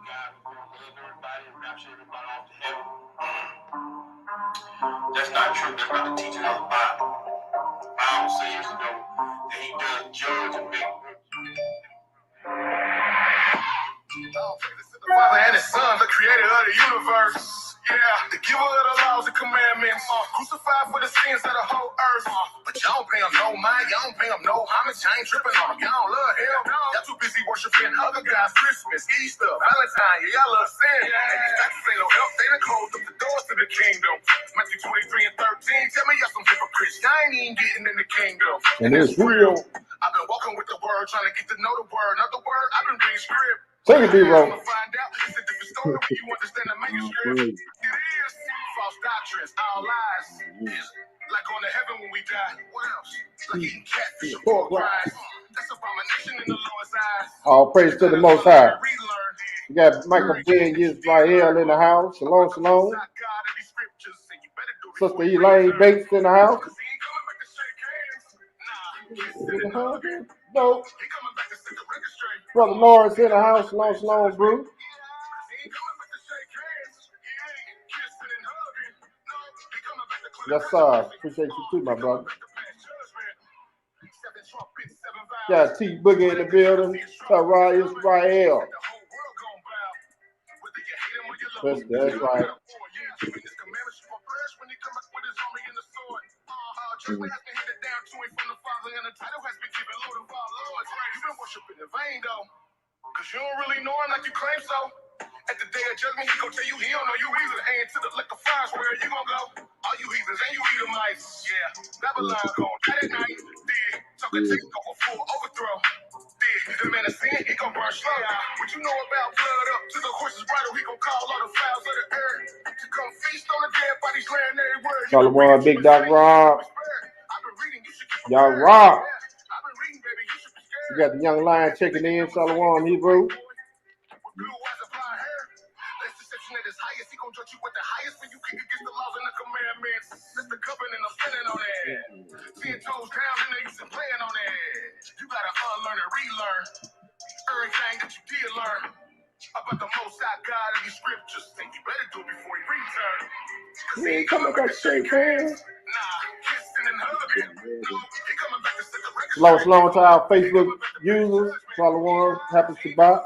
God will live everybody and rapture everybody off to heaven. That's not true. That's not the teaching of the Bible. The Bible says, you know, that he does judge and make. The Father and His Son, the creator of the universe. Yeah, the giver of the laws and commandments. Crucified for the sins of the whole earth. But y'all don't pay him no mind, y'all don't pay him no homage. I ain't tripping on him, y'all don't love him. Y'all too busy worshiping other guys. Christmas, Easter, Valentine, yeah, y'all love sin. And these taxes ain't no help, they done closed up the doors to the kingdom. Matthew 23 and 13, tell me y'all some hypocrites. Y'all ain't even getting in the kingdom. And it's real. I've been walking with the word, trying to get to know the word. Another word, I've been reading script. Take it, D-Roll. You understand the manuscript. It is false doctrines, our lies. Like going to heaven when we die. What else? Like eating catfish or pork rinds. That's abomination in the Lord's eyes. All praise to the Most High. We got Michael Ben Israel in the house. Shalom, shalom. Sister Elaine Bates in the house. No. Brother Lawrence in the house. Shalom, shalom, Bruce. Yes, sir. Appreciate you too, my brother. Got T Boogie in the building. Tara Israel. That's right. Cause you don't really know him like you claim so. At the day of judgment, he gon' tell you he don't know you either. And to the liquor fires, where you gon' go? All you heathens and you Edomites. Yeah, Babylon gon' night at night. Talking take over full overthrow. The man of sin, he gon' burn slow. What you know about blood up to the horse's bridle? He gon' call all the fowls of the earth to come feast on the dead bodies laying everywhere. Shalom, Big Doc Rob. Y'all rock. You got the young lion checking in. Shalom, Hebrew. Everything that you did learn about the Most High God in these scriptures, think you better do it before he return. He ain't coming back to shake hands. Shalom to our Facebook users. Shalom, happy Shabbat.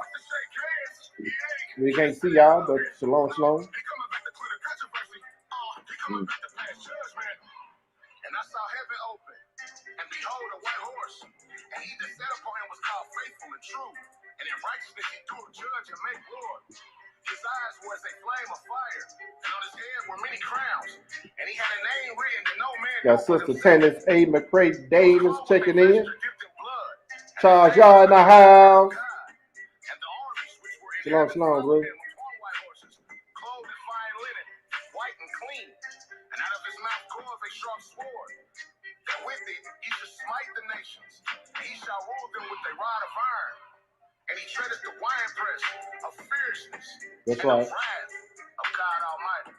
We can't see y'all, but shalom, shalom. And I saw heaven open, and behold, a white horse. And he that sat upon him was called faithful and true. And in righteousness he doeth judge and make war. His eyes were as a flame of fire, and on his head were many crowns. And he had a name written that no man. Got Sister Tennis A. McCray Davis checking in. Charles Yard in the house. Shalom, shalom, bro. He shall rule them with a rod of iron, and he treadeth the winepress of fierceness. That's right. Of wrath of God Almighty.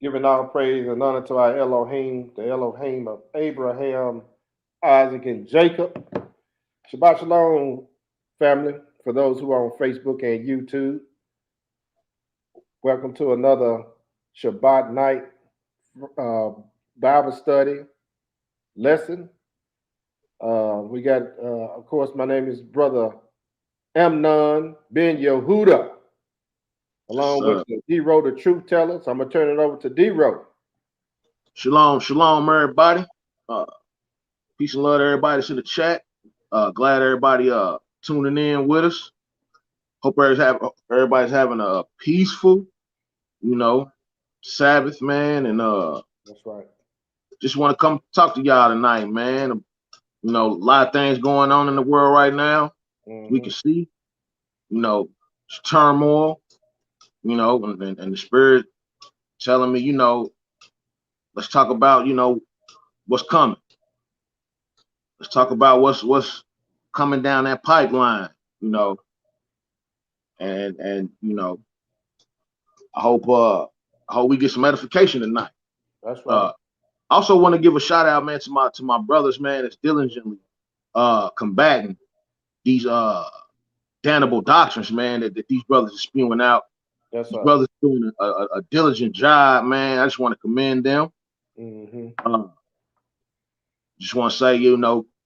Giving all praise and honor to our Elohim, the Elohim of Abraham, Isaac, and Jacob. Shabbat shalom, family, for those who are on Facebook and YouTube. Welcome to another Shabbat night Bible study lesson. We got, of course, my name is Brother Amnon Ben Yehuda, along with D-Ro, the truth teller. So I'm going to turn it over to D-Ro. Shalom, shalom, everybody. Peace and love to everybody that's in the chat. Glad everybody tuning in with us. Hope everybody's having a peaceful, Sabbath, man. And that's right. Just want to come talk to y'all tonight, man. A lot of things going on in the world right now. Mm-hmm. We can see, turmoil, and the spirit telling me, let's talk about, what's coming. Let's talk about what's coming down that pipeline, and I hope we get some edification tonight. That's right. I also want to give a shout out, man, to my brothers, man, that's diligently combating these damnable doctrines, man, that these brothers are spewing out. That's These right. brothers doing a diligent job, man. I just want to commend them. Just want to say,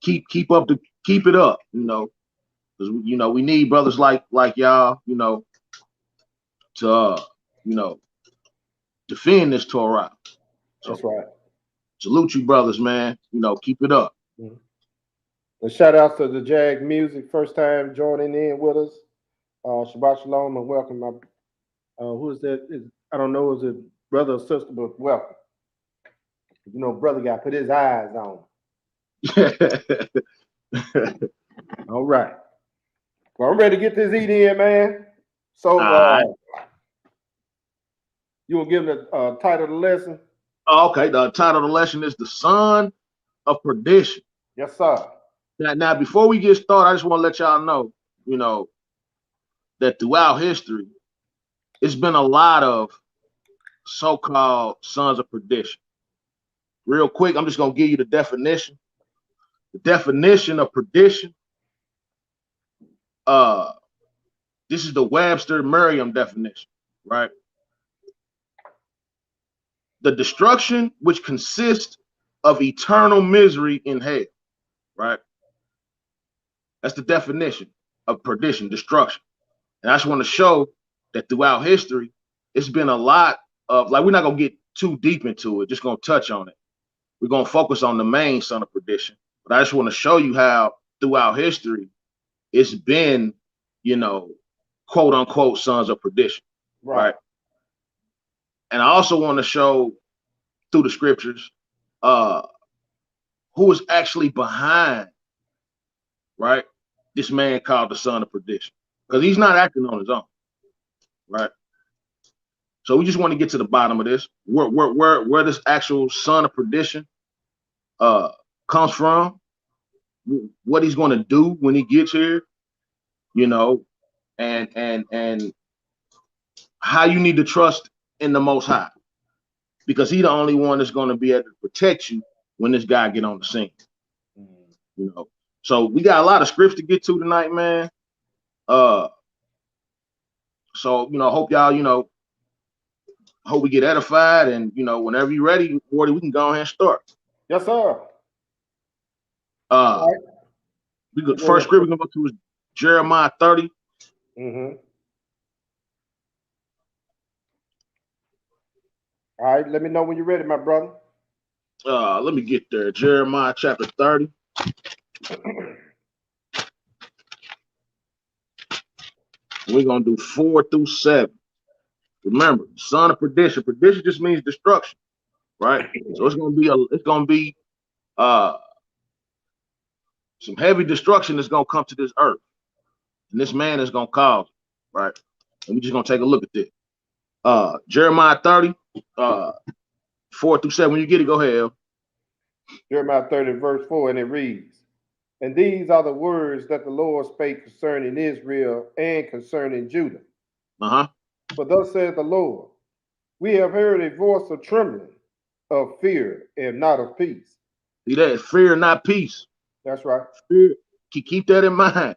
keep it up, because we need brothers like y'all, to defend this Torah. So, that's right. Salute you, brothers, man. Keep it up. And shout out to the Jag Music, first time joining in with us. Shabbat Shalom and welcome. Who is that? I don't know, is it brother or sister, but welcome. Brother got to put his eyes on. All right. Well, I'm ready to get this eat in, man. So, you will give them the title of the lesson? Okay, the title of the lesson is The Son of Perdition. Yes, sir. Now, before we get started, I just want to let y'all know, that throughout history, it's been a lot of so-called sons of perdition. Real quick, I'm just going to give you the definition. The definition of perdition, this is the Webster-Merriam definition, right? The destruction which consists of eternal misery in hell, right? That's the definition of perdition, destruction. And I just want to show that throughout history, it's been a lot of, we're not going to get too deep into it, just going to touch on it. We're going to focus on the main son of perdition. But I just want to show you how throughout history, it's been, quote unquote, sons of perdition, right? And I also want to show through the scriptures who is actually behind, right, this man called the son of perdition, because he's not acting on his own, right? So we just want to get to the bottom of this, where this actual son of perdition comes from, what he's going to do when he gets here, and how you need to trust in the Most High, because he's the only one that's going to be able to protect you when this guy get on the scene. So we got a lot of scripts to get to tonight, man. So hope y'all, hope we get edified, and whenever you're ready, Wardy, we can go ahead and start. Yes, sir. Right. First script we're gonna go to is Jeremiah 30. All right, let me know when you're ready, my brother. Let me get there. Jeremiah chapter 30. We're gonna do 4 through 7. Remember, son of perdition. Perdition just means destruction, right? So it's gonna be some heavy destruction that's gonna come to this earth, and this man is gonna cause it, right? And we're just gonna take a look at this. Jeremiah 30, 4 through 7. When you get it, go ahead. Jeremiah 30, verse 4, and it reads, "And these are the words that the Lord spake concerning Israel and concerning Judah. For thus saith the Lord, we have heard a voice of trembling, of fear, and not of peace." See that? Fear, not peace. That's right. Fear. Keep that in mind.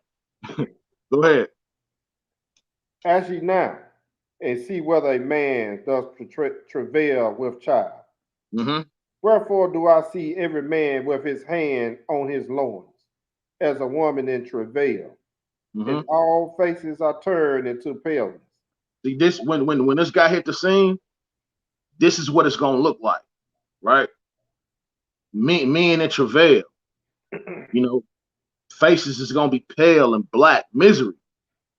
Go ahead. "Ask ye now, and see whether a man does travail with child. Wherefore do I see every man with his hand on his loins, as a woman in travail, and all faces are turned into paleness." See, this when this guy hit the scene, this is what it's gonna look like, right? Men in travail, faces is gonna be pale and black, misery,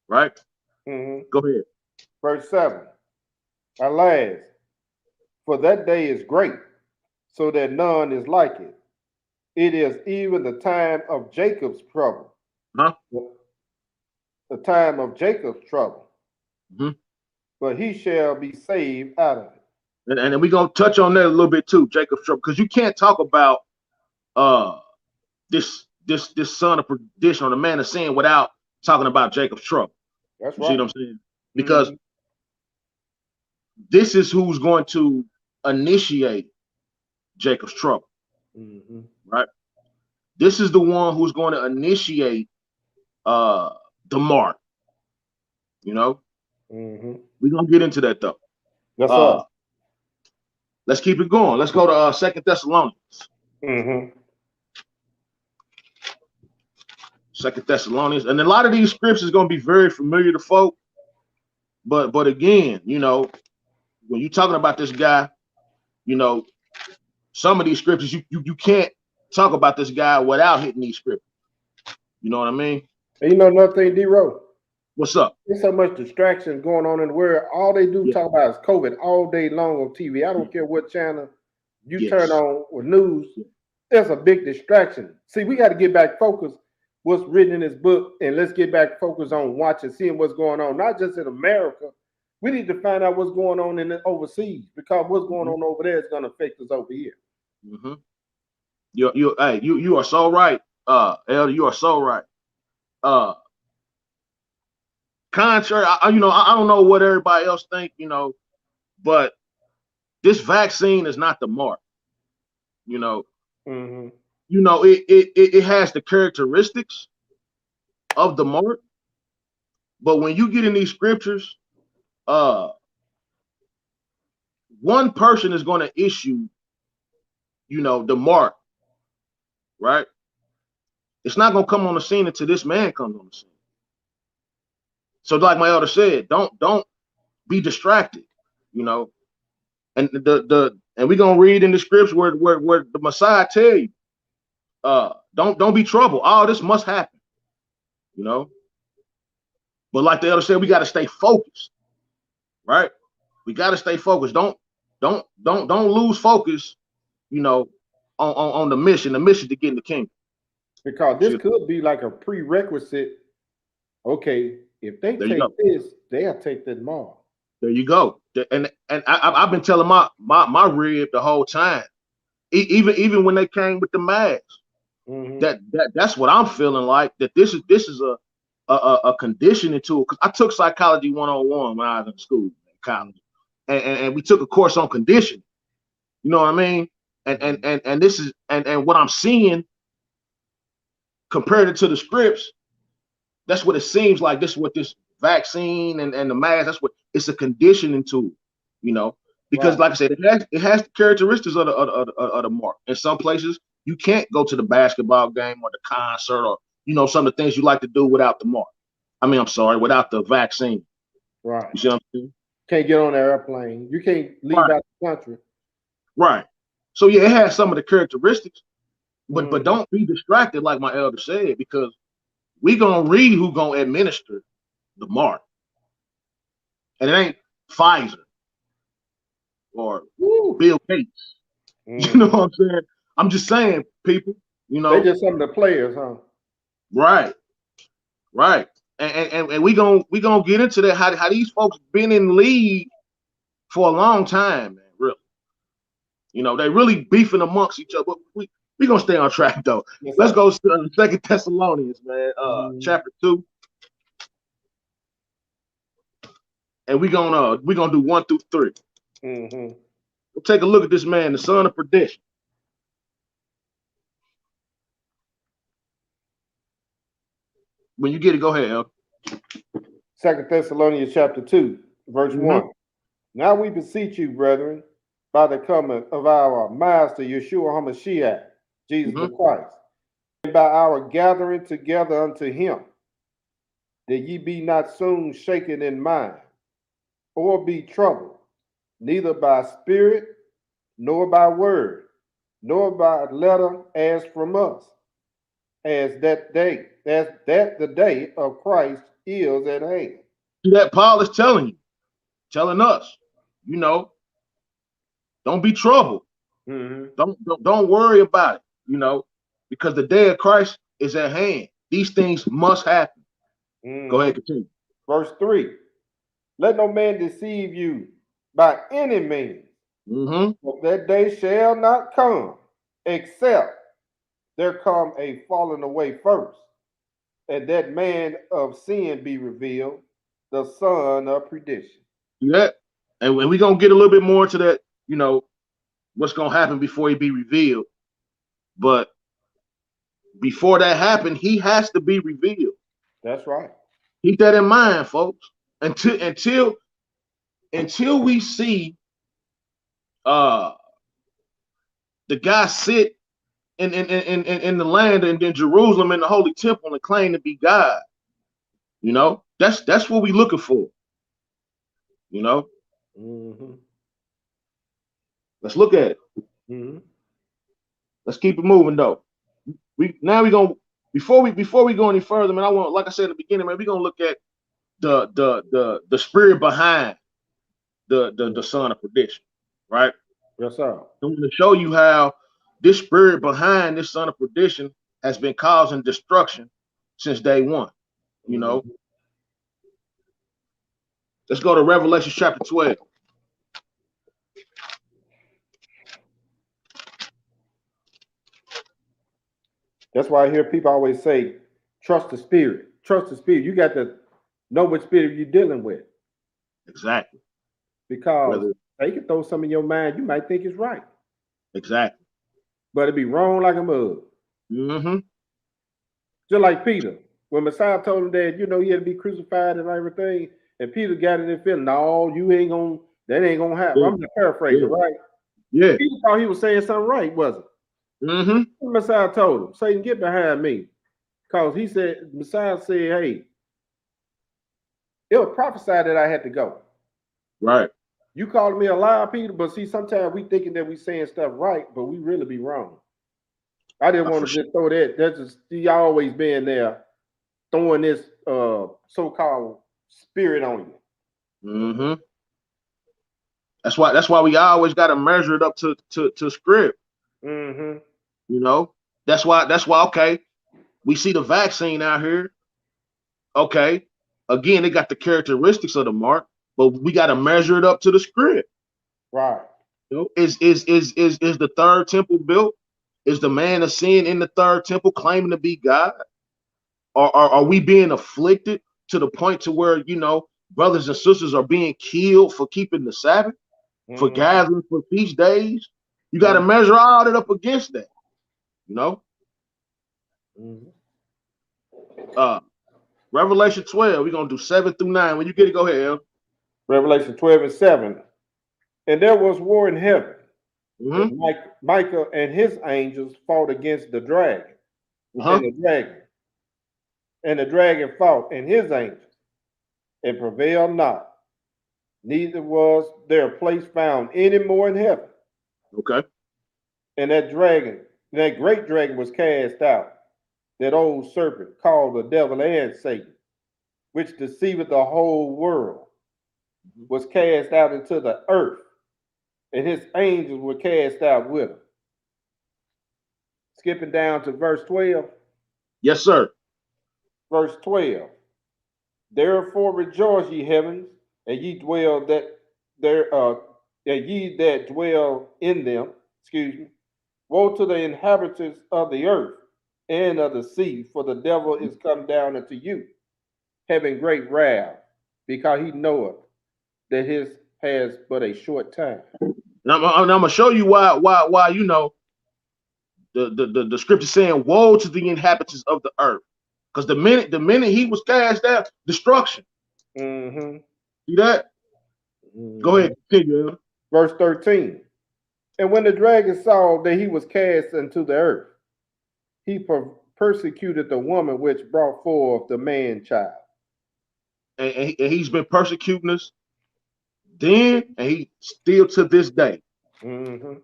right? Go ahead. Verse 7. "Alas, for that day is great, so that none is like it. It is even the time of Jacob's trouble." The time of Jacob's trouble. But he shall be saved out of it. And then we're gonna touch on that a little bit too, Jacob's trouble, because you can't talk about this son of perdition or the man of sin without talking about Jacob's trouble. That's right. See what I'm saying? Because this is who's going to initiate Jacob's trouble. Right? This is the one who's going to initiate the mark. You know, Mm-hmm. we're gonna get into that though. That's up. Let's keep it going. Let's go to 2 Thessalonians. Mm-hmm. 2 Thessalonians, and a lot of these scriptures going to be very familiar to folk. But again, you know, when you're talking about this guy, you know, some of these scriptures you can't talk about this guy without hitting these scriptures. You know what I mean? And you know another thing, D-Ro? What's up? There's so much distraction going on in the world. All they do Yeah. talk about is COVID all day long on TV. I don't care what channel you Yes. turn on or news. There's a big distraction. See, we got to get back focused what's written in this book, and let's get back focused on watching, seeing what's going on, not just in America. We need to find out what's going on in the overseas, because what's going on over there is going to affect us over here. Mm-hmm. You are so right, Elder. You are so right. Contrary, I don't know what everybody else think, you know, but this vaccine is not the mark. You know, Mm-hmm. you know, it has the characteristics of the mark, but when you get in these scriptures, one person is going to issue, you know, the mark, right? It's not going to come on the scene until this man comes on the scene. So, like my elder said, don't be distracted, you know. And and we're gonna read in the scripts where the Messiah tell you, don't be troubled. All this must happen, you know. But like the elder said, we got to stay focused, right? We got to stay focused. Don't lose focus, you know, on the mission to get in the kingdom. Because this could be like a prerequisite. Okay, if they take this, they'll take that mark. There you go. And I've been telling my rib the whole time, even when they came with the masks, that's what I'm feeling like. That this is a conditioning tool. Because I took psychology 101 when I was in school, in college, and we took a course on conditioning. You know what I mean? And this is and what I'm seeing compared to the scripts, that's what it seems like. This is what this vaccine and the mask, that's what it's a conditioning tool, you know, because like I said, it has the characteristics of the mark. In some places, you can't go to the basketball game or the concert or, you know, some of the things you like to do without the mark. I mean, I'm sorry, without the vaccine. Right. You see what I'm saying? Can't get on the airplane. You can't leave out the country. Right. So yeah, it has some of the characteristics, but don't be distracted, like my elder said, because we gonna read who gonna administer the mark, and it ain't Pfizer or Bill Gates. You know what I'm saying? I'm just saying, people. You know, they just some of the players, huh? Right. And we gonna get into that. How these folks been in league for a long time, man. Really, you know, they really beefing amongst each other. But we gonna stay on track though. Yes, let's go to 2 Thessalonians, man. Chapter 2. And we're gonna do 1 through 3. We'll take a look at this man, the son of perdition. When you get it, go ahead, El. 2 Thessalonians chapter 2, verse 1. Now we beseech you, brethren, by the coming of our Master Yeshua HaMashiach, Jesus the Christ, and by our gathering together unto him, that ye be not soon shaken in mind, or be troubled, neither by spirit, nor by word, nor by letter as from us, as that the day of Christ is at hand. That Paul is telling us, you know, don't be troubled. Don't worry about it, you know, because the day of Christ is at hand. These things must happen. Go ahead, continue. Verse 3. Let no man deceive you by any means. For that day shall not come, except there come a falling away first, and that man of sin be revealed, the son of perdition. Yeah, and we're gonna get a little bit more into that, you know, what's gonna happen before he be revealed. But before that happened, he has to be revealed. That's right. Keep that in mind, folks. Until we see the guy sit in the land and in Jerusalem in the holy temple and claim to be God. You know, that's what we looking for. You know, let's look at it. Let's keep it moving though. We gonna before we go any further, man. I want, like I said in the beginning, man, we gonna look at the spirit behind the Son of Perdition, right? Yes, sir. I'm going to show you how this spirit behind this Son of Perdition has been causing destruction since day one. You know, let's go to Revelation chapter 12. That's why I hear people always say, trust the spirit. Trust the spirit. You got to know what spirit you're dealing with. Exactly. Because they can throw some in your mind you might think is right. Exactly. But it'd be wrong like a mug. Just like Peter. When Messiah told him that, he had to be crucified and everything, and Peter got it in feeling, no, that ain't gonna happen. I'm just paraphrasing, right? Yeah. Peter thought he was saying something right, wasn't it? Messiah told him, Satan, get behind me. Because Messiah said, hey, it was prophesied that I had to go. Right. You calling me a liar, Peter, but see, sometimes we thinking that we saying stuff right, but we really be wrong. I didn't want to just throw that. That's just y'all always being there throwing this so-called spirit on you. That's why we always got to measure it up to script. You know, that's why okay, we see the vaccine out here. Okay, again, they got the characteristics of the mark, but we got to measure it up to the script. Right. You know, is the third temple built? Is the man of sin in the third temple claiming to be God? Or are we being afflicted to the point to where, brothers and sisters are being killed for keeping the Sabbath, for gathering for feast days? You got to measure all that up against that, Revelation 12, we're going to do 7 through 9. When you get it, go ahead, El. Revelation 12 and 7. And there was war in heaven. Michael and his angels fought against the dragon. And the dragon fought and his angels and prevailed not. Neither was there a place found any more in heaven. Okay. And that great dragon was cast out, that old serpent called the devil and Satan, which deceiveth the whole world, was cast out into the earth, and his angels were cast out with him. Skipping down to verse 12. Yes, sir. Verse 12. Therefore rejoice, ye heavens, and ye dwell and ye that dwell in them. Woe to the inhabitants of the earth and of the sea, for the devil is come down unto you, having great wrath, because he knoweth that his has but a short time. And I'm gonna show you why the scripture saying woe to the inhabitants of the earth. Because the minute he was cast out, destruction. See that? Go ahead, continue. Verse 13. And when the dragon saw that he was cast into the earth, he persecuted the woman which brought forth the man child. And he's been persecuting us then, and he still to this day. And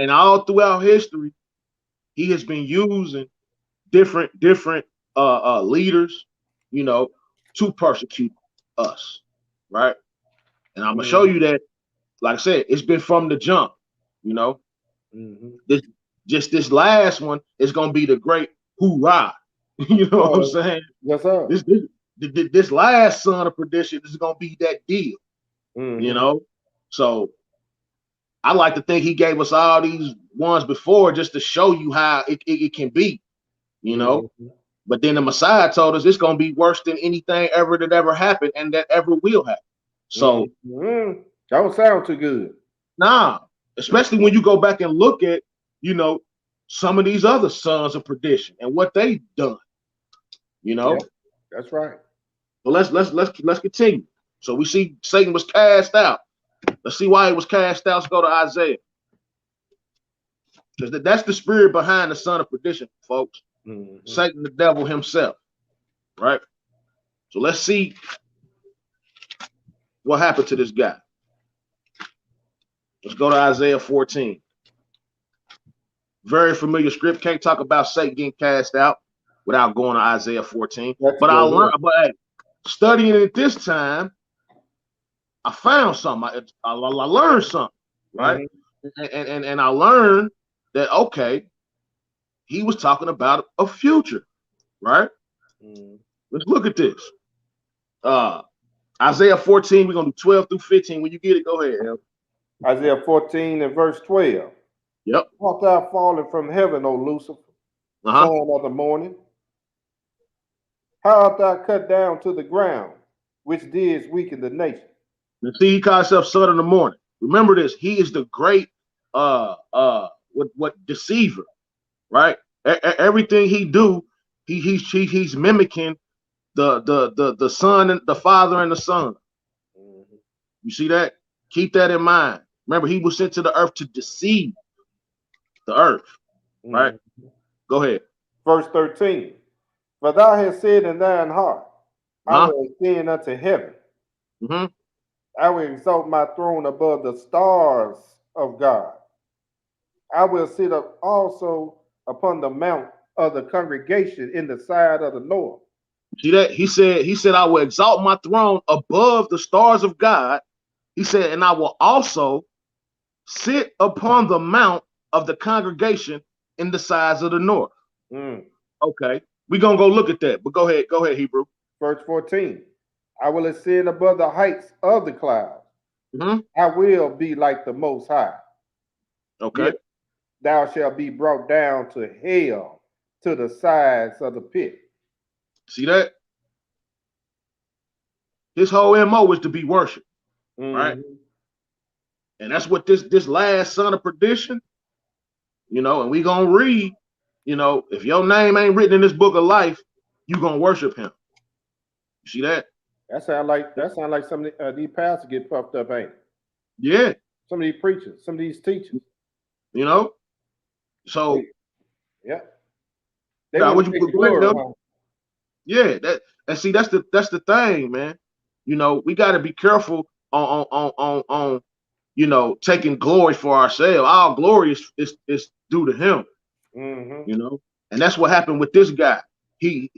all throughout history, he has been using different leaders, to persecute us, right? And I'm gonna show you that, like I said, it's been from the jump, This last one is gonna be the great hoorah. You know what I'm saying? Yes, sir. This last Son of Perdition is gonna be that deal. So I like to think he gave us all these ones before just to show you how it can be, But then the Messiah told us it's gonna be worse than anything that ever happened and that ever will happen. So that don't sound too good. Nah, especially when you go back and look at, some of these other sons of perdition and what they've done. Yeah, That's right. So let's continue. So we see Satan was cast out. Let's see why he was cast out. Let's go to Isaiah. Because that's the spirit behind the son of perdition, folks. Mm-hmm. Satan, the devil himself. Right? So let's see what happened to this guy. Let's go to Isaiah 14. Very familiar script. Can't talk about Satan getting cast out without going to Isaiah 14. But I learned, hey, studying it this time, I found something. I learned something, right? Mm-hmm. And I learned that, okay, he was talking about a future, right? Mm-hmm. Let's look at this. Isaiah 14, we're going to do 12 through 15. When you get it, go ahead, Em. Isaiah 14 and verse 12. Yep. Art thou fallen from heaven, O Lucifer, son of the morning? How art thou cut down to the ground, which didst weaken the nation? And see, he calls himself son of the morning. Remember this, he is the great deceiver, right? Everything he do, he's mimicking the son and the father and the son. Mm-hmm. You see that? Keep that in mind. Remember, he was sent to the earth to deceive the earth, right? Mm-hmm. Go ahead. Verse 13. For thou hast said in thine heart, I will ascend unto heaven. Mm-hmm. I will exalt my throne above the stars of God. I will sit up also upon the mount of the congregation in the side of the north. See that? He said, I will exalt my throne above the stars of God. He said, and I will also sit upon the mount of the congregation in the sides of the north. Mm. Okay, we're gonna go look at that, but go ahead, Hebrew. Verse 14. I will ascend above the heights of the clouds. Mm-hmm. I will be like the Most High. Okay. Yet thou shalt be brought down to hell, to the sides of the pit. See that? His whole MO is to be worshipped, right? And that's what this last son of perdition, and we gonna read, if your name ain't written in this book of life, you gonna worship him. You see that? That sound like some of these pastors get puffed up, ain't it? Yeah. Some of these preachers, some of these teachers. So yeah. What you put glory, huh? Yeah, that's the thing, man. We gotta be careful on taking glory for ourselves. Our glory is due to him. Mm-hmm. And that's what happened with this guy. He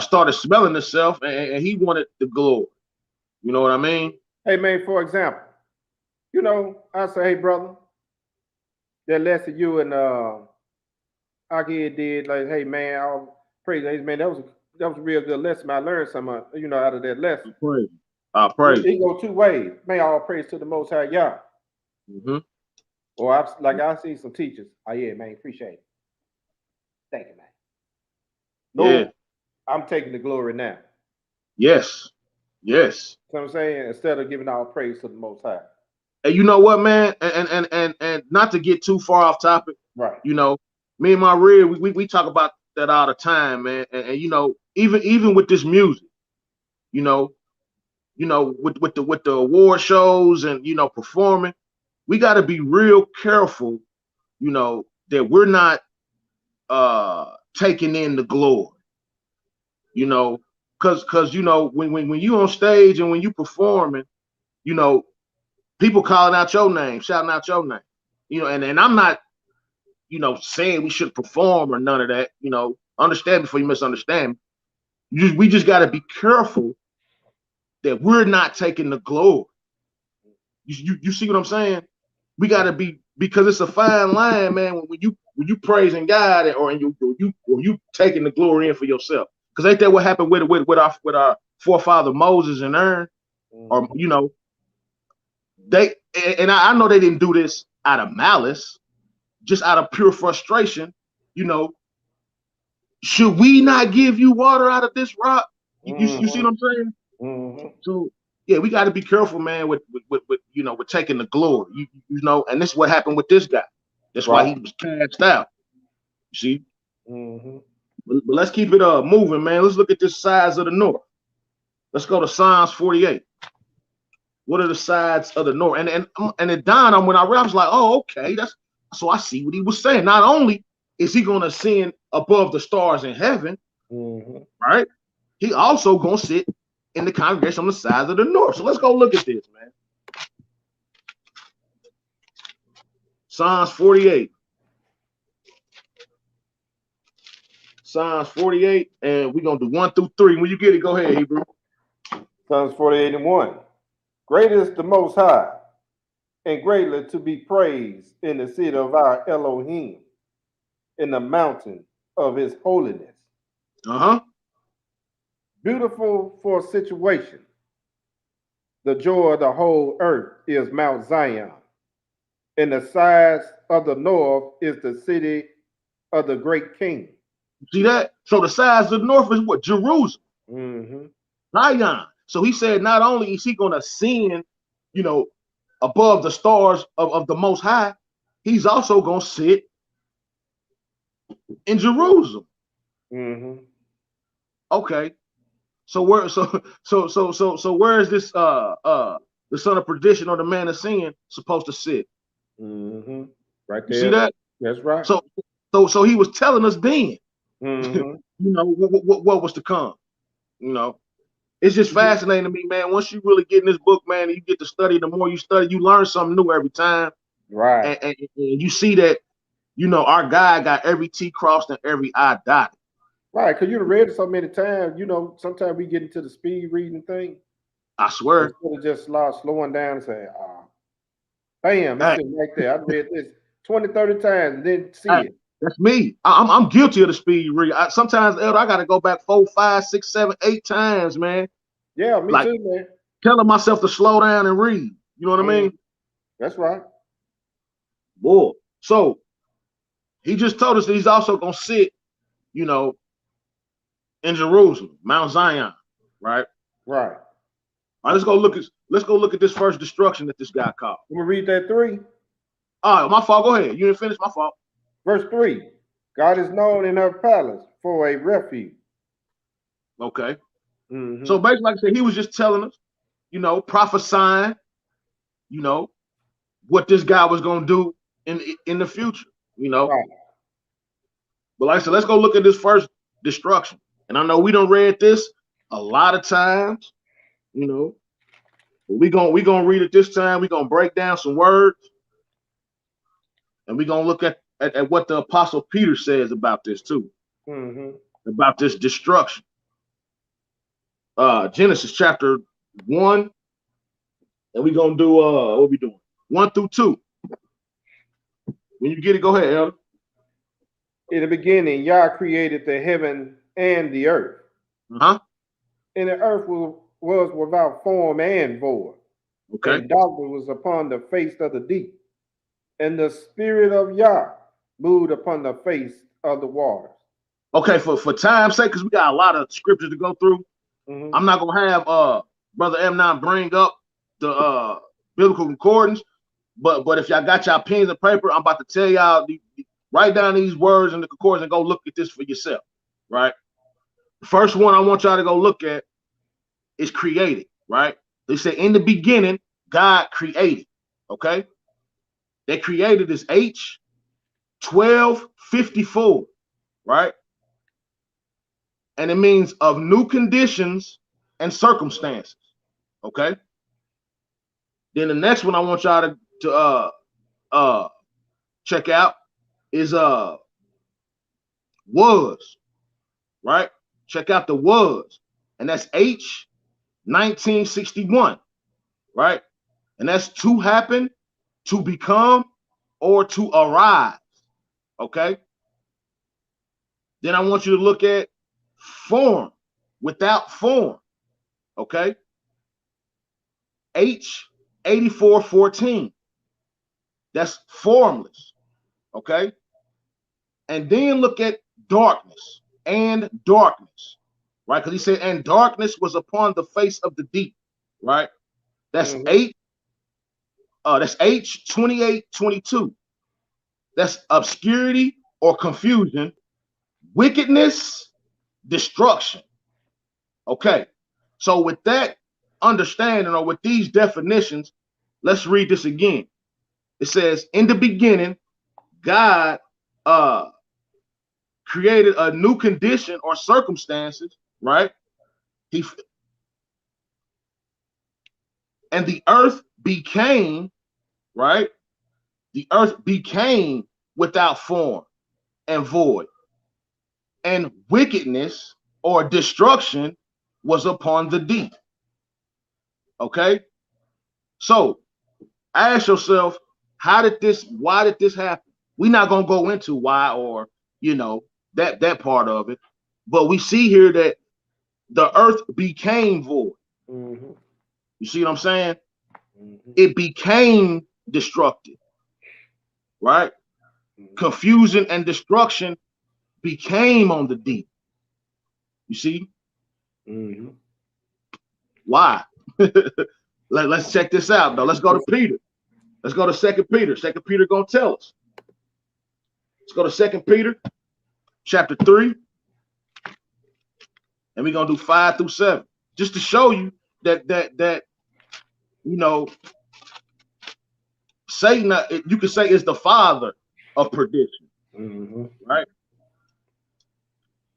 started smelling himself and he wanted the glory. You know what I mean? Hey man, for example, I say, hey brother, that lesson you and Aki did, like, hey man, I'll praise you. Man, that was a real good lesson. I learned something, out of that lesson. I'll praise. It go two ways. Man, all praise to the Most High Yah. Mm-hmm. Or I see some teachers. Oh yeah, man, appreciate it. Thank you, man. No, yeah. I'm taking the glory now. Yes. Yes. You know what I'm saying? Instead of giving all praise to the Most High. And you know what, man? And not to get too far off topic, right? Me and my real, we talk about that all the time, man. And even with this music, with the award shows and performing, we got to be real careful, that we're not taking in the glory, because when you on stage and when you performing, people calling out your name, shouting out your name, and I'm not, saying we should perform or none of that, understand before you misunderstand me. We just got to be careful that we're not taking the glory. You see what I'm saying? We got to be, because it's a fine line, man. When you praising God or you taking the glory in for yourself, because ain't that what happened with our forefather Moses and Aaron, or they, and I know they didn't do this out of malice, just out of pure frustration. Should we not give you water out of this rock? You see what I'm saying? Mm-hmm. So yeah, we got to be careful, man, with taking the glory. And this is what happened with this guy. That's why he was cast out. You see? Mm-hmm. But let's keep it moving, man. Let's look at this sides of the north. Let's go to Psalms 48. What are the sides of the north? And it dawned on when I read, I was like, oh, okay, that's so I see what he was saying. Not only is he going to ascend above the stars in heaven, right? He also going to sit in the congregation on the sides of the north. So let's go look at this, man. Psalms 48. Psalms 48, and we're going to do 1 through 3. When you get it, go ahead, Hebrew. Psalms 48 and 1. Great is the Most High, and greatly to be praised in the city of our Elohim, in the mountain of his holiness. Beautiful for situation. The joy of the whole earth is Mount Zion. In the sides of the north is the city of the great king. See that? So the sides of the north is what? Jerusalem. Zion. So he said not only is he going to ascend, you know, above the stars of the Most High, he's also going to sit in Jerusalem. Okay. So where where is this the son of perdition or the man of sin supposed to sit? Right there. You see that? That's right. So he was telling us then, you know, what was to come. You know, it's just fascinating to me, man. Once you really get in this book, man, and you get to study, the more you study, you learn something new every time. Right. And you see that, you know, our guy got every T crossed and every I dotted. Right, because you've read it so many times, you know, sometimes we get into the speed reading thing. I swear. Instead of just slowing down and saying, bam, it's right there. I read this 20, 30 times and didn't see it. That's me. I'm guilty of the speed read. Sometimes, Elder, I got to go back 4, 5, 6, 7, 8 times, man. Yeah, me too, man. Telling myself to slow down and read. You know what I mean? That's right. Boy. So he just told us that he's also going to sit, you know, in Jerusalem, Mount Zion, right? Right. All right, let's go look at this first destruction that this guy caused. Let me read that 3. All right, my fault. Go ahead. You didn't finish. My fault. Verse 3. God is known in her palace for a refuge. Okay. So basically, like I said, he was just telling us, you know, prophesying, you know, what this guy was going to do in the future, you know. Right. But like I said, let's go look at this first destruction. And I know we done read this a lot of times, you know. But we gonna read it this time. We're gonna break down some words, and we're gonna look at what the Apostle Peter says about this too. About this destruction. Genesis chapter 1, and we're gonna do what we doing? 1 through 2. When you get it, go ahead, Elder. In the beginning, Yah created the heaven and the earth. And the earth was without form and void. Okay. And darkness was upon the face of the deep. And the spirit of Yah moved upon the face of the waters. Okay, for time's sake, because we got a lot of scriptures to go through, I'm not gonna have Brother M9 bring up the biblical concordance, but if y'all got y'all pens and paper, I'm about to tell y'all, write down these words in the concordance and go look at this for yourself, right? The first one I want y'all to go look at is created, right? They say in the beginning, God created, okay? They created is H1254, right? And it means of new conditions and circumstances, okay? Then the next one I want y'all to check out is was, right? Check out the was, and that's H1961, right? And that's to happen, to become, or to arise, okay? Then I want you to look at form, without form, okay? H8414, that's formless, okay? And then look at darkness, and darkness, right? Because he said, and darkness was upon the face of the deep, right? That's that's H2822. That's obscurity or confusion, wickedness destruction. Okay, so with that understanding, or with these definitions, let's read this again. It says, in the beginning, God created a new condition or circumstances, right? And the earth became, right? The earth became without form and void, and wickedness or destruction was upon the deep. Okay, so ask yourself, why did this happen? We're not gonna go into why, or that part of it, but we see here that the earth became void. Mm-hmm. You see what I'm saying? Mm-hmm. It became destructive, right? Mm-hmm. Confusion and destruction became on the deep. You see? Mm-hmm. Why? Let's check this out, though. Let's go to Peter. Let's go to 2 Peter. 2 Peter gonna tell us. Let's go to 2 Peter chapter 3. And we're gonna do 5 through 7. Just to show you that Satan, you could say, is the father of perdition. Mm-hmm. Right?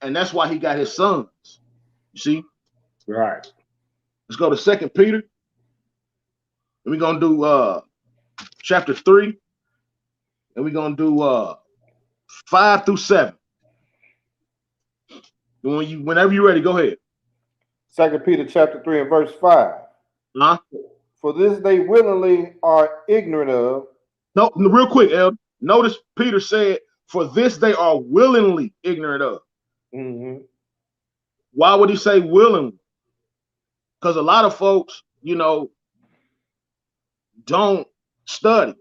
And that's why he got his sons. You see? Right. Let's go to 2 Peter. And we're gonna do chapter 3. And we're gonna do 5 through 7. Whenever you're ready, go ahead. 2 Peter chapter 3 and verse 5. Huh? For this they willingly are ignorant of. No, real quick, El. Notice Peter said, for this they are willingly ignorant of. Mm-hmm. Why would he say willingly? Because a lot of folks, don't study.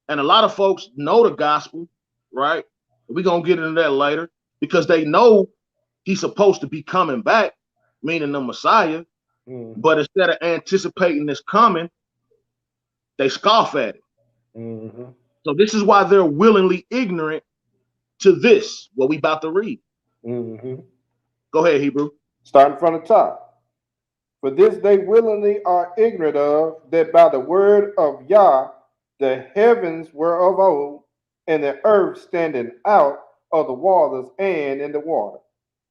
And a lot of folks know the gospel, right? We're going to get into that later, because they know he's supposed to be coming back, meaning the Messiah. Mm-hmm. But instead of anticipating this coming, they scoff at it. Mm-hmm. So this is why they're willingly ignorant to this, what we about to read. Mm-hmm. Go ahead, Hebrew. Starting from the top. For this they willingly are ignorant of, that by the word of Yah the heavens were of old, and the earth standing out of the waters and in the water.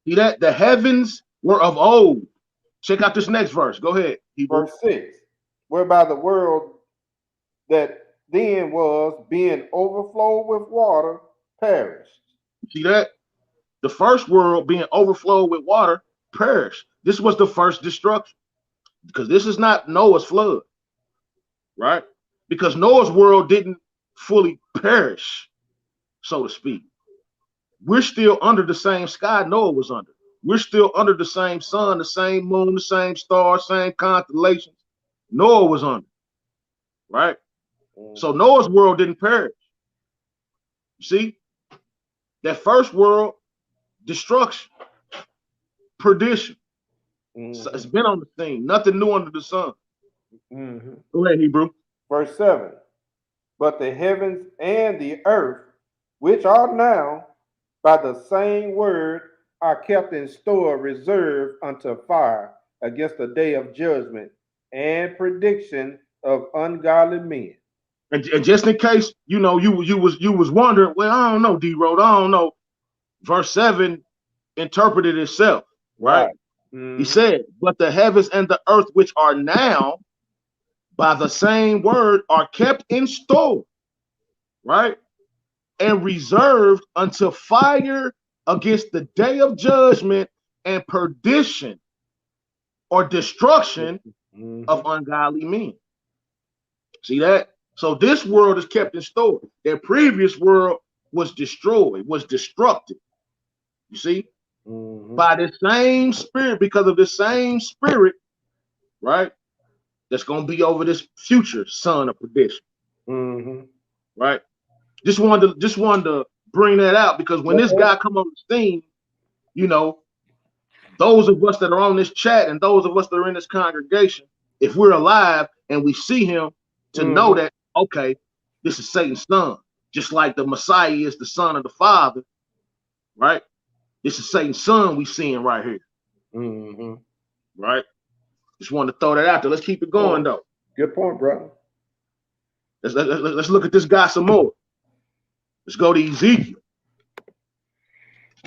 See that? The heavens were of old. Check out this next verse. Go ahead, Hebrew. Verse 6. Whereby the world that then was, being overflowed with water, perished. See that? The first world being overflowed with water perished. This was the first destruction, because this is not Noah's flood, right? Because Noah's world didn't fully perish, so to speak. We're still under the same sky Noah was under. We're still under the same sun, the same moon, the same stars, same constellations Noah was under, right? So Noah's world didn't perish. You see? That first world, destruction, perdition. Mm-hmm. It's been on the scene. Nothing new under the sun. Mm-hmm. Go ahead, Hebrew. Verse 7. But the heavens and the earth, which are now by the same word, are kept in store, reserved unto fire against the day of judgment and prediction of ungodly men. And just in case, you was wondering, well, I don't know, D-Road, I don't know. Verse 7 interpreted itself, right? Mm-hmm. He said, but the heavens and the earth, which are now by the same word, are kept in store, right? And reserved unto fire against the day of judgment and perdition or destruction of ungodly men. See that? So this world is kept in store. Their previous world was destroyed, was destructed. You see? By the same spirit, because of the same spirit, right? That's going to be over this future son of perdition. Right? Just wanted to bring that out, because when this guy come on the scene, those of us that are on this chat and those of us that are in this congregation, if we're alive and we see him, to know that, okay, this is Satan's son, just like the Messiah is the son of the Father, right? This is Satan's son we seeing right here. Mm-hmm. Right? Just wanted to throw that out there. Let's keep it going though. Good point, brother. Let's look at this guy some more. Let's go to Ezekiel.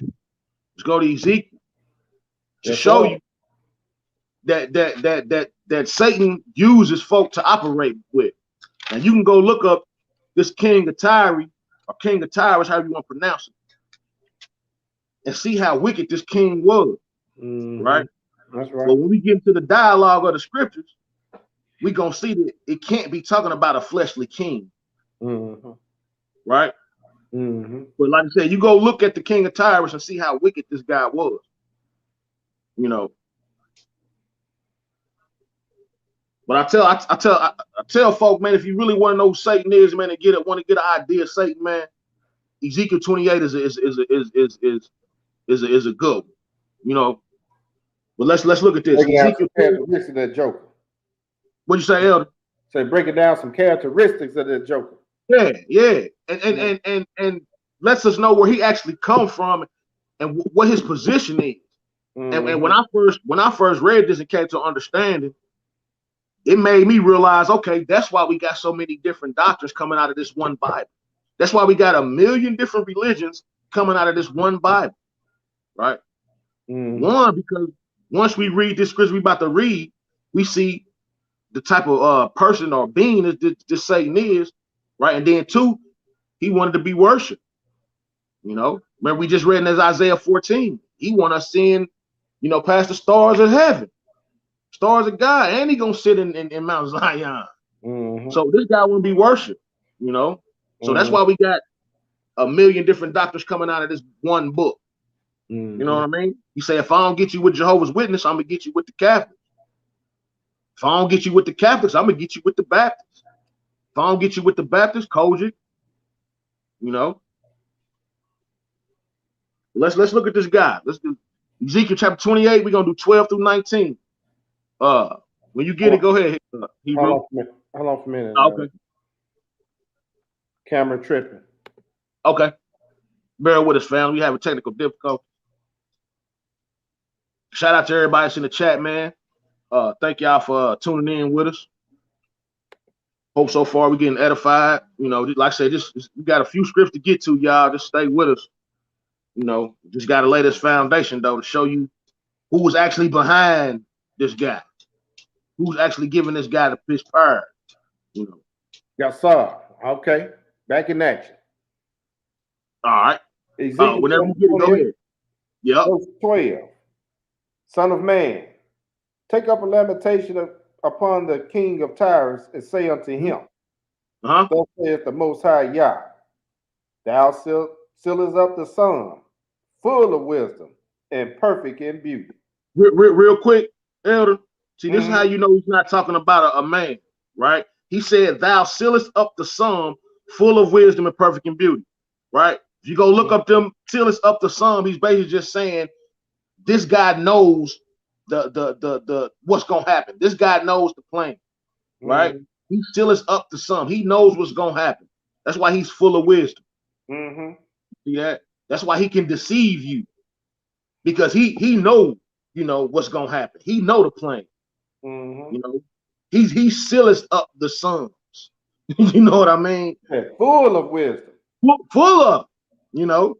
Let's go to Ezekiel to show you that Satan uses folk to operate with. And you can go look up this King of Tyre, or King of Tyrus, however you want to pronounce it, and see how wicked this king was. Right? That's right. But when we get into the dialogue of the scriptures, we're gonna see that it can't be talking about a fleshly king. Right? But like I said, you go look at the King of Tyrus and see how wicked this guy was. You know. But I tell folk, man, if you really want to know who Satan is, man, and want to get an idea of Satan, man, Ezekiel 28 is a good one, you know. But let's look at this. Ezekiel characteristics of that Joker. What'd you say, Elder? Say breaking down some characteristics of that Joker. Yeah, and lets us know where he actually come from and what his position is. And when I first read this and came to understanding, it made me realize, okay, that's why we got so many different doctrines coming out of this one Bible. That's why we got a million different religions coming out of this one Bible, right? One, because once we read this scripture we about to read, we see the type of person or being that this Satan is, right? And then two, he wanted to be worshipped. You know, remember we just read in Isaiah 14. He want us seeing, you know, past the stars of heaven. Stars of God, and he gonna sit in Mount Zion. So this guy want to be worshipped, you know. So that's why we got a million different doctors coming out of this one book. You know what I mean? You say, if I don't get you with Jehovah's Witness, I'm gonna get you with the Catholics. If I don't get you with the Catholics, I'm gonna get you with the Baptists. If I don't get you with the Baptists, Kojic. You know. Let's look at this guy. Let's do Ezekiel chapter 28. We're gonna do 12 through 19. When you get it, go ahead. Hebrew. Hold on for a minute. Okay. Camera tripping. Okay. Bear with us, fam. We have a technical difficulty. Shout out to everybody that's in the chat, man. Thank y'all for tuning in with us. Hope so far we're getting edified. You know, like I said, we got a few scripts to get to, y'all. Just stay with us. You know, just got to lay this foundation, though, to show you who was actually behind this guy. Who's actually giving this guy the pitch power? You know. Yes, sir. Okay. Back in action. All right. Ezekiel whenever you get it, go ahead. Yep. Verse 12. Son of man, take up a lamentation upon the king of Tyrus and say unto him, Thus saith the Most High Yah, thou sealest up the sun, full of wisdom and perfect in beauty. Real quick, Elder. See, this is how you know he's not talking about a man, right? He said, thou sealest up the sun, full of wisdom and perfect in beauty, right? If you go look up them, sealest up the sun, he's basically just saying, this guy knows the what's gonna happen. This guy knows the plan, right? He sealest up the sun. He knows what's gonna happen. That's why he's full of wisdom. See that? That's why he can deceive you, because he know, you know, what's gonna happen. He know the plan. You know, he sealeth up the sons. You know what I mean? Yeah, full of wisdom. Full of, you know.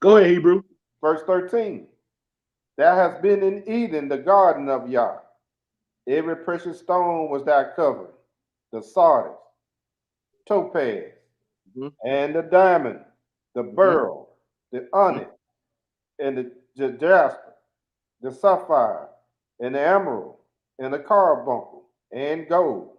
Go ahead, Hebrew. Verse 13. Thou hast been in Eden, the garden of Yah. Every precious stone was thy covering, the sardis, topaz, and the diamond, the beryl, the onyx, and the jasper, the sapphire, and the emerald, and the carbuncle, and gold.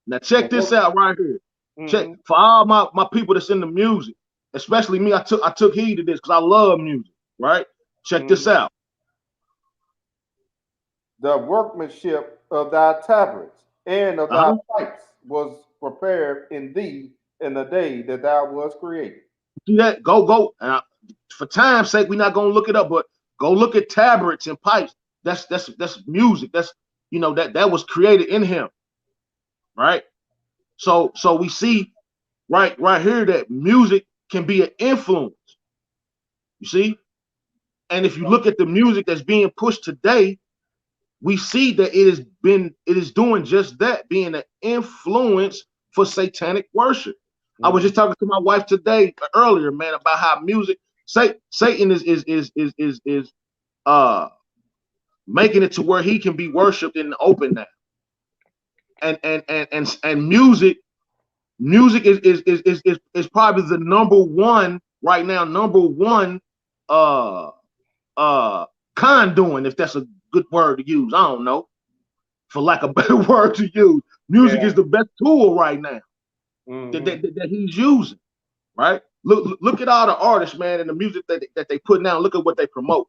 Now check this out right here. Check for all my people that's in the music, especially me. I took heed to this because I love music, right? Check this out. The workmanship of thy tabrets and of thy pipes was prepared in thee in the day that thou was created. Do that. Go. And for time's sake, we're not gonna look it up, but go look at tabrets and pipes. That's music. That's, you know, that was created in him, right? So we see right here that music can be an influence. You see, And if you look at the music that's being pushed today, we see that it is doing just that, being an influence for satanic worship. I was just talking to my wife today earlier, man, about how music, Satan is making it to where he can be worshipped in the open now. And music is probably the number one right now, condoing, if that's a good word to use. I don't know, for lack of a better word to use. Music is the best tool right now that he's using. Right? Look at all the artists, man, and the music that they put down. Look at what they promote.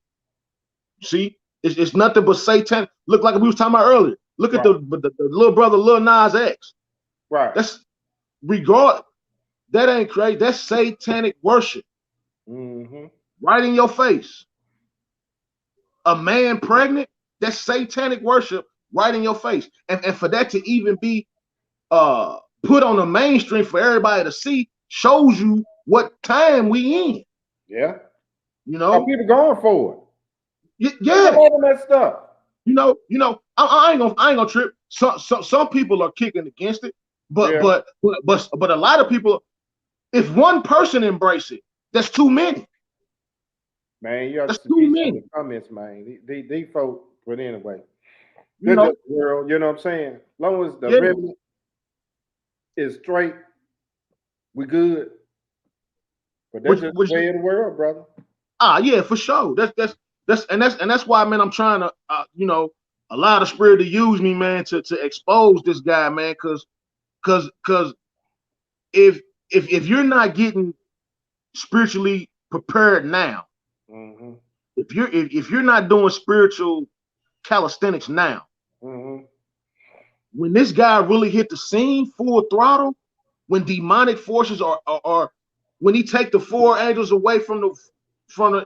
See, it's nothing but Satan. Look, like we was talking about earlier. Look at the little brother, Lil Nas X. Right. That's regard. That ain't crazy. That's satanic worship. Right in your face. A man pregnant, that's satanic worship right in your face. And for that to even be put on the mainstream for everybody to see shows you what time we in. Yeah. You know, people going for it. Yeah. All that stuff. You know, I ain't gonna trip. Some people are kicking against it, but a lot of people, if one person embrace it, that's too many. Man, you have that's to too many. The comments, man. These folk, but anyway, you know, world, you know what I'm saying? As long as the remnant is straight, we good. But that's just the way of the world, brother. Yeah, for sure. That's why, man, I'm trying to allow the Spirit to use me, man, to expose this guy, man, because if you're not getting spiritually prepared now, if you're not doing spiritual calisthenics now, when this guy really hit the scene full throttle, when demonic forces are when he take the four angels away from the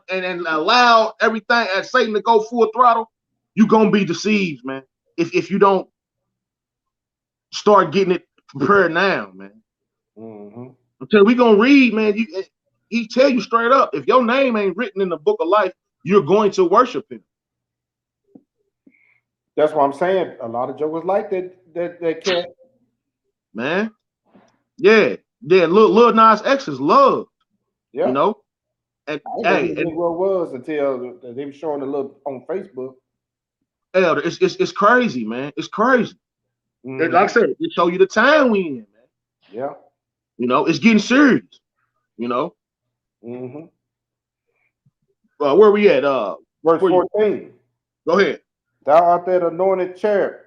and allow everything at Satan to go full throttle, you're gonna be deceived, man. If you don't start getting it prepared now, man. Until we gonna read, man. He tell you straight up, if your name ain't written in the book of life, you're going to worship him. That's what I'm saying. A lot of jokers like that cat. Man. Yeah. Lil Nas X is loved. Yeah. You know? And I didn't know what it was until they were showing a little on Facebook. Elder, it's crazy, man. It's crazy. Like I said, it show you the time we in, man. Yeah. You know, it's getting serious. You know. Where we at? Verse 14. Go ahead. Thou art that anointed cherub,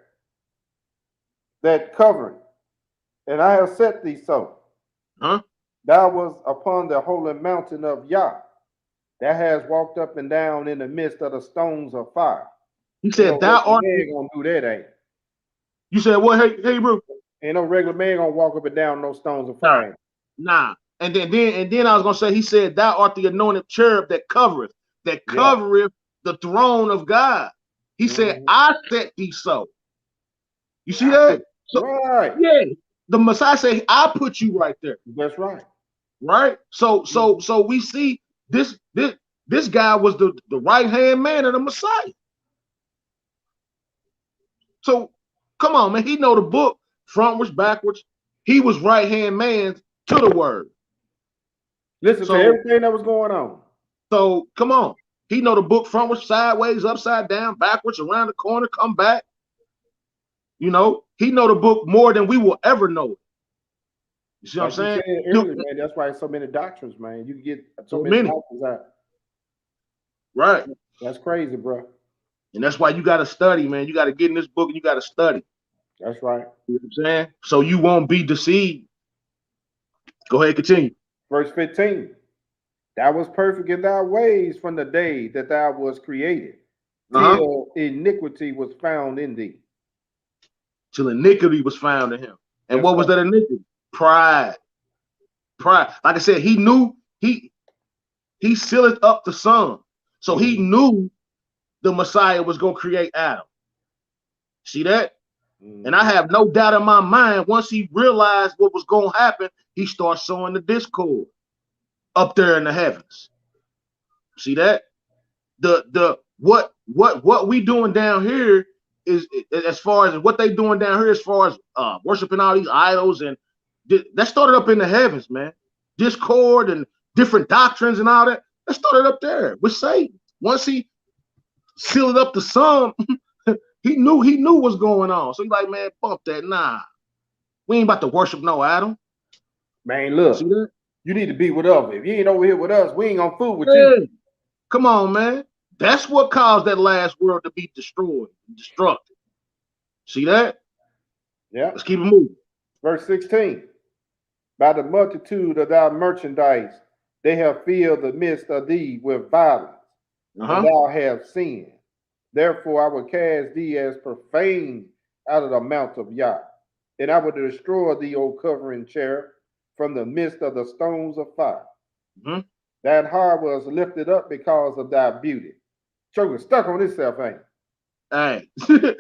that covering, and I have set thee so. Thou was upon the holy mountain of Yah, that has walked up and down in the midst of the stones of fire. He said, "Thou art." Gonna do that, ain't? You said what? Hey, bro. Ain't no regular man gonna walk up and down those stones of fire. Nah. And then I was gonna say, he said, "Thou art the anointed cherub that covereth the throne of God." He said, "I set thee so." You see that? So, right. Yeah. The Messiah said, "I put you right there." That's right. Right. So we see this guy was the right hand man of the Messiah. So come on, man. He know the book frontwards, backwards. He was right hand man to the word. Listen to everything that was going on. So come on. He know the book frontwards, sideways, upside down, backwards, around the corner, come back. You know, he know the book more than we will ever know it. You see what I'm saying? Earlier, man, that's why so many doctrines, man. You get so many doctrines out. Right. That's crazy, bro. And that's why you got to study, man. You got to get in this book and you got to study. That's right. You know what I'm saying? So you won't be deceived. Go ahead, continue. Verse 15. Thou was perfect in thy ways from the day that thou was created, till iniquity was found in thee. Till iniquity was found in him. And what was that iniquity? Pride. Like I said, he knew he sealed up the sun. So he knew the Messiah was going to create Adam. See that? And I have no doubt in my mind, once he realized what was going to happen, he starts sowing the discord up there in the heavens. See that? what we doing down here is, as far as what they doing down here, as far as worshiping all these idols, and that started up in the heavens, man. Discord and different doctrines and all that. That started up there with Satan. Once he sealed up the son, he knew what's going on. So he's like, man, bump that. Nah, we ain't about to worship no idol. Man, look, you need to be with us. If you ain't over here with us, we ain't gonna fool with you. Come on, man. That's what caused that last world to be destroyed, destructed. See that? Yeah. Let's keep it moving. Verse 16. By the multitude of thy merchandise, they have filled the midst of thee with violence, and thou hast sinned. Therefore, I will cast thee as profane out of the mount of Yah, and I will destroy thee, O covering cherub, from the midst of the stones of fire. That heart was lifted up because of thy beauty. Choker stuck on himself, ain't he? Hey,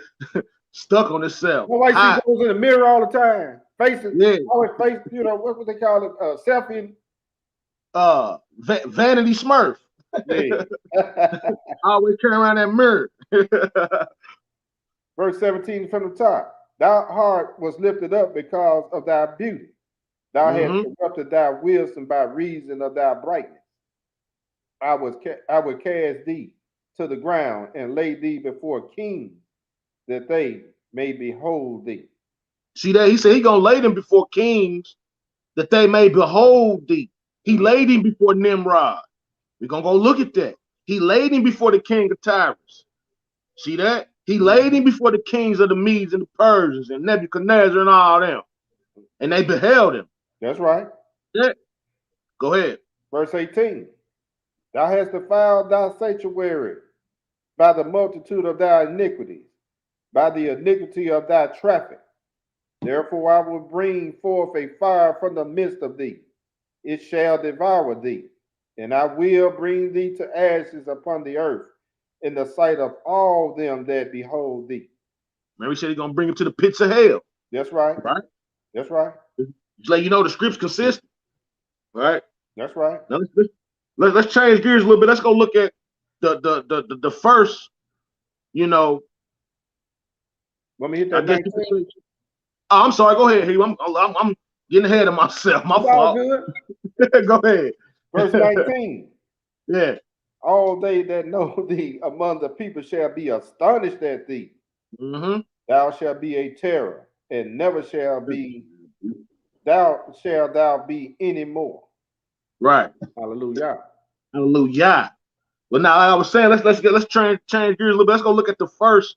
stuck on himself. Well, like she goes in the mirror all the time, facing, always face, you know, what would they call it? Selfie. Vanity Smurf. Yeah. Always carry around that mirror. Verse 17 from the top. Thy heart was lifted up because of thy beauty. Thou hast corrupted thy wisdom by reason of thy brightness. I would cast thee to the ground and lay thee before kings, that they may behold thee. See that? He said he gonna lay them before kings, that they may behold thee. He laid him before Nimrod. We're gonna go look at that. He laid him before the king of Tyrus. See that? He laid him before the kings of the Medes and the Persians and Nebuchadnezzar and all them. And they beheld him. That's right. Yeah. Go ahead. Verse 18. Thou hast defiled thy sanctuary by the multitude of thy iniquities, by the iniquity of thy traffic. Therefore I will bring forth a fire from the midst of thee. It shall devour thee, and I will bring thee to ashes upon the earth in the sight of all them that behold thee. Mary said he's going to bring him to the pits of hell. That's right. Right? That's right. Just let you know the script's consistent. Right? That's right. Now let's change gears a little bit. Let's go look at the first, you know. Let me hit that. I'm sorry. Go ahead. I'm getting ahead of myself. My fault. Good. Go ahead. Verse 19. Yeah. All they that know thee among the people shall be astonished at thee. Thou shalt be a terror, and never shall be thou be any more. Right. Hallelujah. Hallelujah. Well, now like I was saying, let's change gears a little bit. Let's go look at the first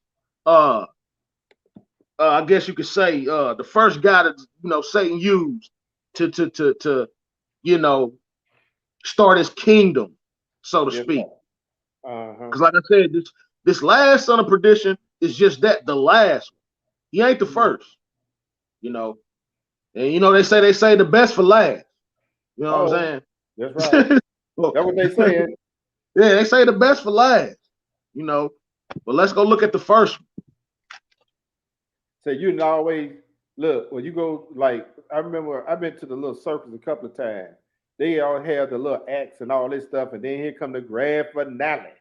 I guess you could say the first guy that Satan used to start his kingdom, so to speak. Because like I said, this last son of perdition is just the last one. He ain't the first, And they say the best for last. You know what I'm saying? That's right. That's what they say. Yeah, they say the best for last. But let's go look at the first one. So you always look when you go, like, I remember I've been to the little circus a couple of times. They all have the little acts and all this stuff, and then here come the grand finale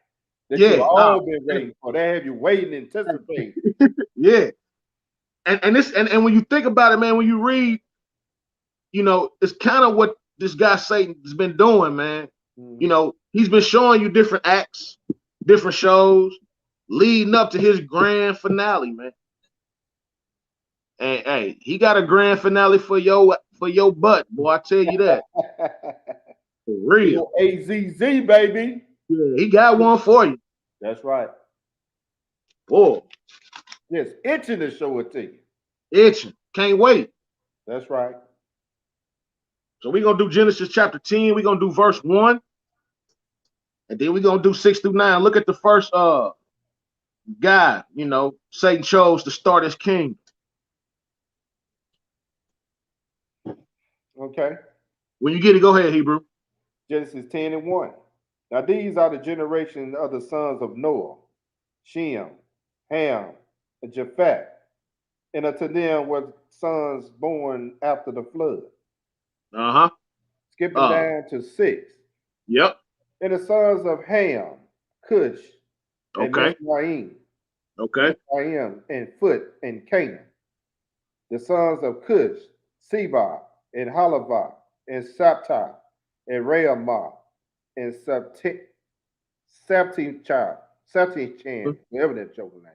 that you've all been waiting for. They have you waiting, anticipating. Yeah, and when you think about it, man, when you read, it's kind of what this guy Satan has been doing, man. He's been showing you different acts, different shows, leading up to his grand finale, man. And hey, he got a grand finale for your butt, boy. I tell you that. For real. AZZ, baby. Yeah, he got one for you. That's right. Boy. Just itching to show it to you. Itching. Can't wait. That's right. So we're going to do Genesis chapter 10. We're going to do verse 1. And then we're going to do 6 through 9. Look at the first guy, Satan chose to start his kingdom. Okay. When you get it, go ahead, Hebrew. Genesis 10 and 1. Now these are the generations of the sons of Noah, Shem, Ham, and Japheth. And unto them were sons born after the flood. Skipping down to 6. Yep. And the sons of Ham, Cush, and Okay. Mizraim, Okay. Ephraim, and Phut, and Canaan. The sons of Cush, Seba, and Halavah, and Saptah, and Raamah, and Septinchan, whatever that joker name.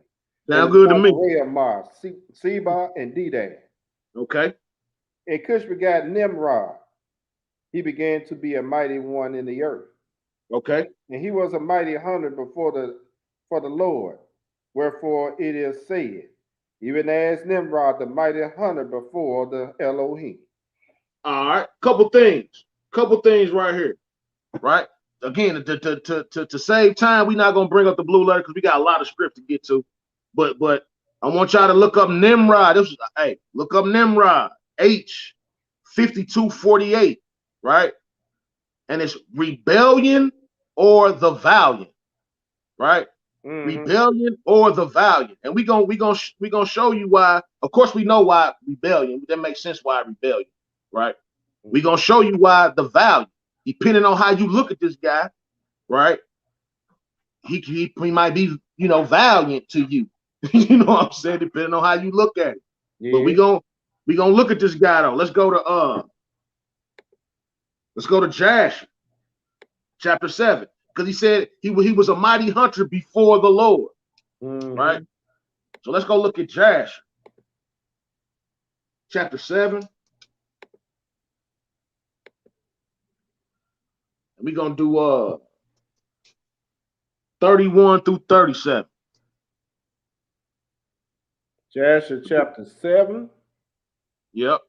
And Sound the good to sons me. of Raamah, Seba, and Dedan. Okay. And Cush begat Nimrod. He began to be a mighty one in the earth. Okay. And he was a mighty hunter for the Lord. Wherefore it is said, even as Nimrod, the mighty hunter before the Elohim. All right. Couple things right here. Right. Again, to save time, we're not gonna bring up the blue letter because we got a lot of script to get to. But I want y'all to look up Nimrod. Look up Nimrod. H5248. Right. And it's rebellion or the valiant. Right. Mm-hmm. Rebellion or the valiant. And we gonna show you why. Of course, we know why rebellion. That makes sense why rebellion. Right. Mm-hmm. We gonna show you why the valiant. Depending on how you look at this guy, right? He might be, valiant to you. You know what I'm saying? Depending on how you look at it. Yeah. But we gonna look at this guy though. Let's go to Jasher, chapter 7, because he said he was a mighty hunter before the Lord, right? So let's go look at Jasher, chapter 7. We're gonna do 31 through 37. Jasher chapter 7. Yep.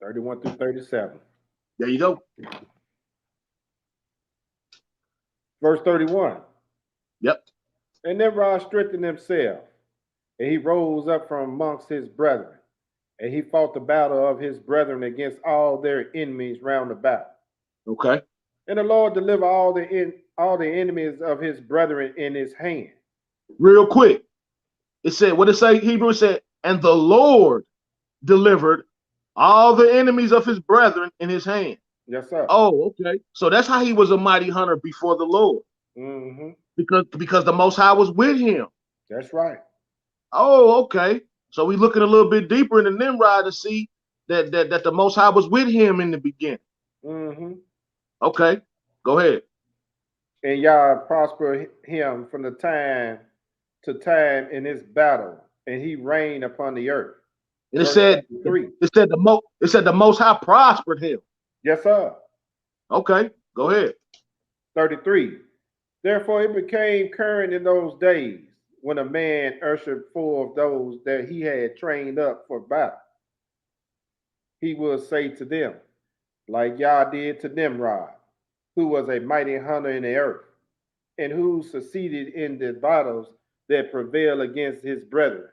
(31 through 37). There you go. Verse 31. Yep. And Nimrod strengthened himself, and he rose up from amongst his brethren, and he fought the battle of his brethren against all their enemies round about. Okay. And the Lord delivered all the enemies of his brethren in his hand. Real quick, it said, what it say? Hebrew, it said, and the Lord delivered all the enemies of his brethren in his hand. Yes, sir. Oh, okay. So that's how he was a mighty hunter before the Lord. Mm-hmm. Because the Most High was with him. That's right. Oh, okay. So we looking a little bit deeper into Nimrod to see that the Most High was with him in the beginning. Mm-hmm. Okay, go ahead. And Yah prospered him from the time to time in his battle, and he reigned upon the earth. And it said the Most High prospered him. Yes, sir. Okay, go ahead. 33. Therefore it became current in those days when a man ushered forth those that he had trained up for battle. He will say to them, like Yah did to Nimrod, who was a mighty hunter in the earth, and who succeeded in the battles that prevailed against his brethren,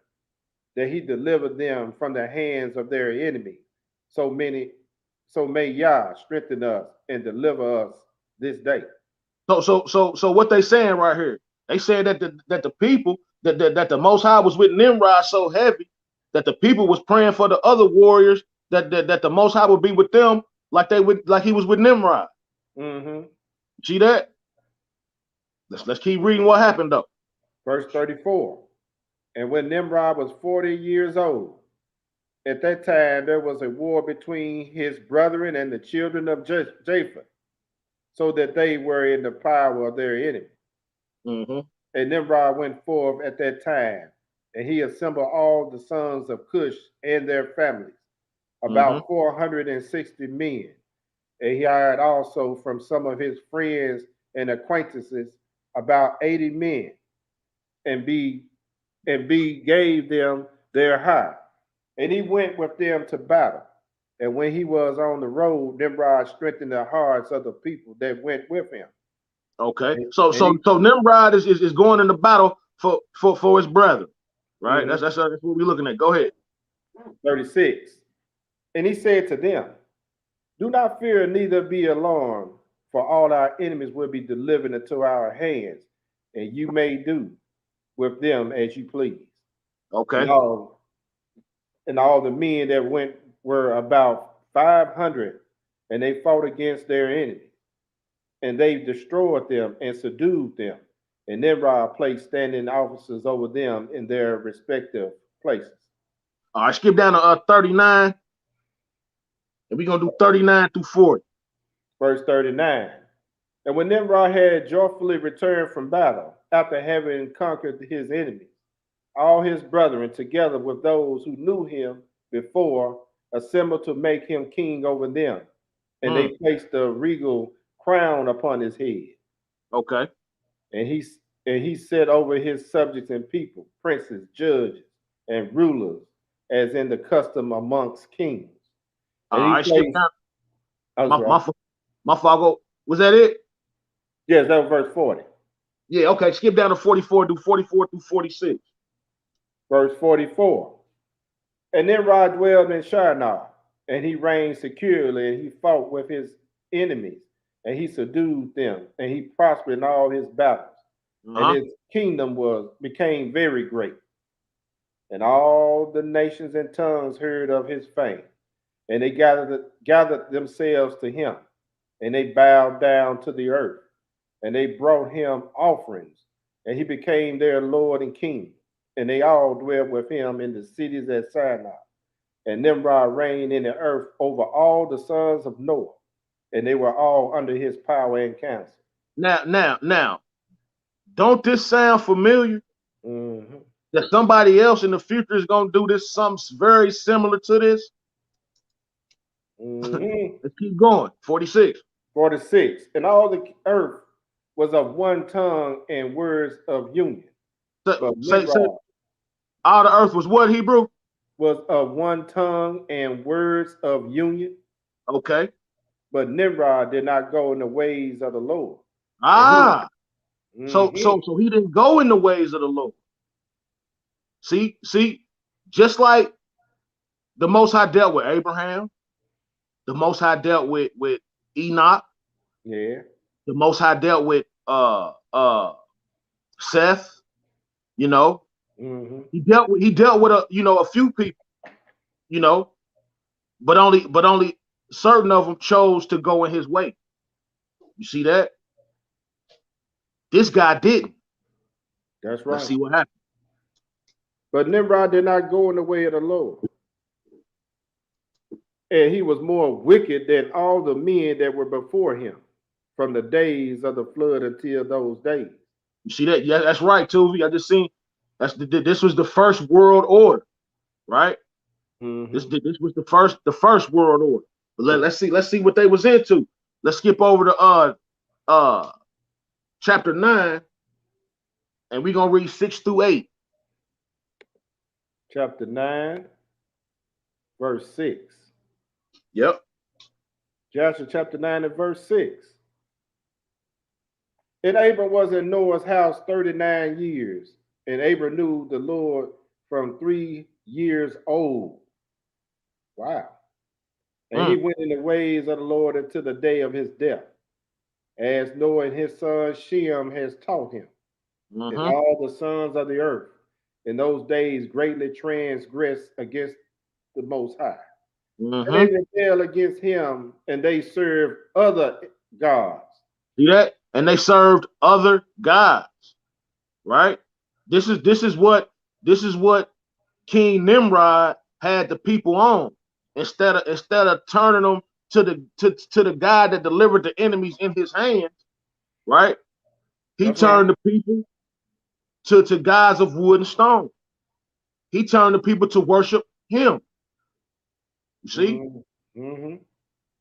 that he delivered them from the hands of their enemies. So may Yah strengthen us and deliver us this day. So what they saying right here? They saying that the people that the Most High was with Nimrod so heavy that the people was praying for the other warriors that the Most High would be with them like he was with Nimrod. Mm-hmm. See that? Let's keep reading what happened though. Verse 34. And when Nimrod was 40 years old, at that time there was a war between his brethren and the children of Japheth, so that they were in the power of their enemy. Mm-hmm. And Nimrod went forth at that time, and he assembled all the sons of Cush and their families, about 460 men. And he hired also from some of his friends and acquaintances about 80 men, and gave them their hire. And he went with them to battle. And when he was on the road, Nimrod strengthened the hearts of the people that went with him. Okay. So Nimrod is going into battle for his brethren, right? Mm-hmm. That's what we're looking at. Go ahead. 36. And he said to them, do not fear, neither be alarmed, for all our enemies will be delivered into our hands, and you may do with them as you please. Okay. and all the men that went were about 500, and they fought against their enemies, and they destroyed them and subdued them. And Nimrod placed standing officers over them in their respective places. All right, skip down to 39, and we're gonna do 39 through 40. Verse 39. And when Nimrod had joyfully returned from battle, after having conquered his enemies, all his brethren, together with those who knew him before, assembled to make him king over them. And they placed a regal crown upon his head. Okay. And he set over his subjects and people, princes, judges, and rulers, as in the custom amongst kings. And I skipped down. My fault. Was that it? Yes, that was verse 40. Yeah, okay. Skip down to 44, do 44 through 46. Verse 44. And Nimrod dwelled in Shinar, and he reigned securely, and he fought with his enemies, and he subdued them, and he prospered in all his battles. And his kingdom became very great. And all the nations and tongues heard of his fame, and they gathered themselves to him, and they bowed down to the earth, and they brought him offerings, and he became their Lord and King. And they all dwelt with him in the cities at Sinai. And Nimrod reigned in the earth over all the sons of Noah, and they were all under his power and counsel. Now, don't this sound familiar? Mm-hmm. That somebody else in the future is going to do this, something very similar to this? Mm-hmm. Let's keep going. 46. 46. And all the earth was of one tongue and words of union. Say, all the earth was what, Hebrew? Was of one tongue and words of union. Okay. But Nimrod did not go in the ways of the Lord. So he didn't go in the ways of the Lord. See, just like the Most High dealt with Abraham, the Most High dealt with Enoch. Yeah. The Most High dealt with Seth. You know, he dealt with a few people. You know, but only certain of them chose to go in his way. You see that? This guy didn't. That's right. Let's see what happened. But Nimrod did not go in the way of the Lord. And he was more wicked than all the men that were before him from the days of the flood until those days. You see that? Yeah, that's right, Tuvi. I just seen this was the first world order, right? This was the first world order. But let's see what they was into. Let's skip over to chapter 9, and we're gonna read 6 through 8. Chapter 9, verse 6. Yep. Joshua chapter 9 and verse 6. And Abram was in Noah's house 39 years, and Abram knew the Lord from 3 years old. Wow. And he went in the ways of the Lord until the day of his death, as Noah and his son Shem has taught him. And all the sons of the earth in those days greatly transgressed against the Most High. And they rebelled against him, and they served other gods. See that? And they served other gods, right? This is what King Nimrod had the people on. Instead of turning them to the God that delivered the enemies in his hands, right? He turned the people to gods of wood and stone. He turned the people to worship him. You see?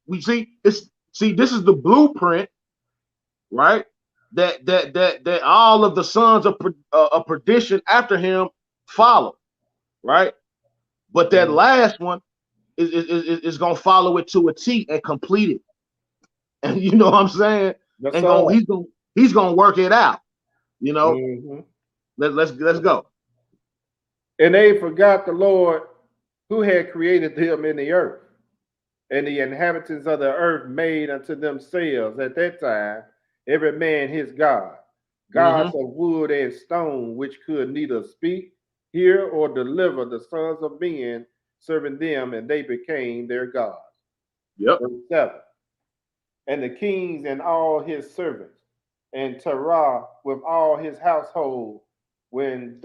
We see this is the blueprint, right? That all of the sons of perdition after him follow, right? But that last one is gonna follow it to a T and complete it. And you know what I'm saying? He's gonna work it out. You know. Let's go. And they forgot the Lord who had created them in the earth, and the inhabitants of the earth made unto themselves at that time every man his god, gods of wood and stone, which could neither speak, hear, or deliver the sons of men serving them, and they became their gods. Yep. Verse 7. And the kings and all his servants, and Terah with all his household, when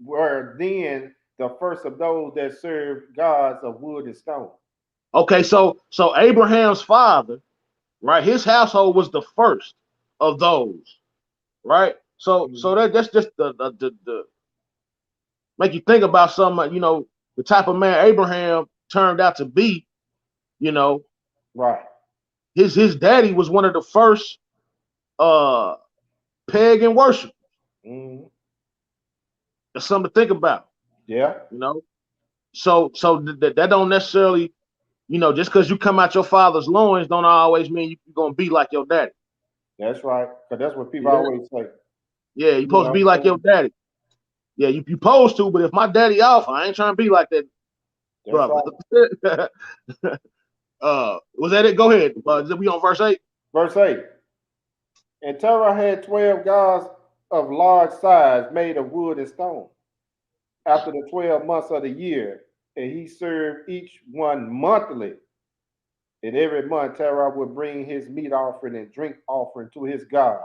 were then the first of those that served gods of wood and stone. Okay, so Abraham's father, right? His household was the first of those, right? So that's just the make you think about something, you know, the type of man Abraham turned out to be, you know. Right. His daddy was one of the first pagan worshipers. Mm-hmm. That's something to think about. Yeah. You know, so that don't necessarily, you know, just because you come out your father's loins don't always mean you're gonna be like your daddy. That's right. Because that's what people always say. Yeah, you're supposed to be like your daddy. Yeah, you supposed to, but if my daddy off, I ain't trying to be like that, brother. Right. Was that it? Go ahead. We on verse 8? Verse 8. And Terah had 12 gods of large size made of wood and stone. After the 12 months of the year, and he served each one monthly. And every month Terah would bring his meat offering and drink offering to his God.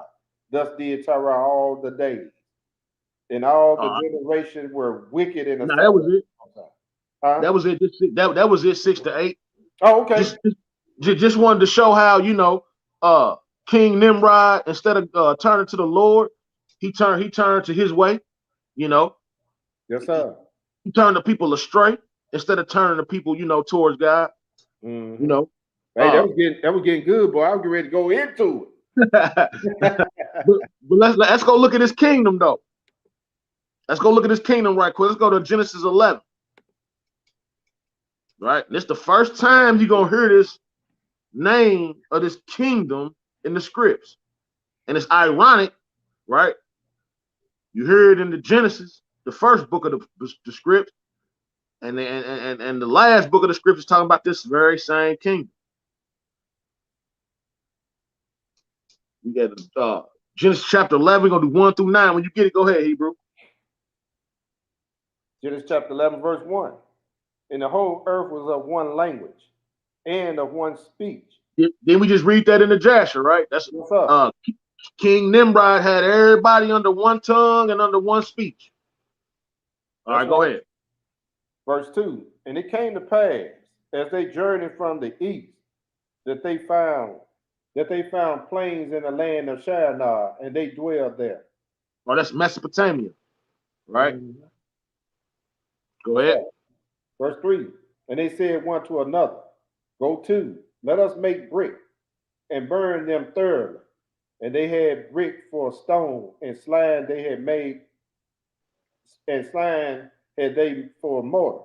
Thus did Terah all the days. And all the generations were wicked in the sight. That was it. Huh? That was it. That was it. 6 to 8. Oh, okay. Just wanted to show how, you know, King Nimrod, instead of turning to the Lord, he turned to his way. You know. Yes, sir. He turned the people astray instead of turning the people, you know, towards God. Mm-hmm. You know. Hey, that was getting good, boy. I'm getting ready to go into it. but let's go look at his kingdom, though. Let's go look at his kingdom right quick. Let's go to Genesis 11. Right, this is the first time you're gonna hear this name of this kingdom in the scripts, and it's ironic, right? You hear it in the Genesis, the first book of the script, and the last book of the script is talking about this very same kingdom. We got Genesis chapter 11. We're gonna do 1 through 9. When you get it, go ahead, Hebrew. Genesis chapter 11, verse 1. And the whole earth was of one language and of one speech. Then we just read that in the Jasher, right? That's King Nimrod had everybody under one tongue and under one speech. All right, go ahead. Verse 2. And it came to pass, as they journeyed from the east, that they found plains in the land of Shinar, and they dwelled there. Oh, that's Mesopotamia, right? Mm-hmm. Go ahead. Verse 3. And they said one to another, Go to, let us make brick and burn them thoroughly. And they had brick for stone, and slime they had made, and slime had they for mortar.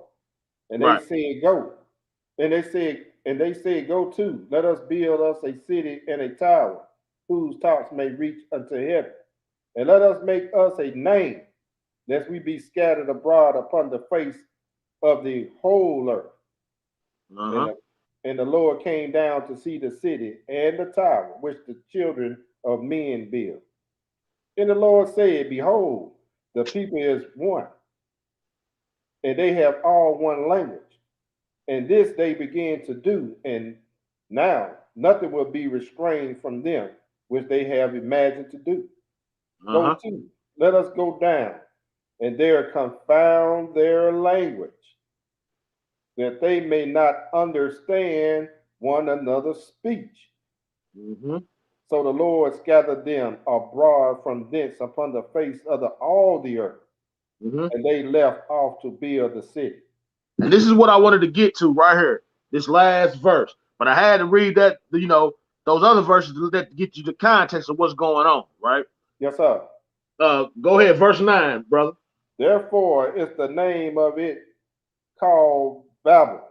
And they said, Go. And they said, Go to, let us build us a city and a tower, whose tops may reach unto heaven. And let us make us a name, lest we be scattered abroad upon the face of the whole earth. And the Lord came down to see the city and the tower which the children of men build. And the Lord said, Behold, the people is one, and they have all one language. And this they begin to do, and now nothing will be restrained from them which they have imagined to do. Go to, let us go down, and there confound their language, that they may not understand one another's speech. Mm-hmm. So the Lord scattered them abroad from thence upon the face of all the earth, and they left off to build the city. And this is what I wanted to get to right here, this last verse. But I had to read that, you know, those other verses that get you the context of what's going on, right? Yes, sir. Go ahead, verse 9, brother. Therefore is the name of it called Babel.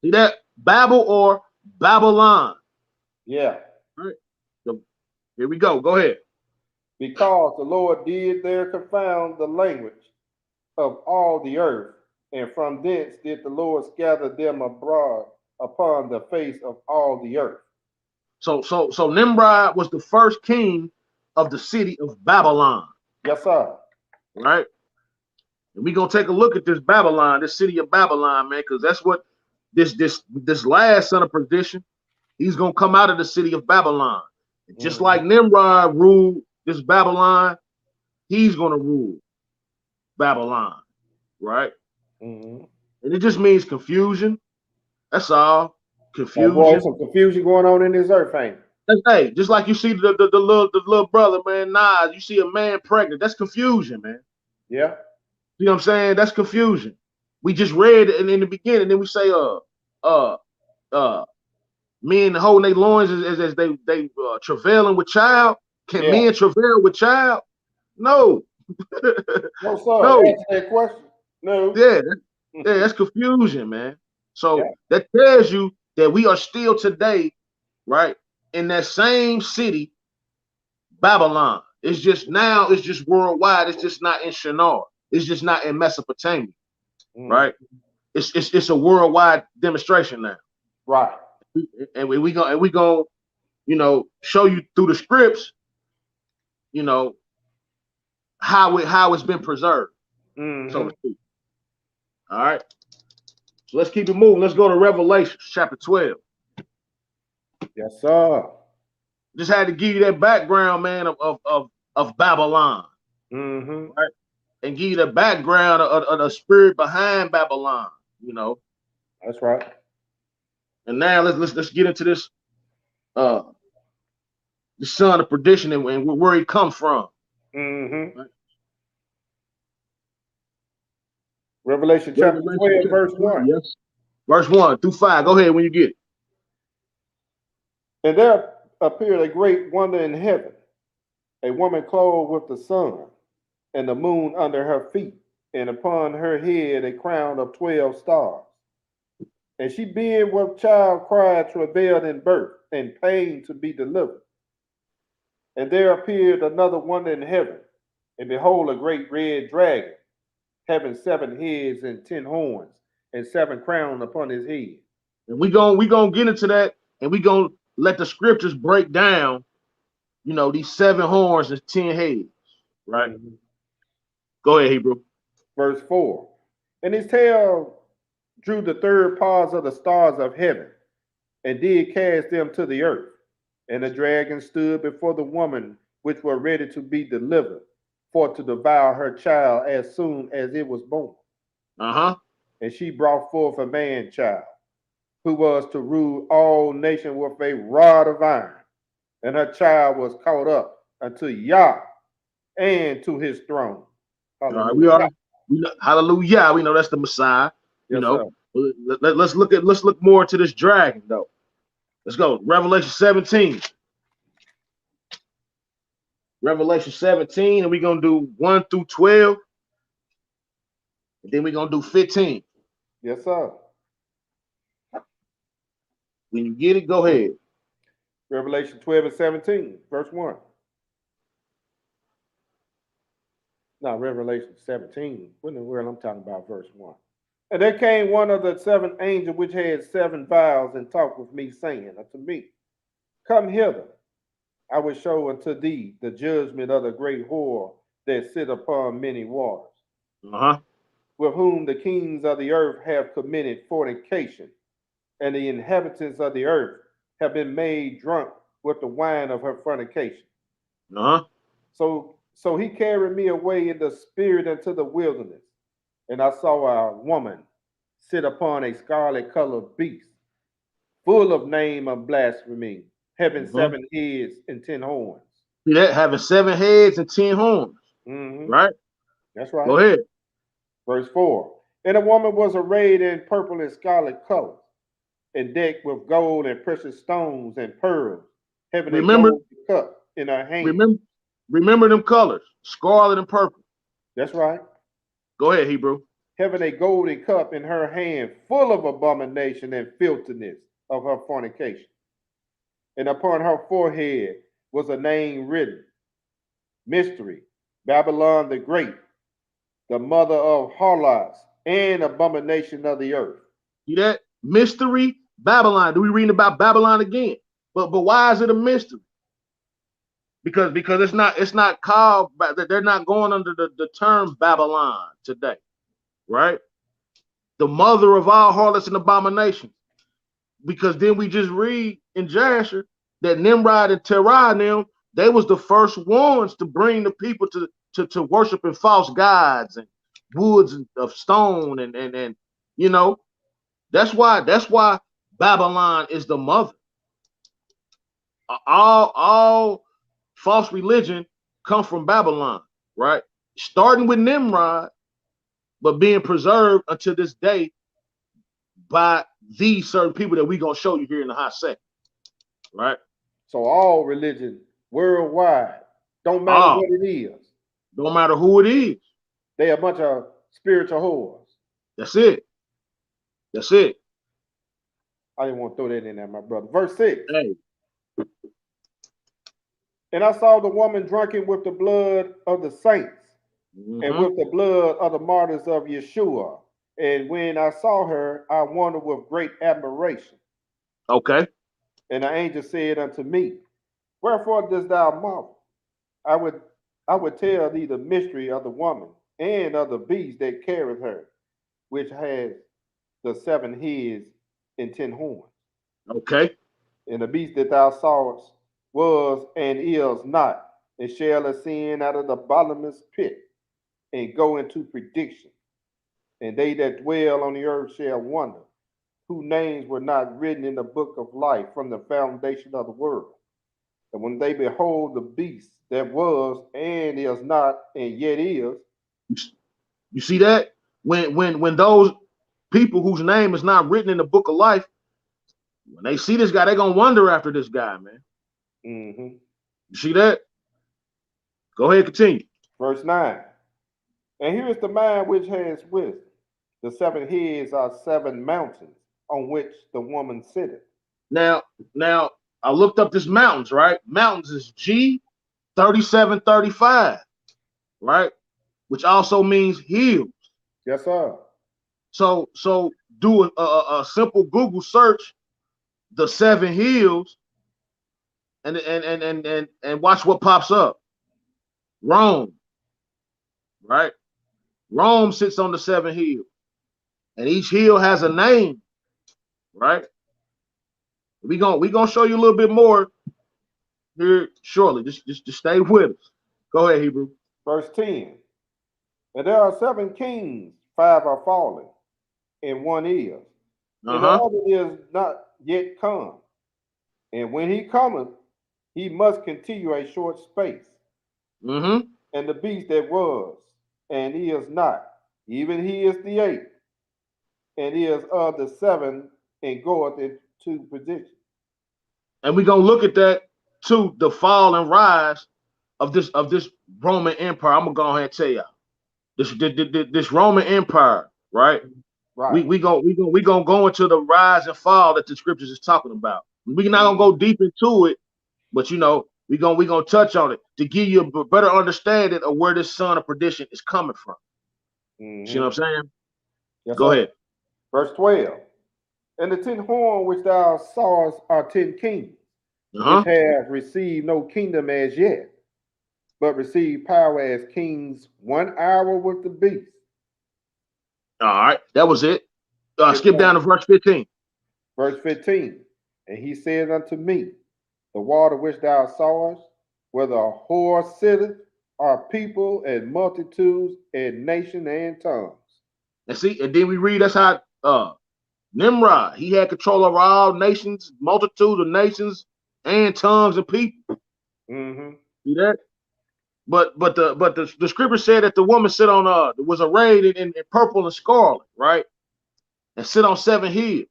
See that? Babel or Babylon. Yeah. All right. So here we go. Go ahead. Because the Lord did there confound the language of all the earth, and from thence did the Lord scatter them abroad upon the face of all the earth. So Nimrod was the first king of the city of Babylon. Yes, sir. Right? And we're gonna take a look at this Babylon, this city of Babylon, man, because that's what this last son of perdition, he's gonna come out of the city of Babylon. And just like Nimrod ruled this Babylon, he's gonna rule Babylon, right? And it just means confusion. That's all. Confusion. Boy, some confusion going on in this earth, ain't it? Hey, just like you see the little brother, man, Nas, you see a man pregnant. That's confusion, man. Yeah. You know what I'm saying? That's confusion. We just read it in the beginning, then we say, men holding their loins as they travailing with child. Can men travail with child? No. No, sir. No. Answer that question. No. Yeah, that's confusion, man. So that tells you that we are still today, right, in that same city, Babylon. It's just worldwide. It's just not in Shinar. It's just not in Mesopotamia, right? It's a worldwide demonstration now, right? And we gonna show you through the scripts, how it's been preserved, so to speak. All right. So let's keep it moving. Let's go to Revelation chapter 12. Yes, sir. Just had to give you that background, man, of Babylon, right? And give you the background of the spirit behind Babylon. That's right. And now let's get into this, the son of perdition and where he come from. Right? Revelation chapter 12, verse 1. Yes. Verse 1 through 5. Go ahead when you get it. And there appeared a great wonder in heaven, a woman clothed with the sun, and the moon under her feet, and upon her head a crown of 12 stars. And she, being with child, cried, travailed in birth, and pain to be delivered. And there appeared another wonder in heaven, and behold, a great red dragon, having 7 heads and 10 horns, and 7 crowns upon his head. And we gonna get into that, and we gonna let the scriptures break down, these 7 horns and 10 heads, right? Go ahead, Hebrew. Verse 4. And his tail drew the third parts of the stars of heaven, and did cast them to the earth. And the dragon stood before the woman which were ready to be delivered, for to devour her child as soon as it was born. And she brought forth a man child, who was to rule all nations with a rod of iron. And her child was caught up unto Yah and to his throne. Hallelujah. Hallelujah. We know that's the Messiah. Let's look more into this dragon, though. Let's go. Revelation 17. Revelation 17, and we're gonna do 1 through 12. And then we're gonna do 15. Yes, sir. When you get it, go ahead. Revelation 12 and 17, verse 1. No, Revelation 17. What in the world I'm talking about, verse 1. And there came one of the 7 angels which had 7 vials, and talked with me, saying unto me, Come hither, I will show unto thee the judgment of the great whore that sit upon many waters, with whom the kings of the earth have committed fornication, and the inhabitants of the earth have been made drunk with the wine of her fornication. So he carried me away in the spirit into the wilderness, and I saw a woman sit upon a scarlet-colored beast, full of name of blasphemy, having 7 heads and 10 horns. See that? Having 7 heads and 10 horns. Right? That's right. Go ahead. Verse 4. And a woman was arrayed in purple and scarlet colors, and decked with gold and precious stones and pearls, having a golden cup in her hand. Remember them colors, scarlet and purple. That's right. Go ahead, Hebrew. Having a golden cup in her hand, full of abomination and filthiness of her fornication. And upon her forehead was a name written, Mystery, Babylon the Great, the mother of harlots and abomination of the earth. See that? Mystery, Babylon. Do we read about Babylon again? But why is it a mystery? Because it's not called, they're not going under the term Babylon today. right? The mother of all harlots and abominations. Because then we just read in Jasher that Nimrod and Terah and them, they was the first ones to bring the people to worshiping false gods and woods of stone and you know, that's why Babylon is the mother. All false religion come from Babylon, right? Starting with Nimrod, but being preserved until this day by these certain people that we're gonna show you here in the hot second, right? So all religion worldwide, don't matter All, what it is, don't matter who it is. they a bunch of spiritual whores. That's it. That's it. I didn't want to throw that in there, my brother. Verse 6. Hey. And I saw the woman drunken with the blood of the saints and with the blood of the martyrs of Yeshua. And when I saw her, I wondered with great admiration. Okay. And the angel said unto me, wherefore dost thou marvel? I would tell thee the mystery of the woman and of the beast that carrieth her, which has the 7 heads and 10 horns. Okay. And the beast that thou sawest was and is not, and shall ascend out of the bottomless pit and go into prediction. And they that dwell on the earth shall wonder, whose names were not written in the book of life from the foundation of the world. And when they behold the beast that was and is not and yet is. You see that? When those people whose name is not written in the book of life, when they see this guy, they're gonna wonder after this guy, man. Mm-hmm. You see that? Go ahead, continue. Verse 9. And here is the man which has wisdom. The 7 heads are 7 mountains on which the woman sitteth. Now, I looked up this mountains, right? Mountains is G3735, right? Which also means hills. Yes, sir. So do a simple Google search, the 7 hills, and watch what pops up. Rome, right? Rome sits on the 7 hills, and each hill has a name, right? We gonna show you a little bit more here shortly. Just stay with us. Go ahead, Hebrew. Verse 10. And there are 7 kings, 5 are fallen, and 1 is. And the other is not yet come. And when he cometh, he must continue a short space. Mm-hmm. And the beast that was, and is not, even he is the 8th, and is of the 7, and goeth into perdition. And we're gonna look at that too, the fall and rise of this Roman Empire. I'm gonna go ahead and tell y'all. This Roman Empire, right? Right. We gonna go into the rise and fall that the scriptures is talking about. We're not gonna go deep into it, but you know, we gonna touch on it to give you a better understanding of where this son of perdition is coming from. Mm-hmm. You know what I'm saying? Yes, go ahead. Verse 12. And the 10 horns which thou sawest are 10 kings, which have received no kingdom as yet, but receive power as kings 1 hour with the beast. All right, that was it. Skip down to verse 15. Verse 15. And he said unto me, the water which thou sawest, where the whore sitteth, are people and multitudes and nation and tongues. And see, and then we read that's how Nimrod, he had control over all nations, multitudes of nations and tongues of people. Mm-hmm. See that? But the scripture said that the woman sit on was arrayed in purple and scarlet, right? And sit on 7 hills.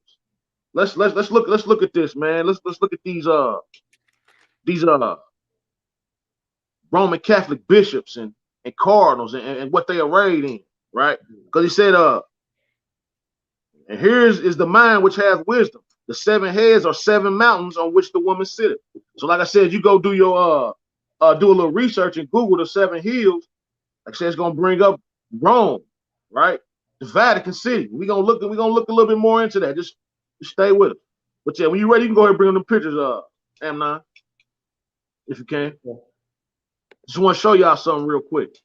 Let's look at this, man. Let's look at these Roman Catholic bishops and cardinals and what they arrayed in, right? Because he said, and here is the mind which has wisdom. The 7 heads are 7 mountains on which the woman sitteth. So, like I said, you go do your do a little research and Google the 7 hills. Like I said, it's gonna bring up Rome, right? The Vatican City. We're gonna look a little bit more into that. Just stay with us. But yeah, when you're ready, you can go ahead and bring them pictures Amnon, if you can. Yeah. Just want to show y'all something real quick.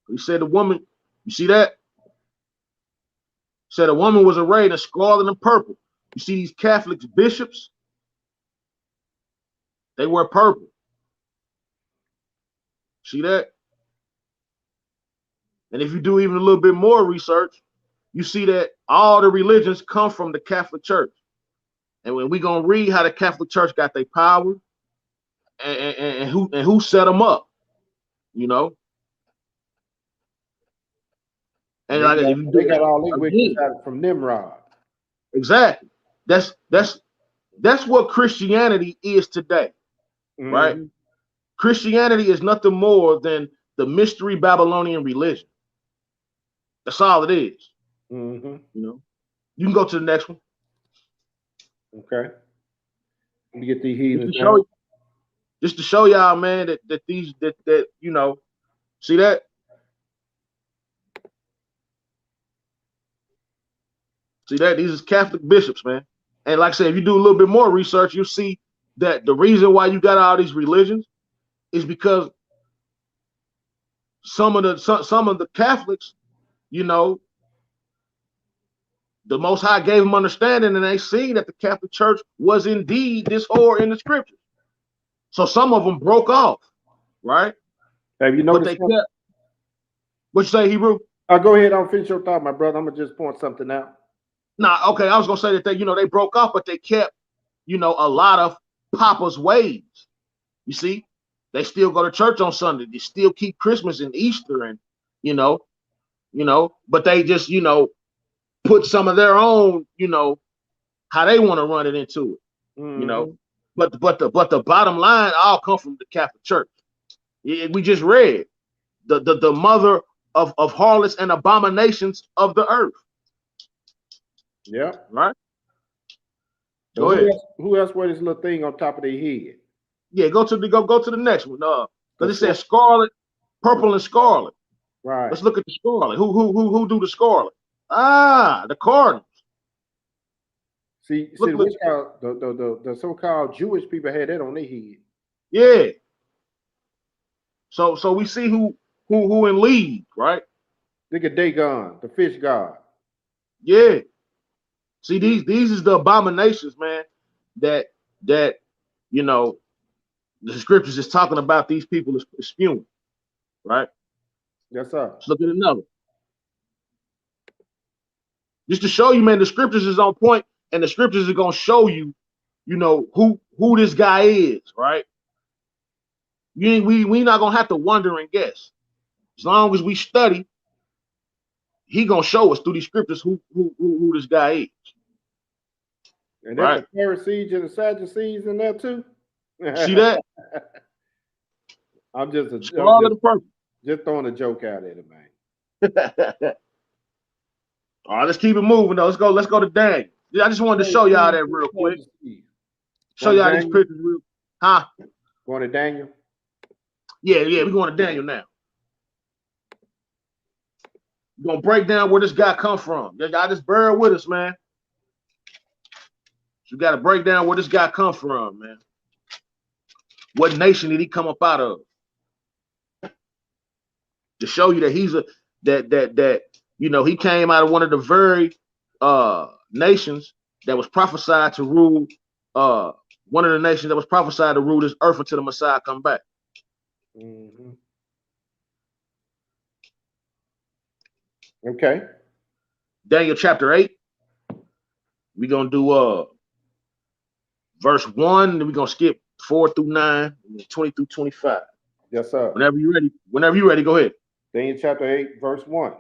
He said the woman, you see that? Said a woman was arrayed in scarlet and purple. You see these Catholic bishops? They wear purple. See that? And if you do even a little bit more research, you see that all the religions come from the Catholic Church. And when we're gonna read how the Catholic Church got their power and who set them up, you know. And they got all their witches out from Nimrod. Exactly. That's what Christianity is today, right? Christianity is nothing more than the mystery Babylonian religion. That's all it is. You know, you can go to the next one. Okay. Let me get these heathens just to show y'all, man, that you know, see that? See that? These is Catholic bishops, man. And like I said, if you do a little bit more research, you'll see that the reason why you got all these religions is because some of the Catholics, you know, the Most High gave them understanding, and they seen that the Catholic Church was indeed this whore in the scriptures. So some of them broke off, right? Have you noticed? What you say, Hebrew? Go ahead. I'll finish your thought, my brother. I'm gonna just point something out. Nah, okay. I was gonna say that they broke off, but they kept, a lot of Papa's ways. You see, they still go to church on Sunday. They still keep Christmas and Easter, and but they just put some of their own, how they want to run it into it. But the bottom line all come from the Catholic Church. We just read the mother of harlots and abominations of the earth. Yeah. Right. So go ahead. Who else wear this little thing on top of their head? Yeah, go to the next one. Because it says scarlet, purple, and scarlet. Right. Let's look at the scarlet. Who do the scarlet? The Cardinals. See, the so-called Jewish people had that on their head. Yeah. So we see who in league, right? Look at Dagon, the fish god. Yeah. See, these is the abominations, man, that the scriptures is talking about. These people is spewing, right? Yes, sir. Let's look at another. Just to show you, man, the scriptures is on point, and the scriptures are gonna show you, who this guy is, right? We not gonna have to wonder and guess. As long as we study, he gonna show us through these scriptures who this guy is. And then right. The Pharisees and the Sadducees in there too. See that? I'm just throwing a joke out at it, man. All right, let's keep it moving though. Let's go to Daniel. I just wanted to show y'all that real quick. Show y'all these pictures real. Huh? Going to Daniel? Yeah, we're going to Daniel now. We're gonna break down where this guy come from. Y'all just bear with us, man. You got to break down where this guy come from, man. What nation did he come up out of? To show you that he's he came out of one of the very nations that was prophesied to rule. One of the nations that was prophesied to rule this earth until the Messiah come back. Okay. Daniel chapter 8. We're gonna do verse 1, then we're gonna skip 4 through 9, and 20 through 25. Yes, sir. Whenever you're ready, go ahead. Daniel chapter 8, verse 1.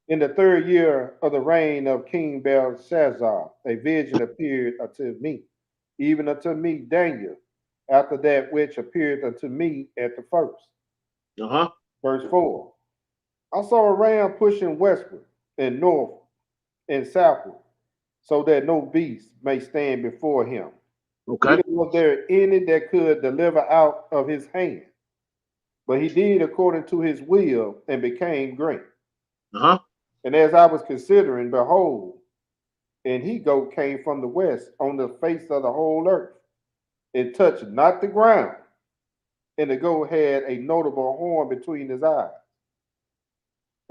In the 3rd year of the reign of King Belshazzar, a vision appeared unto me, even unto me, Daniel, after that which appeared unto me at the first. Verse 4. I saw a ram pushing westward and north and southward, so that no beast may stand before him. Okay. Neither was there any that could deliver out of his hand. But he did according to his will and became great. And as I was considering, behold, an he-goat came from the west on the face of the whole earth. It touched not the ground, and the goat had a notable horn between his eyes.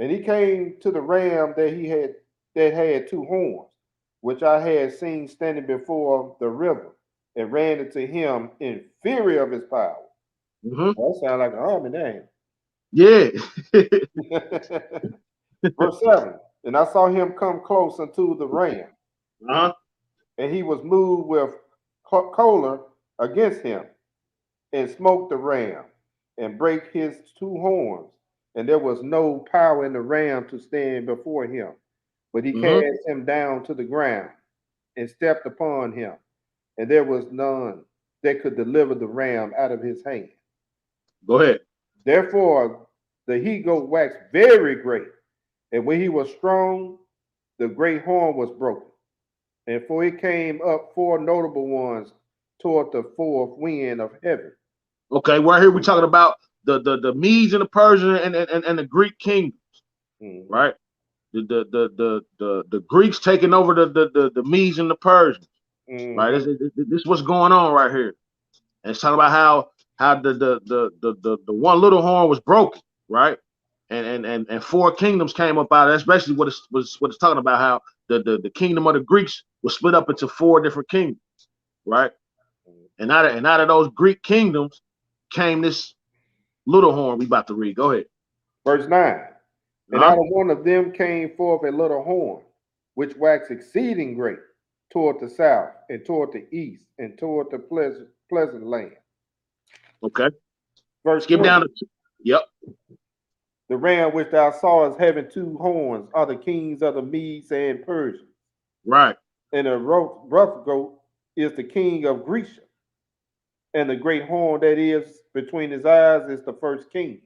And he came to the ram that had two horns, which I had seen standing before the river, and ran into him in fury of his power. Mm-hmm. That sounds like an army name. Yeah. Verse 7. And I saw him come close unto the ram, Uh-huh. and he was moved with choler against him, and smote the ram, and brake his two horns. And there was no power in the ram to stand before him. But he Mm-hmm. cast him down to the ground, and stepped upon him. And there was none that could deliver the ram out of his hand. Go ahead. Therefore the he goat waxed very great. And when he was strong, the great horn was broken. And for it came up four notable ones toward the fourth wind of heaven. Okay, right here we're talking about the Medes and the Persian and the Greek kingdoms, Mm-hmm. right? The Greeks taking over the Medes and the Persians, right? Mm-hmm. This is what's going on right here. And it's talking about how the one little horn was broken, right? And four kingdoms came up out of that. That's basically what it's talking about, how the kingdom of the Greeks was split up into four different kingdoms, right? And out of those Greek kingdoms came this little horn we about to read. Go ahead. Verse 9. And Uh-huh. out of one of them came forth a little horn, which waxed exceeding great, toward the south, and toward the east, and toward the pleasant land. Okay. Verse Skip down 20. to yep. The ram which thou sawest having two horns are the kings of the Medes and Persians. Right. And the rough goat is the king of Grecia. And the great horn that is between his eyes is the first king.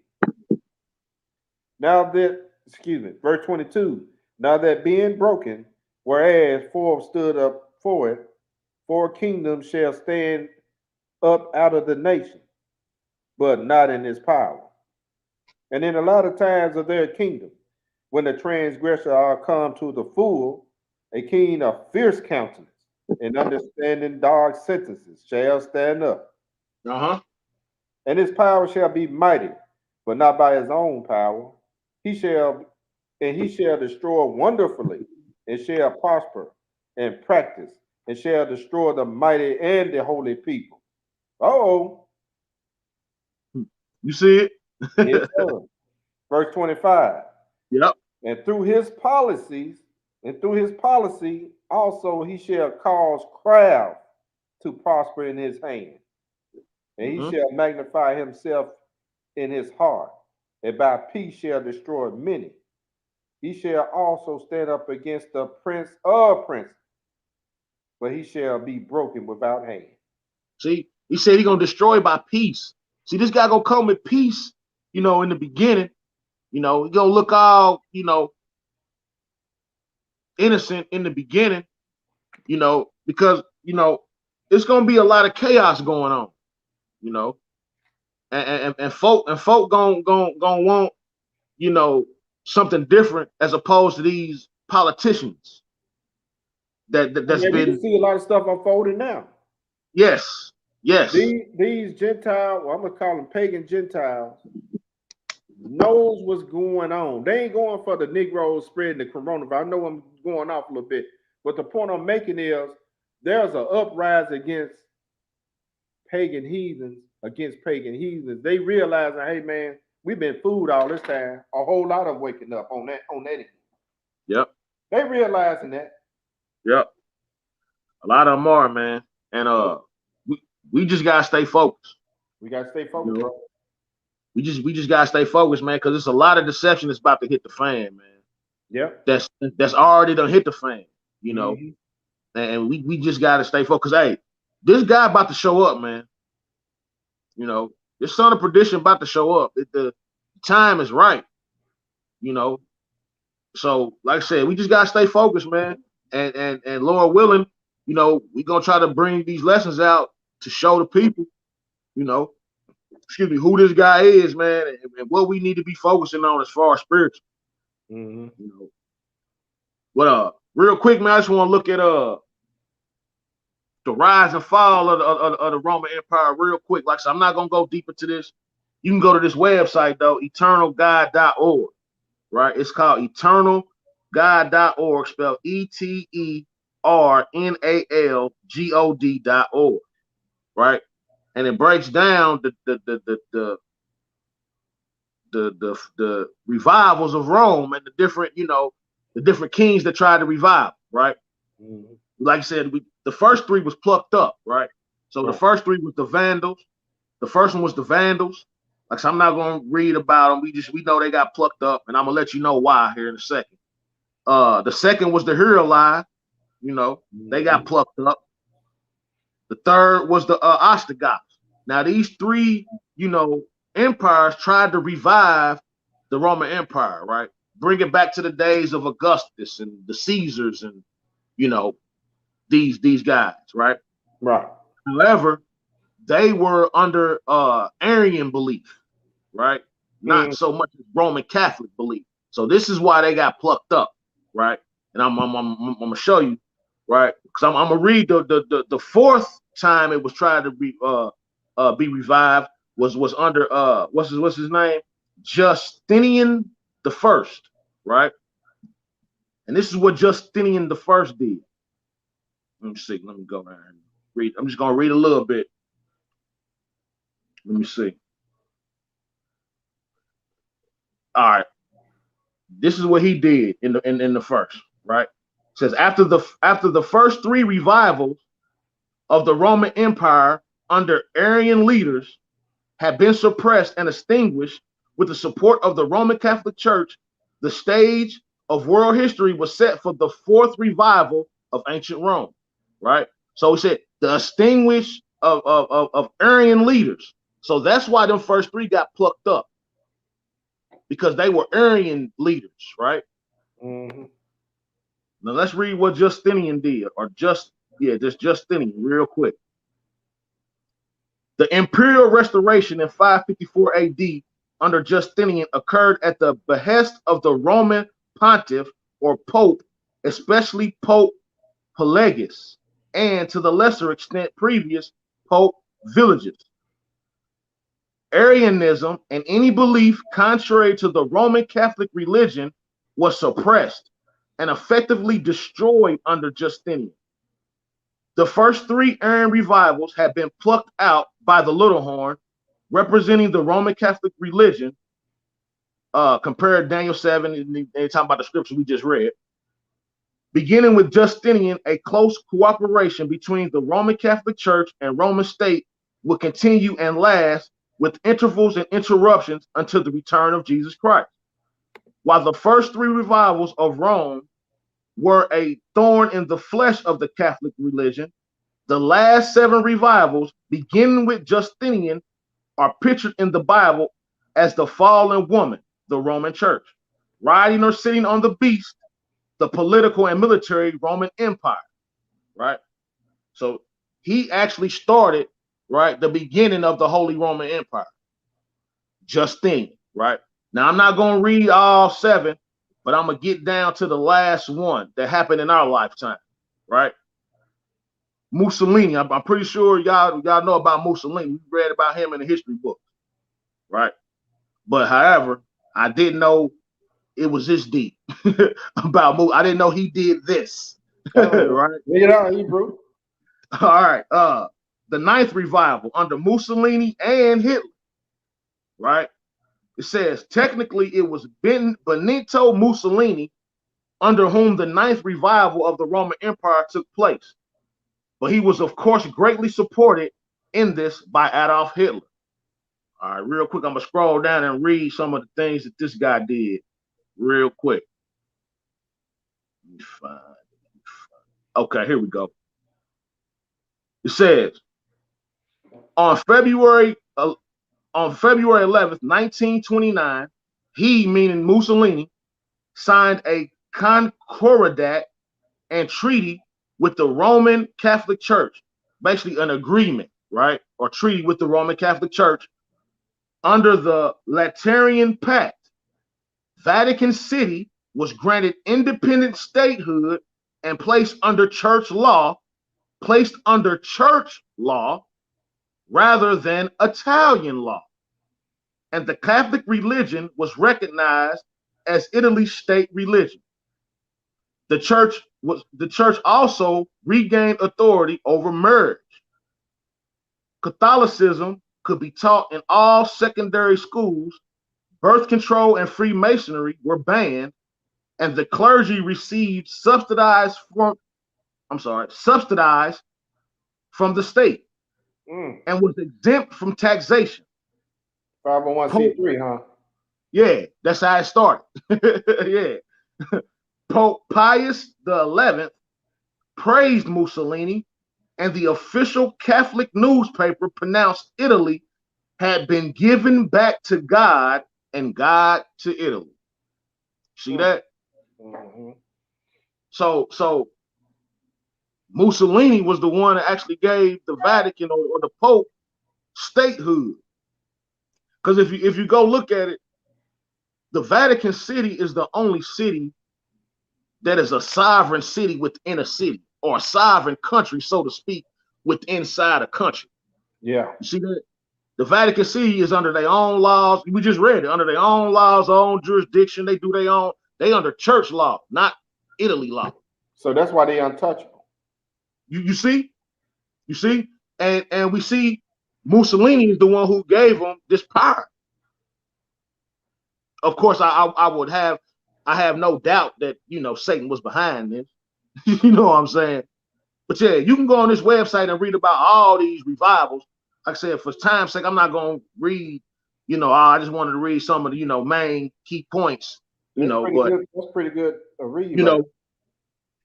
Verse 22. Now that being broken, whereas four stood up for it, four kingdoms shall stand up out of the nation, but not in his power. And in a lot of times of their kingdom, when the transgressor are come to the full, a king of fierce countenance and understanding dark sentences shall stand up. Uh-huh. And his power shall be mighty, but not by his own power. He shall destroy wonderfully, and shall prosper and practice, and shall destroy the mighty and the holy people. Oh, You see it? yes, sir. Verse 25. Yep. And through his policy also he shall cause craft to prosper in his hand. And he Mm-hmm. shall magnify himself in his heart, and by peace shall destroy many. He shall also stand up against the prince of princes, but he shall be broken without hand. See, he said he's gonna destroy by peace. See, this guy gonna come with peace, in the beginning. He gonna look all, innocent in the beginning, because it's gonna be a lot of chaos going on, you know, and folk gonna want, something different as opposed to these politicians that's Yeah, we can been see a lot of stuff unfolding now. yes. These Gentiles, well, I'm gonna call them pagan Gentiles, knows what's going on. They ain't going for the Negroes spreading the coronavirus. I know I'm going off a little bit, but the point I'm making is there's an uprising against pagan heathens, They realizing, hey man, we've been fooled all this time. A whole lot of waking up on that end. Yep. They realizing that. Yep. A lot of them are, man. And we just gotta stay focused. We gotta stay focused, bro. We just gotta stay focused, man, because it's a lot of deception that's about to hit the fan, man. Yep. That's already done hit the fan, Mm-hmm. and we just gotta stay focused. Hey, this guy about to show up, man. This Son of Perdition about to show up. The time is right, So, like I said, we just gotta stay focused, man. And Lord willing, we gonna try to bring these lessons out to show the people, who this guy is, man, and what we need to be focusing on as far as spiritual. Mm-hmm. But real quick, man, I just want to look at the rise and fall of the Roman Empire real quick. Like I said, I'm not gonna go deep into this. You can go to this website though, eternalgod.org, right? It's called eternalgod.org, spelled ETERNALGOD.org, right? And it breaks down the revivals of Rome and the different, the different kings that tried to revive, right? Mm-hmm. Like I said, the first three was plucked up, right? So the first three was the Vandals. The first one was the Vandals. Like, so I'm not going to read about them. We know they got plucked up, and I'm gonna let you know why here in a second. The second was the Israelite, they got plucked up. The third was the Ostrogoths. Now these three, empires tried to revive the Roman Empire, right? Bring it back to the days of Augustus and the Caesars and these guys, right? Right. However, they were under Arian belief, right? Not so much Roman Catholic belief. So this is why they got plucked up, right? And I'm gonna show you, right? Because I'm gonna read the fourth time it was tried to be revived was under what's his name? Justinian the First, right? And this is what Justinian the First did. Let me see. Let me go around and read. I'm just gonna read a little bit. Let me see. All right. This is what he did in the first, right? It says after the first three revivals of the Roman Empire under Arian leaders had been suppressed and extinguished with the support of the Roman Catholic Church, the stage of world history was set for the fourth revival of ancient Rome, right? So he said the extinguish of Arian leaders. So that's why them first three got plucked up, because they were Arian leaders, right? Mm-hmm. Now let's read what Justinian did, just Justinian, real quick. The imperial restoration in 554 AD under Justinian occurred at the behest of the Roman pontiff or pope, especially Pope Pelagius, and to the lesser extent previous Pope Vitellius. Arianism and any belief contrary to the Roman Catholic religion was suppressed and effectively destroyed under Justinian. The first three Arian revivals had been plucked out by the little horn, representing the Roman Catholic religion. Compare Daniel 7, and talking about the scripture we just read. Beginning with Justinian, a close cooperation between the Roman Catholic Church and Roman state will continue and last with intervals and interruptions until the return of Jesus Christ. While the first three revivals of Rome were a thorn in the flesh of the Catholic religion, the last seven revivals, beginning with Justinian, are pictured in the Bible as the fallen woman, the Roman Church, riding or sitting on the beast, the political and military Roman Empire, right? So he actually started, right, the beginning of the Holy Roman Empire, Justinian, right? Now, I'm not going to read all seven, but I'm going to get down to the last one that happened in our lifetime, right? Mussolini. I'm pretty sure y'all know about Mussolini. We read about him in the history books, right? But however, I didn't know it was this deep about Mussolini. I didn't know he did this, right? Get out, Hebrew. All right. The ninth revival under Mussolini and Hitler, right? It says technically it was Benito Mussolini under whom the ninth revival of the Roman Empire took place. But he was, of course, greatly supported in this by Adolf Hitler. All right, real quick, I'm going to scroll down and read some of the things that this guy did real quick. Let me find. Okay, here we go. It says, on February 11th, 1929, he, meaning Mussolini, signed a concordat and treaty with the Roman Catholic Church, basically an agreement, right? Or treaty with the Roman Catholic Church. Under the Lateran Pact, Vatican City was granted independent statehood and placed under church law rather than Italian law. And the Catholic religion was recognized as Italy's state religion. The church also regained authority over marriage. Catholicism could be taught in all secondary schools. Birth control and Freemasonry were banned, and the clergy received subsidized from the state and was exempt from taxation. 501c3, huh? Yeah, that's how it started. Yeah. Pope Pius XI praised Mussolini, and the official Catholic newspaper pronounced Italy had been given back to God and God to Italy. See that? Mm-hmm. So Mussolini was the one that actually gave the Vatican or the Pope statehood. Because if you go look at it, the Vatican City is the only city that is a sovereign city within a city, or a sovereign country, so to speak, within inside a country. Yeah. You see that? The Vatican City is under their own laws. We just read it, under their own laws, their own jurisdiction. They do their own. They under church law, not Italy law. So that's why they untouchable. You see, and we see Mussolini is the one who gave them this power. Of course, I have no doubt that Satan was behind this. You know what I'm saying? But yeah, you can go on this website and read about all these revivals. Like I said, for time's sake, I'm not gonna read. I just wanted to read some of the main key points. That's pretty good a read.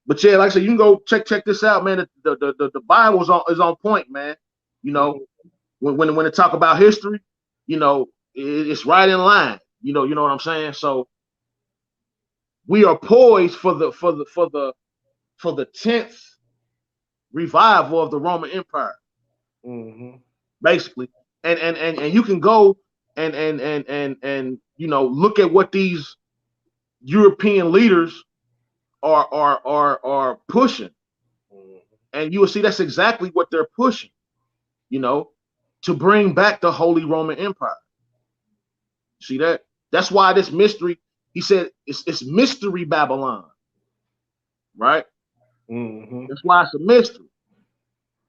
But yeah, like I said, you can go check this out, man. The Bible is on point, man. When they talk about history, it's right in line. You know what I'm saying? So we are poised for the 10th revival of the Roman Empire, basically. And you can go and look at what these European leaders are pushing, and you will see that's exactly what they're pushing, to bring back the Holy Roman Empire. See that? That's why this mystery, he said, it's mystery Babylon, right? That's why it's a mystery,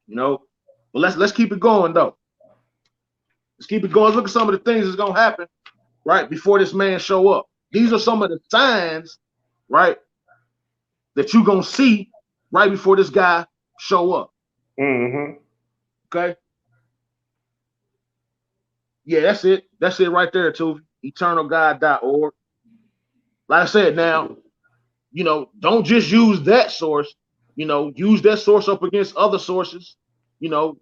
But let's keep it going though. Let's keep it going. Look at some of the things that's gonna happen right before this man show up. These are some of the signs, right, that you're gonna see right before this guy show up. Okay. Yeah, that's it. That's it right there, too. EternalGod.org. Like I said, now, don't just use that source. Use that source up against other sources. You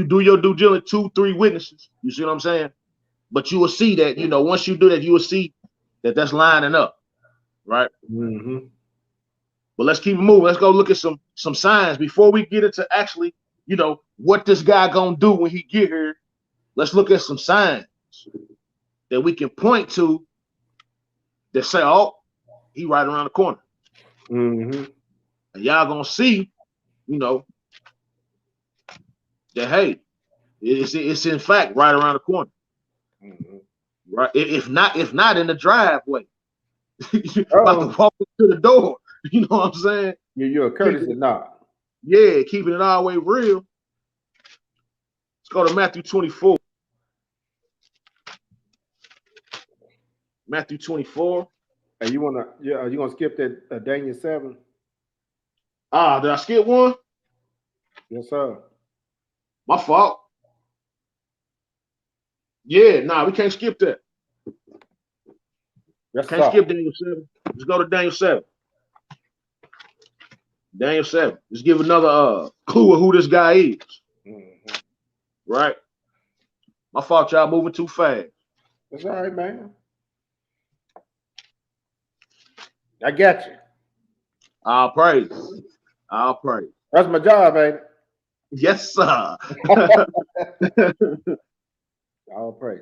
do your due diligence, 2-3 witnesses. You see what I'm saying? But you will see that, once you do that, you will see that that's lining up, right? But let's keep it moving. Let's go look at some signs before we get into actually, what this guy gonna do when he get here. Let's look at some signs that we can point to that say, oh, he right around the corner. And y'all gonna see, that hey, it's in fact right around the corner. Right? If not in the driveway. About to walk to the door. You know what I'm saying? You're a courtesy knock. Yeah, keeping it all the way real. Let's go to Matthew 24. Matthew 24. And you gonna skip that Daniel 7? Did I skip one? Yes, sir. My fault. Yeah, we can't skip that. Can't skip Daniel 7. Let's go to Daniel 7. Daniel 7. Let's give another clue of who this guy is. Right? My fault, y'all moving too fast. That's all right, man. I got you. I'll praise. That's my job, ain't it? Yes, sir. I'll praise.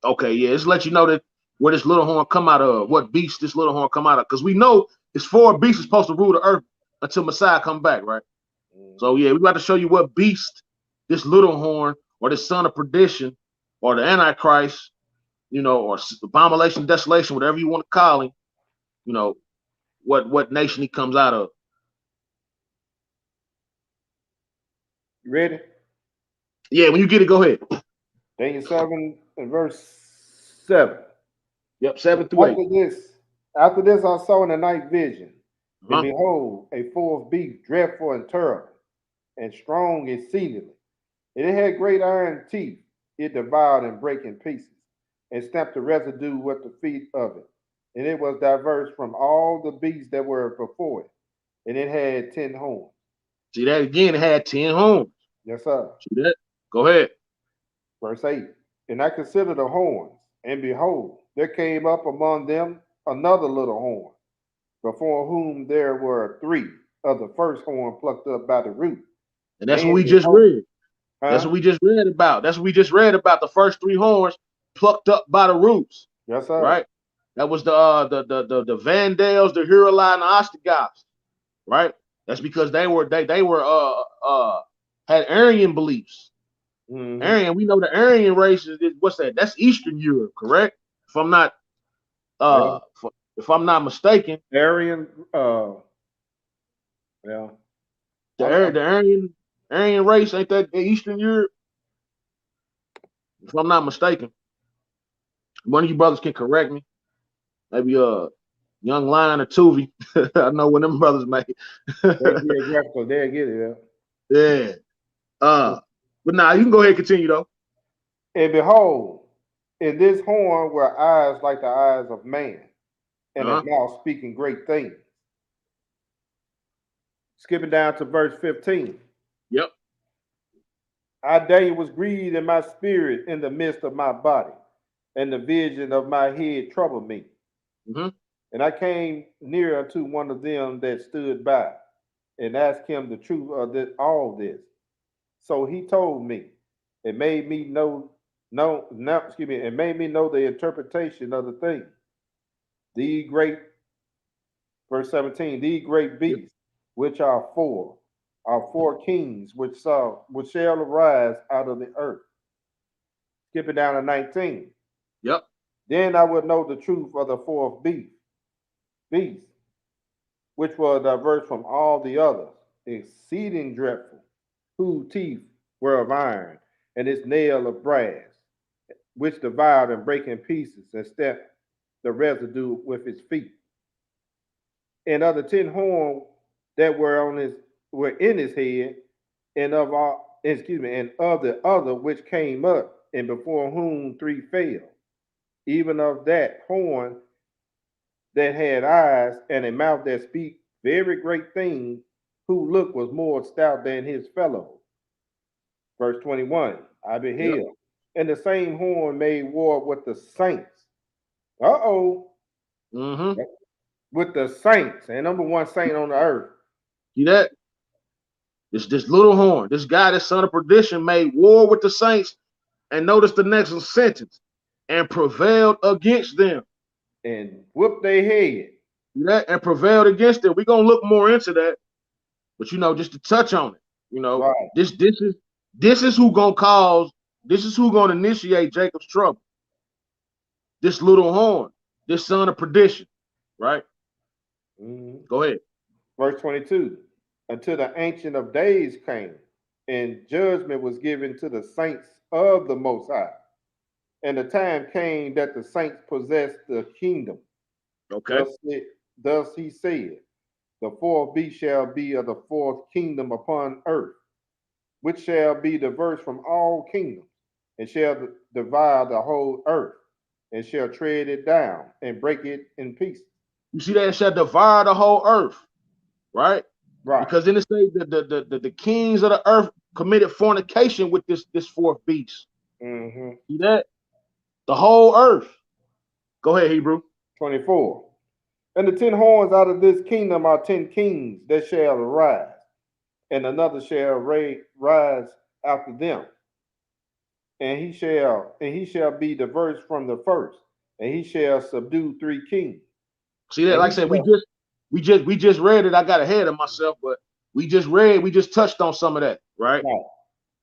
Okay, yeah, let's let you know that where this little horn come out of, what beast this little horn come out of, because we know it's 4 beasts supposed to rule the earth until Messiah come back, right? So yeah, we got to show you what beast this little horn or this son of perdition or the Antichrist, you know, or abomination, desolation, whatever you want to call him, you know, what nation he comes out of. You ready? Yeah, when you get it, go ahead. Daniel 7 and verse 7. Yep, 7 through 8. After this I saw in the night vision, and Uh-huh. behold, a fourth beast, dreadful and terrible, and strong exceedingly. And it had great iron teeth. It devoured and brake in pieces, and stamped the residue with the feet of it. And it was diverse from all the beasts that were before it. And it had 10 horns. See that again, it had 10 horns. Yes, sir. See that? Go ahead. Verse 8. And I considered the horns, and behold, there came up among them another little horn, before whom there were 3 of the first horn plucked up by the root. And that's what we just read. Huh? That's what we just read about. That's what we just read about. The first 3 horns plucked up by the roots. Yes, sir. Right? That was the Vandals, the Huralite, and the Ostrogoths. Right? That's because they were had Aryan beliefs. Mm-hmm. Aryan, we know the Aryan race is what's that? That's Eastern Europe, correct? If I'm not if I'm not mistaken. Aryan, yeah. The Aryan race, ain't that Eastern Europe? If I'm not mistaken. One of you brothers can correct me. Maybe Young Lion or Tuvi. I know when them brothers make it. They'll get it. Yeah. But now you can go ahead and continue though. And behold, in this horn were eyes like the eyes of man, and a mouth speaking great things. Skipping down to verse 15. Yep. I, Daniel, was grieved in my spirit in the midst of my body, and the vision of my head troubled me. Mm-hmm. And I came near unto one of them that stood by, and asked him the truth of all this. So he told me, it made me know the interpretation of the thing. Verse 17, the great beasts, which are four kings which shall arise out of the earth. Skipping down to 19. Yep. Then I would know the truth of the fourth beast, which was diverse from all the others, exceeding dreadful, whose teeth were of iron, and its nail of brass, which devoured and brake in pieces, and stamped the residue with its feet. And of the 10 horns that were in his head, and of the other which came up, and before whom 3 fell, even of that horn that had eyes and a mouth that speak very great things, whose look was more stout than his fellows. Verse 21, I beheld, and the same horn made war with the saints. Mm-hmm. With the saints, and number one saint on the earth. See that? This little horn, this guy, this son of perdition, made war with the saints, and notice the next sentence, and prevailed against them. And whooped their head. See that? And prevailed against them. We're gonna look more into that, but just to touch on it, right. this is who gonna initiate Jacob's trouble. This little horn, this son of perdition, right? Mm-hmm. Go ahead. Verse 22, until the Ancient of Days came, and judgment was given to the saints of the Most High. And the time came that the saints possessed the kingdom. Okay. Thus he said, the fourth beast shall be of the fourth kingdom upon earth, which shall be diverse from all kingdoms, and shall devour the whole earth, and shall tread it down and break it in pieces. You see that? It shall devour the whole earth, right? Right. Because then it says the kings of the earth committed fornication with this fourth beast. Mm-hmm. See that? The whole earth. Go ahead, Hebrew. 24. And the 10 horns out of this kingdom are 10 kings that shall arise, and another shall rise after them. And he shall be diverse from the first, and he shall subdue 3 kings. See that? Like I said, we just read it. I got ahead of myself, but we just touched on some of that, right?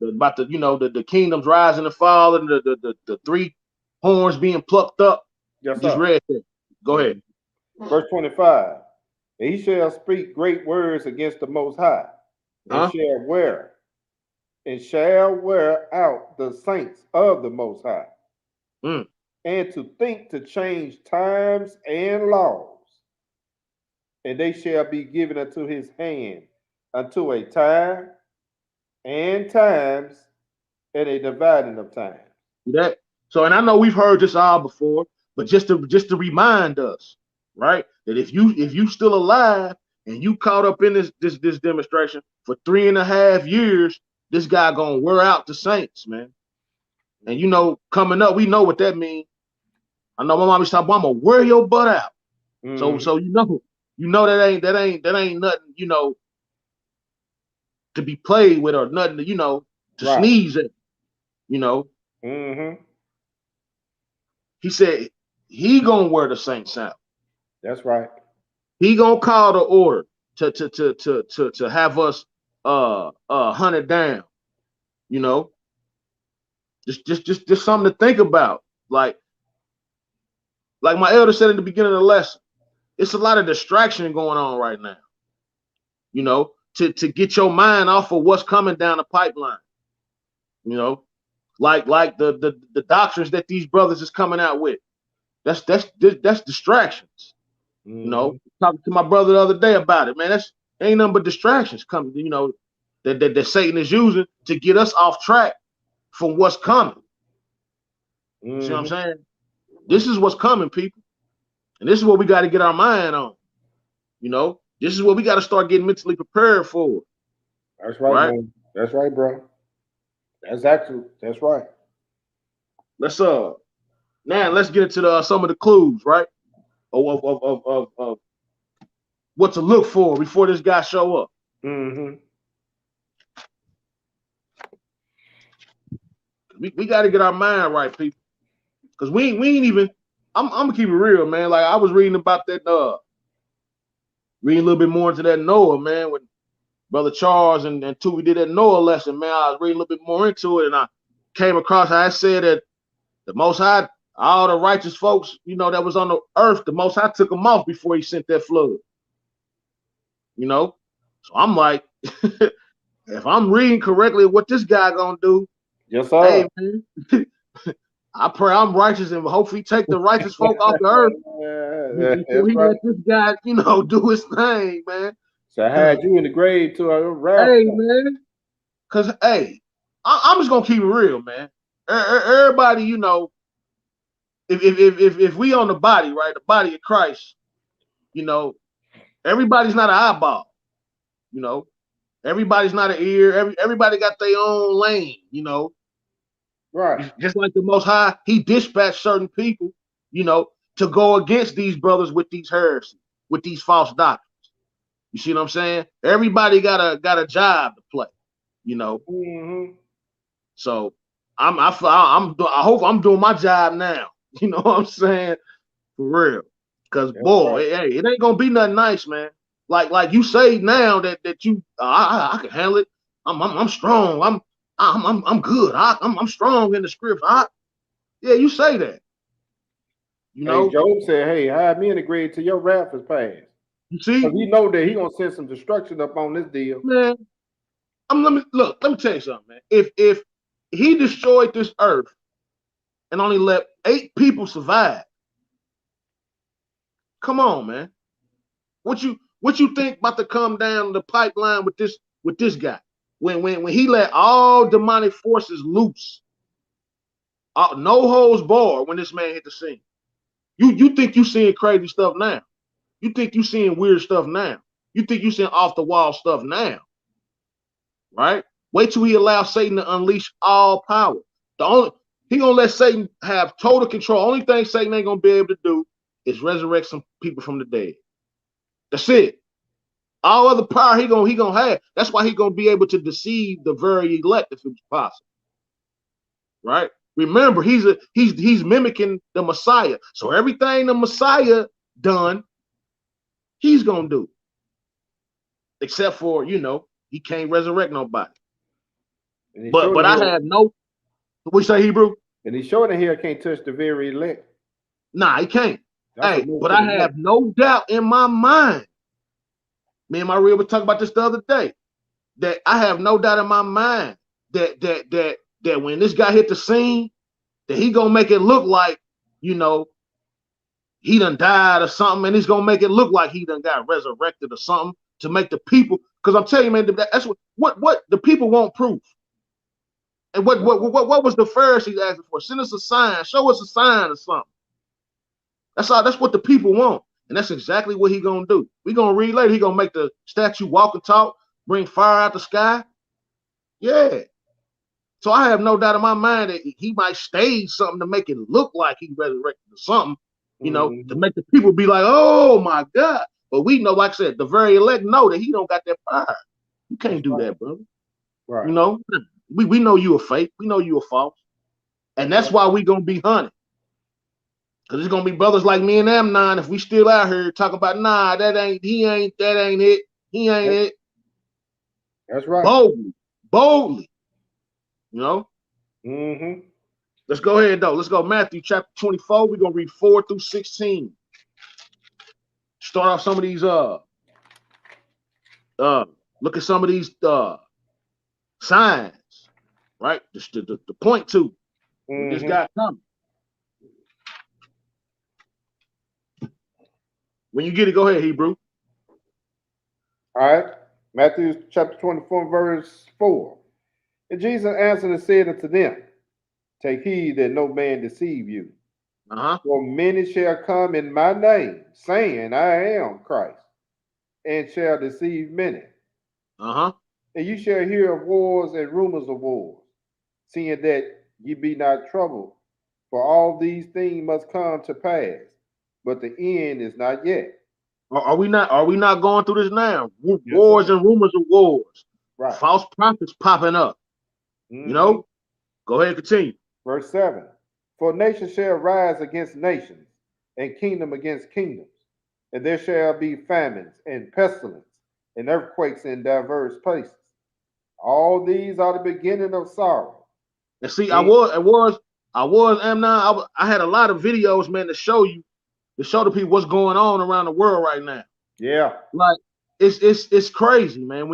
about the, you know, the kingdoms rising and falling, the three horns being plucked up. Yes, Just sir. read that. Go ahead. Verse 25. And he shall speak great words against the Most High, and Huh? shall wear out the saints of the Most High, Mm. and to think to change times and laws, and they shall be given unto his hand unto a time and times and a dividing of time. That. So, and I know we've heard this all before, but just to remind us, right, that if you still alive and you caught up in this demonstration for 3.5 years, this guy gonna wear out the saints, man. And you know, coming up, we know what that means. I know my mom used to talk, I'm gonna wear your butt out. So you know that ain't nothing, you know, to be played with or nothing to, you know, to Right. sneeze at, you know. He said he gonna wear the saints out. That's right. He gonna call the order to have us hunted down, you know. Just something to think about. Like my elder said in the beginning of the lesson, it's a lot of distraction going on right now, you know, to get your mind off of what's coming down the pipeline, you know, like the doctrines that these brothers is coming out with. That's distractions. You know, talking to my brother the other day about it, man. That's ain't nothing but distractions coming, you know, that Satan is using to get us off track from what's coming. You see what I'm saying? This is what's coming, people. And this is what we got to get our mind on. You know, this is what we got to start getting mentally prepared for. That's right, man. That's right, bro. That's right. Let's get into some of the clues, right? Of what to look for before this guy show up. We got to get our mind right, people, because we ain't even. I'm gonna keep it real, man. Like I was reading about that, reading a little bit more into that Noah, man. When Brother Charles and Tuvi did that Noah lesson, man, I was reading a little bit more into it, and I came across how I said that the Most High, all the righteous folks, you know, that was on the earth, the Most High took them off before he sent that flood. You know, so I'm like, if I'm reading correctly, what this guy gonna do? Yes, sir. Hey, man, I pray I'm righteous and hopefully take the righteous folk off the earth before he let this guy, you know, do his thing, man. So I had you in the grave to a wrath. Hey, man, because hey, I'm just gonna keep it real, man. Everybody, you know, if we on the body, right, the body of Christ, you know, everybody's not an eyeball, you know, everybody's not an ear. Everybody got their own lane, you know. Right. Just like the Most High, he dispatched certain people, you know, to go against these brothers with these heresies, with these false doctrines. You see what I'm saying? Everybody got a job to play, you know. So I hope I'm doing my job now. You know what I'm saying? For real. Because boy, hey, it ain't gonna be nothing nice, man. Like you say now that you I can handle it. I'm strong. I'm good. I'm strong in the scripts. Yeah, you say that. You know, hey, Job said, "Hey, hide me in the grave till your wrath is past." You see, we know that he gonna send some destruction up on this deal, man. Let me tell you something, man. If he destroyed this earth and only let 8 people survive, come on, man. What you think about to come down the pipeline with this guy when he let all demonic forces loose, no holds barred when this man hit the scene? You think you seeing crazy stuff now? You think you seeing weird stuff now? You think you seeing off the wall stuff now? Right? Wait till he allows Satan to unleash all power. He gonna let Satan have total control. Only thing Satan ain't gonna be able to do is resurrect some people from the dead. That's it. All other power he gonna have. That's why he gonna be able to deceive the very elect if it's possible. Right? Remember, he's mimicking the Messiah. So everything the Messiah done, he's gonna do. Except for, you know, he can't resurrect nobody. But I have no. What you say, Hebrew? And he's showing here can't touch the very elect. Nah, he can't. That's hey, but I have no doubt in my mind. Me and my real were talking about this the other day. That I have no doubt in my mind that when this guy hit the scene, that he gonna make it look like, you know, he done died or something, and he's gonna make it look like he done got resurrected or something to make the people. Because I'm telling you, man, that's what the people want proof. And what was the Pharisees asking for? Send us a sign, show us a sign or something. That's what the people want, and that's exactly what he gonna do. We gonna read later. He gonna make the statue walk and talk, bring fire out the sky. Yeah. So I have no doubt in my mind that he might stage something to make it look like he resurrected or something, you know, to make the people be like, oh my God. But we know, like I said, the very elect know that he don't got that fire. You can't do that, brother. Right. You know, we know you a fake. We know you a false. And that's why we gonna be hunted. Because it's gonna be brothers like me and Amnon, if we still out here talking about, nah, that ain't it. He ain't it. That's right. Boldly. You know? Mm-hmm. Let's go ahead though. Let's go Matthew chapter 24. We're gonna read 4 through 16. Start off some of these look at some of these signs, right? The point to this guy coming. When you get it, go ahead, Hebrew. All right. Matthew chapter 24, verse 4. And Jesus answered and said unto them, take heed that no man deceive you. For many shall come in my name, saying, I am Christ, and shall deceive many. And you shall hear of wars and rumors of wars, seeing that ye be not troubled. For all these things must come to pass, but the end is not yet. Are we not going through this now? Wars and rumors of wars. Right. False prophets popping up. You know? Go ahead, continue. Verse 7. For nation shall rise against nations, and kingdom against kingdoms. And there shall be famines and pestilence and earthquakes in diverse places. All these are the beginning of sorrow. And see, I was Amnon. I had a lot of videos, man, to show the people what's going on around the world right now. Yeah. Like it's crazy, man.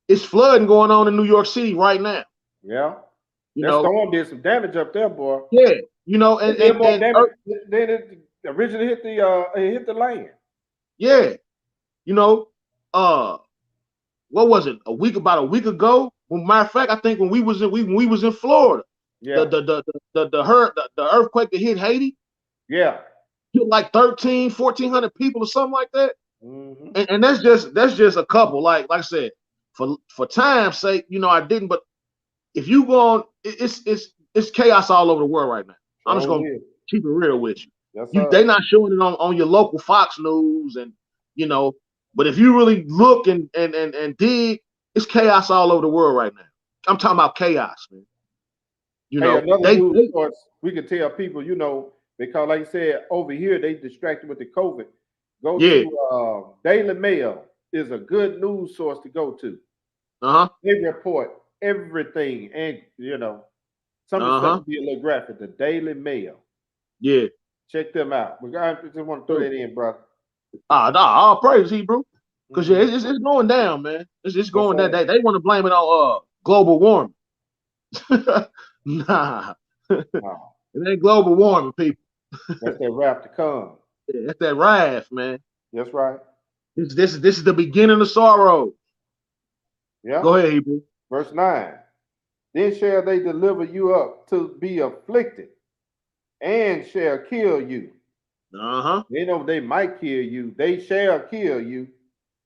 It's flooding going on in New York City right now. Yeah. That storm did some damage up there, boy. Yeah. You know, and then it originally hit the land. Yeah. You know, what was it? About a week ago? Well, matter of fact, I think when we was in Florida, yeah, the earthquake that hit Haiti, yeah, hit like 1,400 people or something like that. And that's just a couple. Like I said, for time's sake, you know, I didn't. But if you go on, it's chaos all over the world right now. I'm just gonna keep it real with you. They not showing it on your local Fox News, and you know. But if you really look and dig, it's chaos all over the world right now. I'm talking about chaos, man. You know, we could tell people, you know, because like you said, over here they distracted with the COVID. Go to Daily Mail is a good news source to go to. They report everything, and you know, some of the stuff will be a little graphic. The Daily Mail. Yeah. Check them out. I just want to throw that in, brother. All praise, Hebrew. Because it's going down, man. It's going down. They want to blame it on global warming. Nah. It ain't global warming, people. That's that wrath to come. Yeah, that's that wrath, man. That's right. This is the beginning of sorrow. Yeah. Go ahead, Hebrew. Verse 9. Then shall they deliver you up to be afflicted, and shall kill you. They know they might kill you. They shall kill you.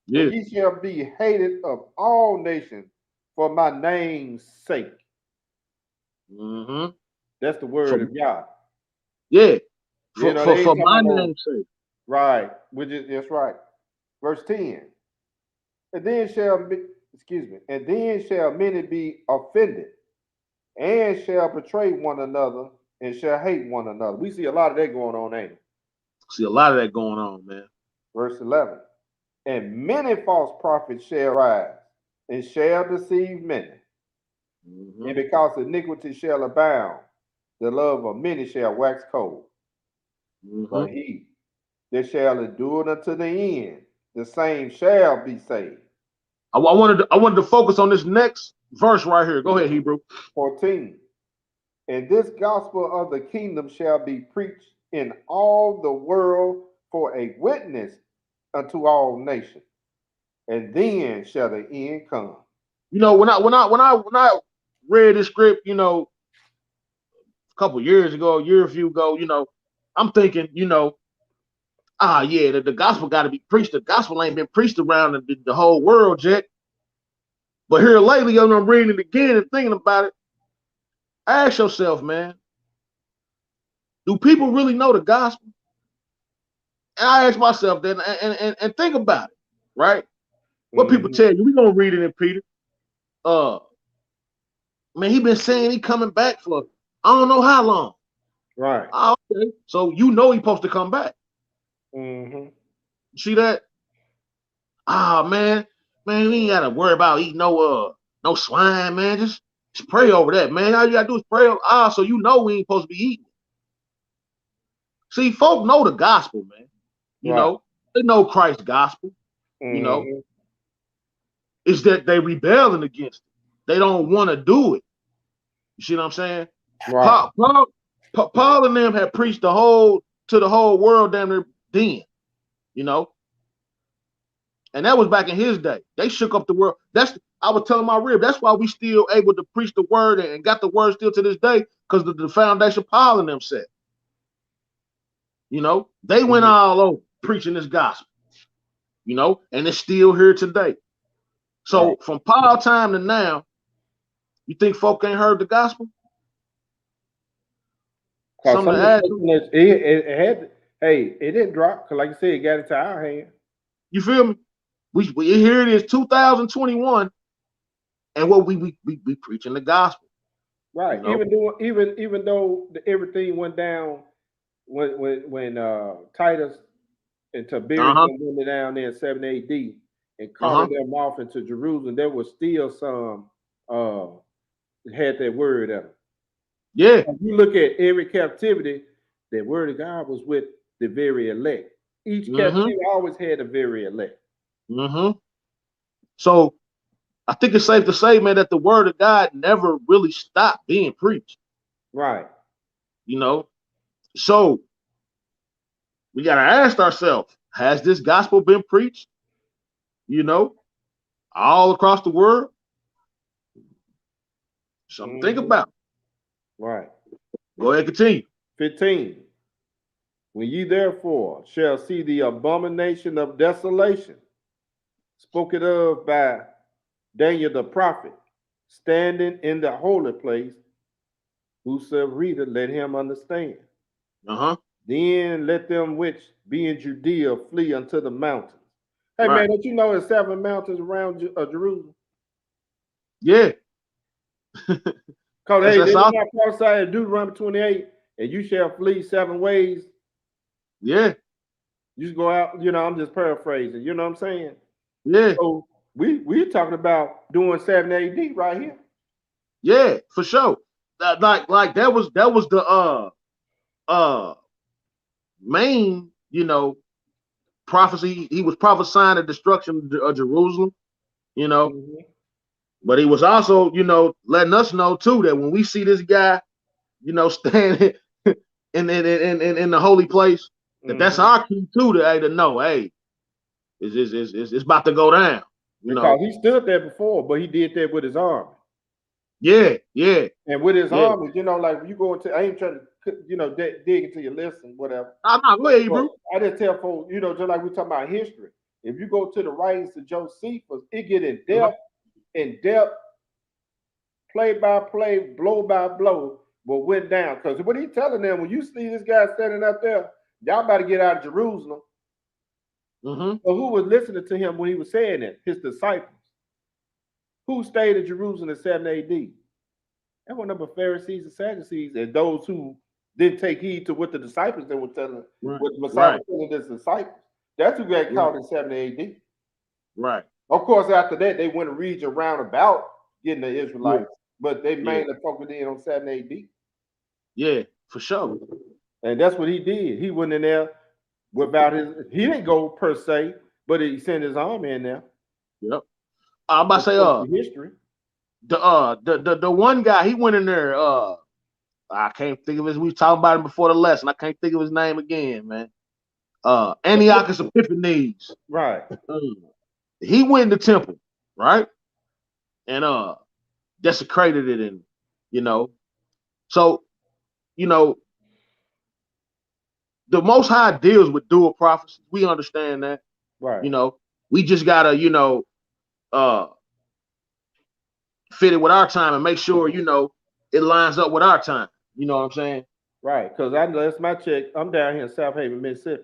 Yeah. And ye shall be hated of all nations for my name's sake. That's the word of God. Yeah. For my name's sake. Right. That's right. Verse 10. And then shall many be offended, and shall betray one another, and shall hate one another. We see a lot of that going on, ain't it? See a lot of that going on, man. Verse 11. And many false prophets shall rise, and shall deceive many. And because iniquity shall abound, the love of many shall wax cold. But he that shall endure unto the end, the same shall be saved. I wanted to focus on this next verse right here. Go ahead, Hebrew. 14. And this gospel of the kingdom shall be preached in all the world for a witness unto all nations, and then shall the end come. You know, when I read this script, you know, a couple years ago, a year or few ago, you know, I'm thinking, you know, yeah, the gospel got to be preached. The gospel ain't been preached around the whole world yet. But here lately, I'm reading it again and thinking about it. Ask yourself, man, do people really know the gospel? And I ask myself that and think about it, right? What people tell you, we're gonna read it in Peter. Man, he been saying he coming back for I don't know how long. Right. Okay. So you know he's supposed to come back. See that? Man, we ain't gotta worry about eating no swine, man. Just pray over that, man. All you gotta do is pray. So you know we ain't supposed to be eating. See, folk know the gospel, man. You know, they know Christ's gospel. You know, it's that they rebelling against it. They don't want to do it. You see what I'm saying? Right. Paul and them had preached to the whole world damn near then. You know, and that was back in his day. They shook up the world. I was telling my rib. That's why we still able to preach the word and got the word still to this day, because the foundation Paul and them set. You know, they went all over preaching this gospel. You know, and it's still here today. So from Paul time to now, you think folk ain't heard the gospel? It didn't drop because, like you said, it got into our hand. You feel me? We here it is, 2021, and what we preaching the gospel. Right. You know? Even though everything went down when Titus and Tiberius went down there in 7 AD and carted them off into Jerusalem, there was still some had that word in them. Yeah. If you look at every captivity, the word of God was with the very elect. Each captivity always had a very elect. So I think it's safe to say, man, that the word of God never really stopped being preached. Right. You know, so we got to ask ourselves, has this gospel been preached, you know, all across the world? Something to think about. Right. Go ahead, continue. 15. When ye therefore shall see the abomination of desolation, spoken of by Daniel the prophet, standing in the holy place, whosoever readeth, let him understand. Then let them which be in Judea flee unto the mountains. Hey, man, don't you know there's 7 mountains around Jerusalem? Yeah. Because, hey, they not prophesied in Deuteronomy 28, and you shall flee 7 ways. Yeah. You just go out, you know, I'm just paraphrasing. You know what I'm saying? Yeah. So we're talking about doing 7 AD right here. Yeah, for sure. Like that was the main, you know, prophecy. He was prophesying the destruction of Jerusalem, you know. But he was also, you know, letting us know too that when we see this guy, you know, standing in the holy place, that's our key too to know, hey, it's about to go down. You because he stood there before, but he did that with his army. Yeah, yeah. And with his army, you know, like you go into, I ain't trying to, you know, dig into your list and whatever. Go ahead, bro. I just tell folks, you know, just like we talking about history. If you go to the writings of Josephus, it get in depth, play by play, blow by blow, what went down. Because what he telling them, when you see this guy standing up there, y'all about to get out of Jerusalem. So who was listening to him when he was saying that? His disciples. Who stayed in Jerusalem in 7 AD? That wasn't but Pharisees and Sadducees, and those who didn't take heed to what the disciples they were telling, what Messiah was telling his disciples. That's who got caught in 7 AD. Right. Of course, after that, they went a region round about getting the Israelites. but they Yeah. mainly focused in on 7 AD. Yeah, for sure. And that's what he did. He went in there without he didn't go per se, but he sent his army in there. Yep. I'm about to say, The history. the one guy, he went in there, I can't think of his, we talked about him before the lesson. I can't think of his name again, man. Antiochus Epiphanes. Right. He went in the temple, right? And desecrated it, and so the Most High deals with dual prophecy. We understand that. Right. We just gotta, fit it with our time and make sure, it lines up with our time. You know what I'm saying? Right. Because I know that's my check. I'm down here in South Haven, Mississippi.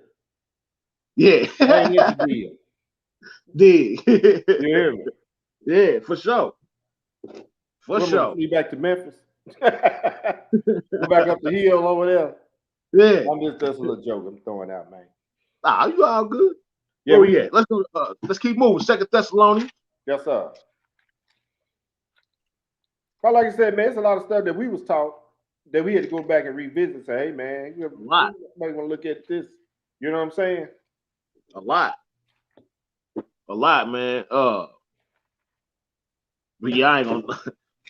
Yeah. I ain't into deal. Did. You hear me? Yeah, for sure. For sure. Flee back to Memphis. Go back up the hill over there. Yeah. That's a little joke I'm throwing out, man. Ah, you all good. Yeah, Where we at? Let's go. Let's keep moving. 2 Thessalonians. Yes, sir. But like I said, man, it's a lot of stuff that we was taught that we had to go back and revisit and say, hey, man, you might want to look at this. You know what I'm saying? A lot, man. But yeah, I ain't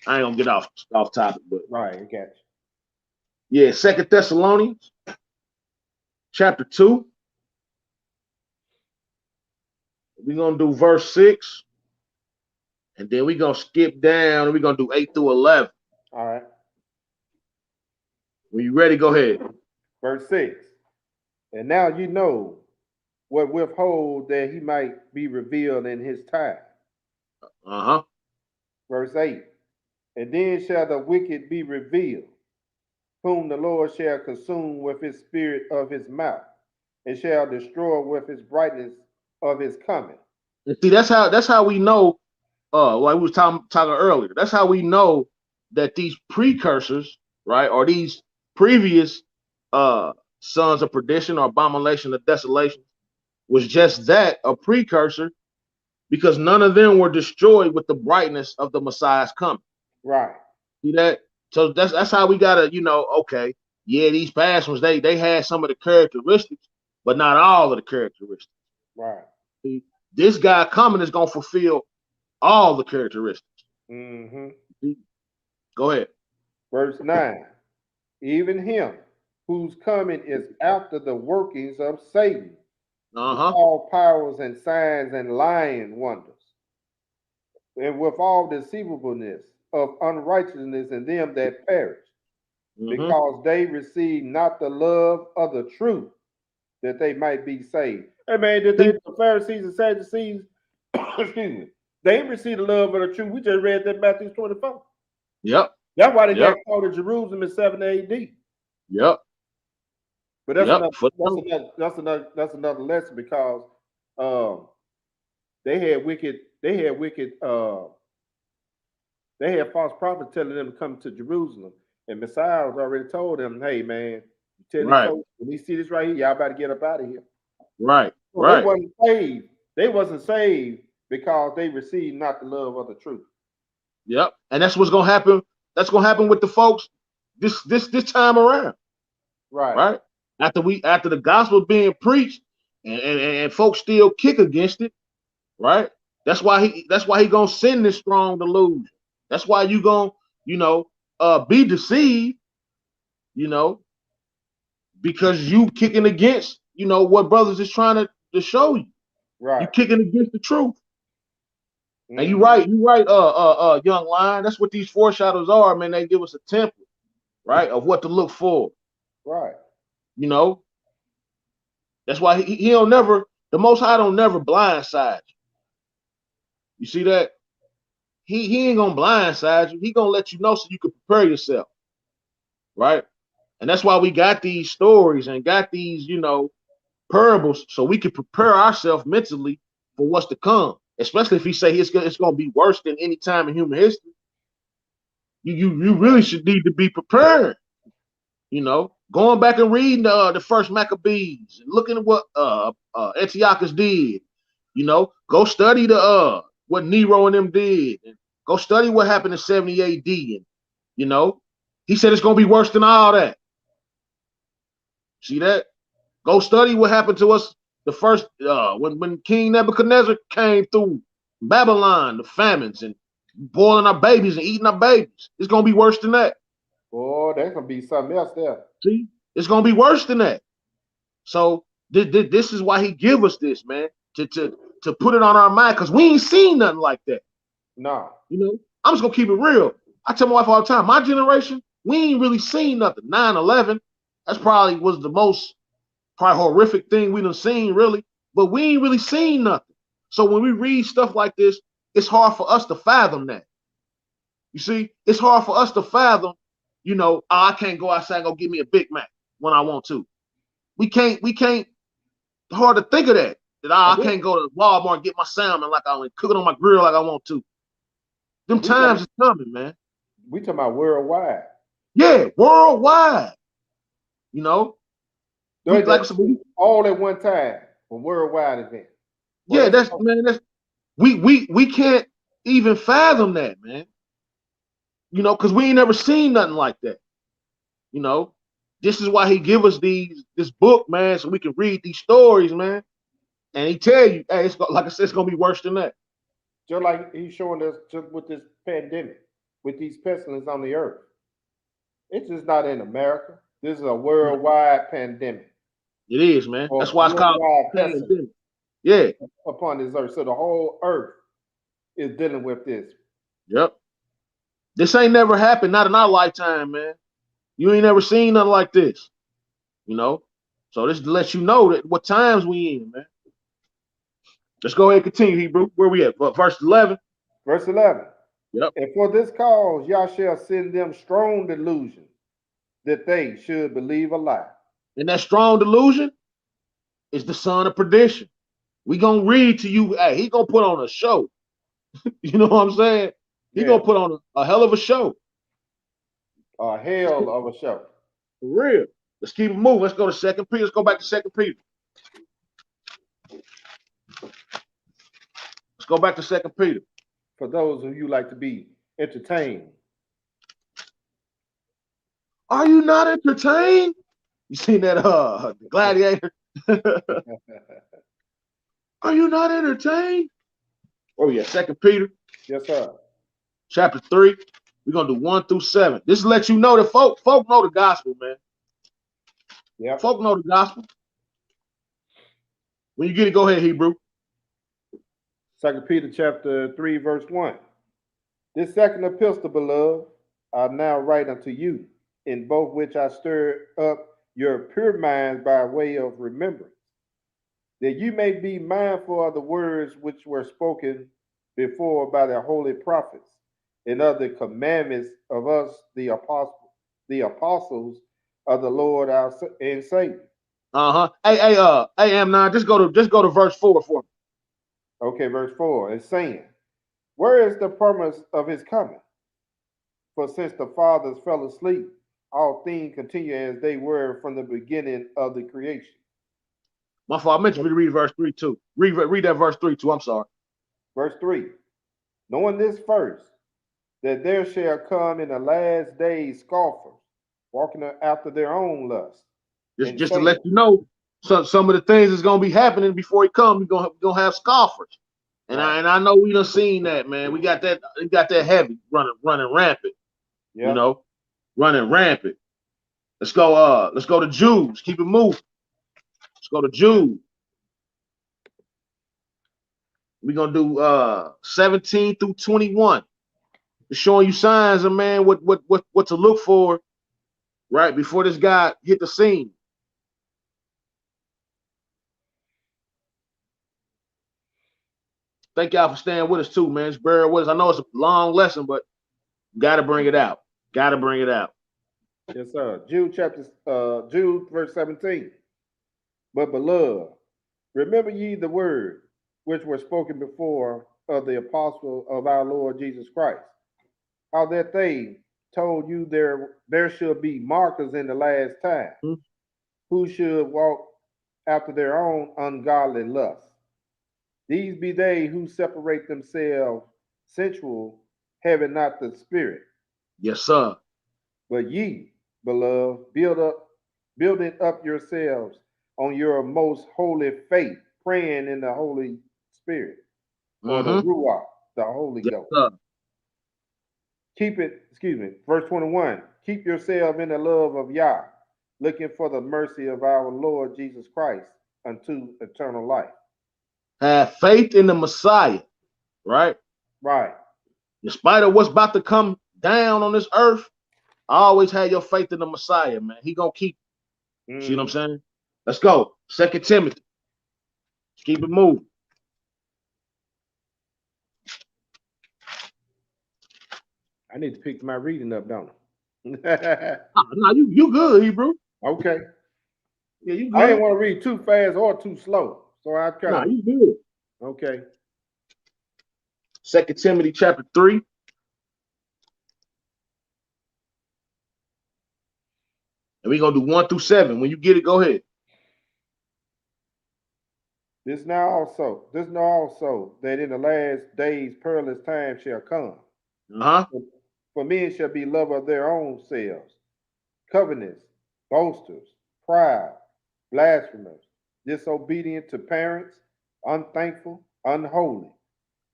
gonna get off topic, but right, I got you. Yeah, 2 Thessalonians, chapter 2. We're gonna do verse 6, and then we're gonna skip down and we're gonna do 8 through 11. All right. When you ready, go ahead. Verse 6. And now you know what withhold that he might be revealed in his time. Verse 8. And then shall the wicked be revealed, whom the Lord shall consume with his spirit of his mouth, and shall destroy with his brightness of his coming. And see, that's how we know, like we was talking earlier, that's how we know that these precursors, right, or these previous sons of perdition or abomination of desolation was just that, a precursor, because none of them were destroyed with the brightness of the Messiah's coming. Right. See that? So that's how we gotta, okay, yeah, these past ones, they had some of the characteristics, but not all of the characteristics. Right. See, this guy coming is gonna fulfill all the characteristics. Mm-hmm. Go ahead. Verse 9. Even him whose coming is after the workings of Satan, all powers and signs and lying wonders, and with all deceivableness of unrighteousness in them that perish, because they receive not the love of the truth, that they might be saved. Hey man, the Pharisees and Sadducees, excuse me, they didn't receive the love of the truth. We just read that Matthew 24. Yep. That's why they got called to Jerusalem in 7 AD. Yep. But that's another lesson, because they had false prophets telling them to come to Jerusalem, and Messiah was already told them, hey man, tell these folks, when you see this right here, y'all better get up out of here. Right. So they wasn't saved. They wasn't saved because they received not the love of the truth. Yep. And that's what's gonna happen. That's gonna happen with the folks this time around. Right. After the gospel being preached and folks still kick against it, right? That's why he gonna send this strong delusion. That's why you gonna, be deceived, because you kicking against, what brothers is trying to show you. Right. You kicking against the truth. And you right, young lion. That's what these foreshadows are, man. They give us a template, right, of what to look for. Right. That's why he don't never, the Most High don't never blindside you. You see that? He ain't gonna blindside you. He gonna let you know so you can prepare yourself, right? And that's why we got these stories and got these, parables, so we can prepare ourselves mentally for what's to come. Especially if he say it's gonna be worse than any time in human history. You really should need to be prepared. Going back and reading the first Maccabees and looking at what Antiochus did. Go study what Nero and them did. And Go study what happened in 70 AD. And, you know, he said it's going to be worse than all that. See that? Go study what happened to us the first, when King Nebuchadnezzar came through Babylon, the famines, and boiling our babies and eating our babies. It's going to be worse than that. Oh, that's going to be something else there. See? It's going to be worse than that. So this is why he give us this, man, to put it on our mind, because we ain't seen nothing like that. No. You know, I'm just going to keep it real. I tell my wife all the time, my generation, we ain't really seen nothing. 9/11, that's probably was the most horrific thing we done seen, really. But we ain't really seen nothing. So when we read stuff like this, it's hard for us to fathom that. You see, it's hard for us to fathom, you know, I can't go outside and go get me a Big Mac when I want to. We can't, hard to think of that. I can't go to Walmart and get my salmon like I want, cook it on my grill like I want to. Them times is coming, man. We talking about worldwide. Yeah, worldwide. You know? All at one time, a worldwide event. Well, yeah, we can't even fathom that, man. You know, because we ain't never seen nothing like that. You know, this is why he give us this book, man, so we can read these stories, man. And he tell you, hey, like I said, it's gonna be worse than that. Just like he's showing us just with this pandemic, with these pestilence on the earth. It's just not in America. This is a worldwide pandemic. It is, man. That's why it's called pandemic. Yeah. Upon this earth. So the whole earth is dealing with this. Yep. This ain't never happened, not in our lifetime, man. You ain't never seen nothing like this. You know? So this lets you know that what times we in, man. Let's go ahead and continue, Hebrew. Where we at? Verse 11. Verse 11. Yep. And for this cause, y'all shall send them strong delusion that they should believe a lie. And that strong delusion is the son of perdition. We gonna read to you. Hey, he gonna put on a show. You know what I'm saying? He gonna put on a hell of a show. A hell of a show. For real. Let's keep it moving. Let's go to 2 Peter. Let's go back to 2 Peter. Let's go back to 2 Peter. For those of you like to be entertained. Are you not entertained? You seen that Gladiator? Are you not entertained? Oh yeah, 2 Peter. Yes, sir. Chapter 3. We're gonna do 1 through 7. This lets you know that folk know the gospel, man. Yeah. Folk know the gospel. When you get it, go ahead, Hebrew. 2 Peter chapter 3, verse 1. This second epistle, beloved, I now write unto you, in both which I stir up your pure minds by way of remembrance, that you may be mindful of the words which were spoken before by the holy prophets, and of the commandments of us, the apostles of the Lord our and Savior. Hey, Amnon, just go to verse 4 for me. Okay, verse 4 is saying, where is the promise of his coming? For since the fathers fell asleep, all things continue as they were from the beginning of the creation. My fault. I mentioned to read verse 3 too. Read that verse 3 too. I'm sorry. Verse 3. Knowing this first, that there shall come in the last days scoffers, walking after their own lust. Just to let you know, some of the things that's gonna be happening before he comes, we're gonna have scoffers. And I know we done seen that, man. We got that heavy running rampant. Yep. You know, running rampant. Let's go to Jews. Keep it moving. Let's go to Jude. We're gonna do 17 through 21. It's showing you signs of, man, what to look for right before this guy hit the scene. Thank y'all for staying with us too, man. It's bear with us. I know it's a long lesson, but gotta bring it out. Gotta bring it out. Yes, sir. Jude verse 17. But beloved, remember ye the word which were spoken before of the apostle of our Lord Jesus Christ, how that they told you there should be markers in the last time, who should walk after their own ungodly lusts. These be they who separate themselves sensual, having not the Spirit. Yes, sir. But ye, beloved, building up yourselves on your most holy faith, praying in the Holy Spirit, or the Mm-hmm. Ruach, the Holy Yes, Ghost. sir. Verse 21, keep yourself in the love of Yah, looking for the mercy of our Lord Jesus Christ unto eternal life. Have faith in the Messiah, right? Right. Despite of what's about to come down on this earth, always have your faith in the Messiah, man. He gonna keep. See what I'm saying? Let's go. 2 Timothy. Let's keep it moving. I need to pick my reading up, don't I? No, you good, Hebrew. Okay. Yeah, you I didn't good. want to read too fast or too slow. So I kind Nah, of, you good. okay. 2 Timothy chapter 3. And we're gonna do 1 through 7. When you get it, go ahead. This know also that in the last days perilous times shall come. Uh-huh. For men shall be lovers of their own selves, covetous, boasters, proud, blasphemers, disobedient to parents, unthankful, unholy.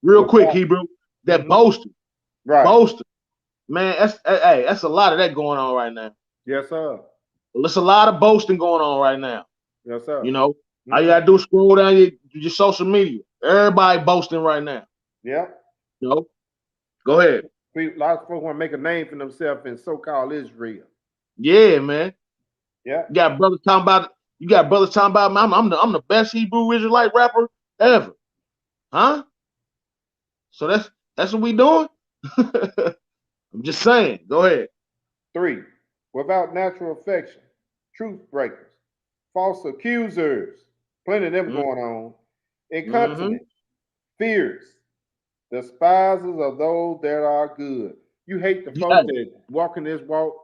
Real quick, Without, Hebrew. That Mhm. boasting. Right. Boasting. Man, that's a lot of that going on right now. Yes, sir. Well, there's a lot of boasting going on right now. Yes, sir. You know, all you gotta do is scroll down your social media. Everybody boasting right now. Yep. You know, go ahead. A lot of folks want to make a name for themselves in so-called Israel. Yeah, man. Yeah. You got brothers talking about. I'm the best Hebrew Israelite rapper ever, huh? So that's what we doing. I'm just saying. Go ahead. 3, without natural affection, truth breakers, false accusers, plenty of them going on, incontinent, fierce, despisers of those that are good. You hate the folks that walking this walk.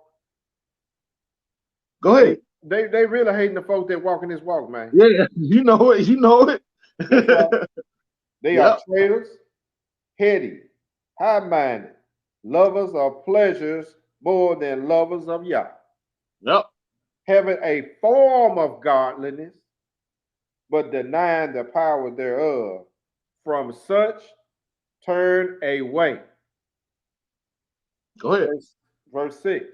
Go ahead. They really hating the folks that walking this walk, man. Yeah, you know it. You know it. That's right. They Yep. are traitors, heady, high-minded, lovers of pleasures more than lovers of Yah. Yep. Having a form of godliness, but denying the power thereof. From such turn away. Go ahead. Verse 6.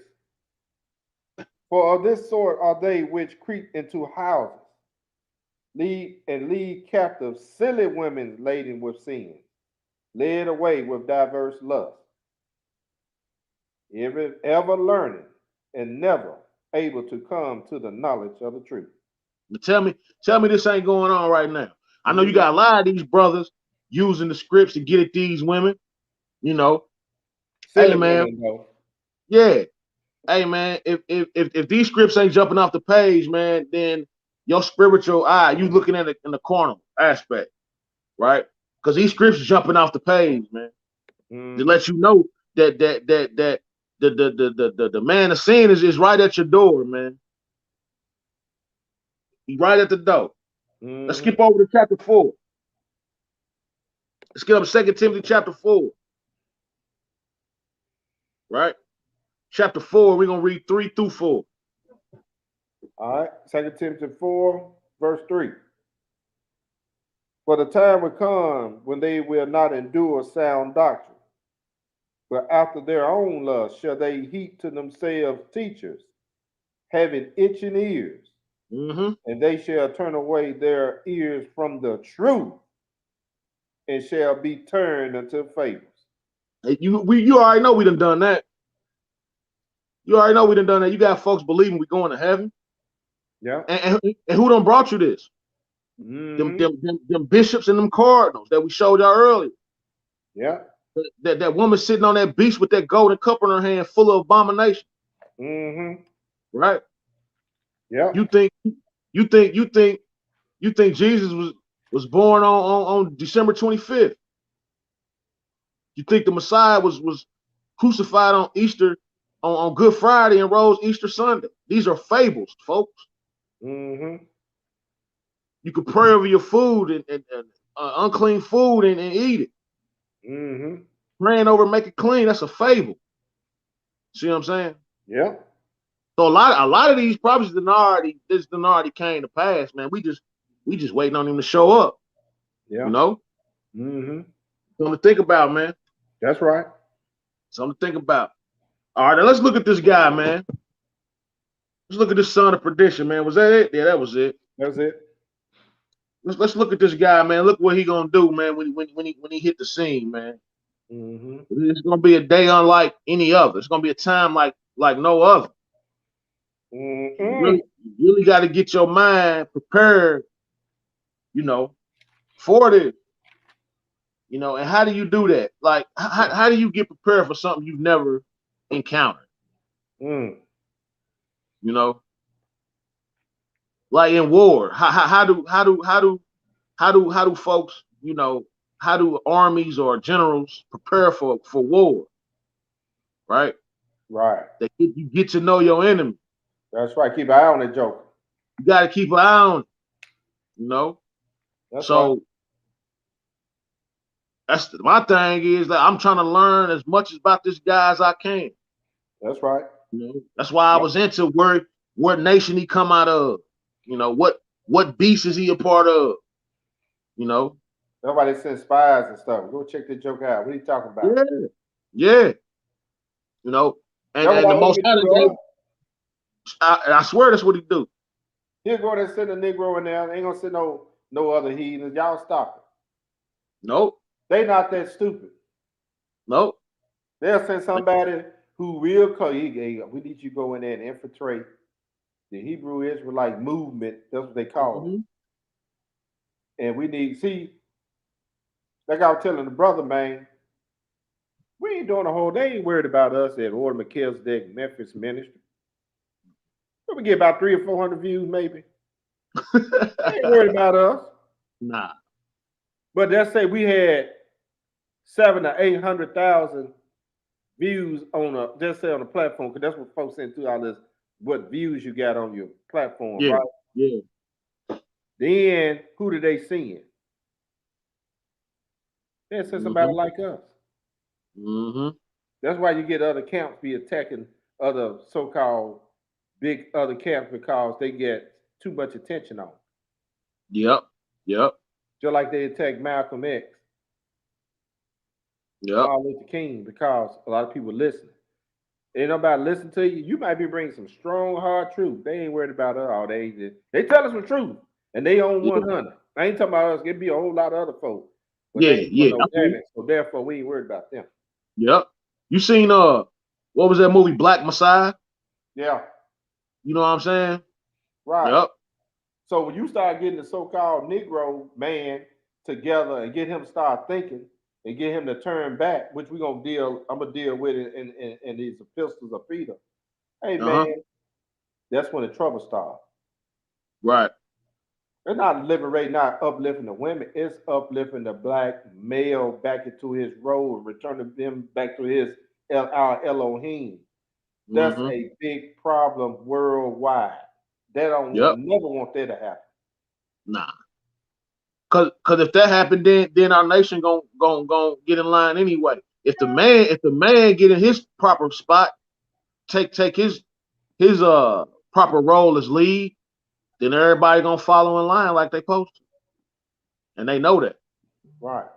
For of this sort are they which creep into houses, lead captive silly women laden with sin, led away with diverse lusts, ever learning and never able to come to the knowledge of the truth. But tell me this ain't going on right now. I know you got a lot of these brothers using the scripts to get at these women. You know, Silly hey man, women, though. yeah, hey man, if these scripts ain't jumping off the page, man, then your spiritual eye, you looking at it in the carnal aspect, right? Because these scripts are jumping off the page, man, to let you know that the man of sin is right at your door, man. He's right at the door. Let's skip over to chapter 4. Let's get up to 2 Timothy chapter 4. Right? Chapter 4, we're going to read 3 through 4. All right. 2 Timothy 4, verse 3. For the time will come when they will not endure sound doctrine, but after their own lust shall they heap to themselves teachers, having itching ears, and they shall turn away their ears from the truth, and shall be turned unto fables. You already know we done that. You already know we done that. You got folks believing we going to heaven. Yeah. And who done brought you this? Them bishops and them cardinals that we showed y'all earlier. Yeah. That woman sitting on that beach with that golden cup in her hand full of abomination. Right? Yeah. You think Jesus was born on December 25th? You think the Messiah was crucified on Easter on Good Friday and rose Easter Sunday? These are fables, folks. You could pray over your food and unclean food and eat it. praying over make it clean, that's a fable. See what I'm saying? Yeah. So a lot of these prophecies done already came to pass, man. We just waiting on him to show up. Yeah. You know? Mm-hmm. Something to think about, man. That's right. Something to think about. All right, now let's look at this guy, man. Let's look at this Son of Perdition, man. Was that it? Yeah, that was it. That's it. Let's look at this guy, man. Look what he gonna do, man, when he hit the scene, man. Mm-hmm. It's gonna be a day unlike any other. It's gonna be a time like no other. Mm-hmm. You really got to get your mind prepared, you know, for this. You know, and how do you do that? Like, how do you get prepared for something you've never encountered? Mm. You know, like in war, how do folks, you know, how do armies or generals prepare for war? Right. Right. You get to know your enemy. That's right. Keep an eye on the joker. You got to keep an eye on it, you know. That's So right. that's my thing is that I'm trying to learn as much about this guy as I can. That's right. You know, that's why I was into what nation he come out of. You know, what beast is he a part of? You know. Nobody sent spies and stuff. Go check the joke out. What are you talking about? Yeah. Yeah. You know, and the most I swear that's what he do. He'll go there and send a Negro in there. They ain't gonna send no other heathens. Y'all stop it. Nope. They not that stupid. Nope. They'll send somebody who will call you. We need you to go in there and infiltrate the Hebrew Israelite movement. That's what they call it. And we need, like I was telling the brother, man, we ain't doing a whole, they ain't worried about us at Order McKells Memphis Ministry. We get about 300 or 400 views, maybe. They ain't worried about us. Nah. But let's say we had 700,000 to 800,000 views on a platform, because that's what folks send through all this, what views you got on your platform, yeah, right? Yeah. Then who do they send? They send somebody like us. That's why you get other camps be attacking other so-called big other camps, because they get too much attention on. Yep. Just like they attacked Malcolm X. Yep. Martin Luther King, because a lot of people listening. Ain't nobody listen to you. You might be bringing some strong, hard truth. They ain't worried about us. Oh, they tell us the truth, and they own 100. I ain't talking about us. It'd be a whole lot of other folks. But they ain't no damage, so therefore we ain't worried about them. Yep. You seen what was that movie, Black Messiah? Yeah. You know what I'm saying? Right. Yep. So when you start getting the so-called Negro man together and get him to start thinking and get him to turn back, which I'm gonna deal with it in these epistles of Peter. Hey man, that's when the trouble starts. Right. It's not liberating, not uplifting the women. It's uplifting the black male back into his role, returning him back to our Elohim. That's a big problem worldwide. They don't never want that to happen. Nah. Cause if that happened, then our nation gon' get in line anyway. If the man get in his proper spot, take his proper role as lead, then everybody gonna follow in line like they supposed to, and they know that. Right.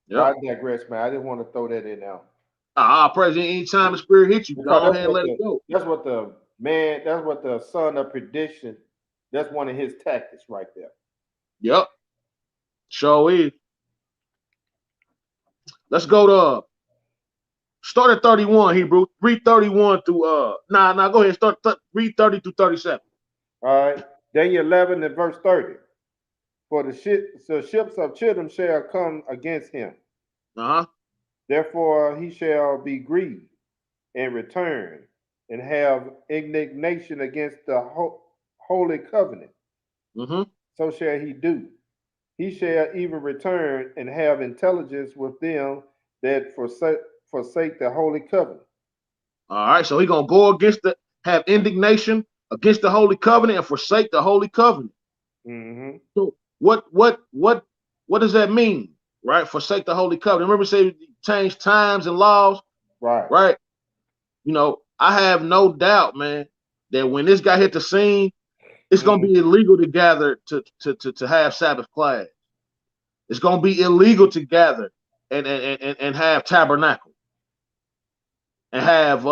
Yep. I digress, man. I didn't want to throw that in there. Praise anytime the spirit hits you, go ahead and let it go. That's what the Son of Perdition. That's one of his tactics right there. Yep. Sure is. Let's go to start at 31, Hebrew. Read 31 through go ahead, read 30 through 37. All right. Daniel 11 and verse 30. For the ships of Chittim shall come against him. Therefore he shall be grieved and return and have indignation against the holy covenant. So shall he do. He shall even return and have intelligence with them that forsake the holy covenant. All right, so he gonna go have indignation against the holy covenant and forsake the holy covenant. So what does that mean? right? Forsake the holy covenant. Remember, say change times and laws, Right. right? You know, I have no doubt, man, that when this guy hit the scene, it's gonna be illegal to gather to have Sabbath class. It's gonna be illegal to gather and have tabernacle and have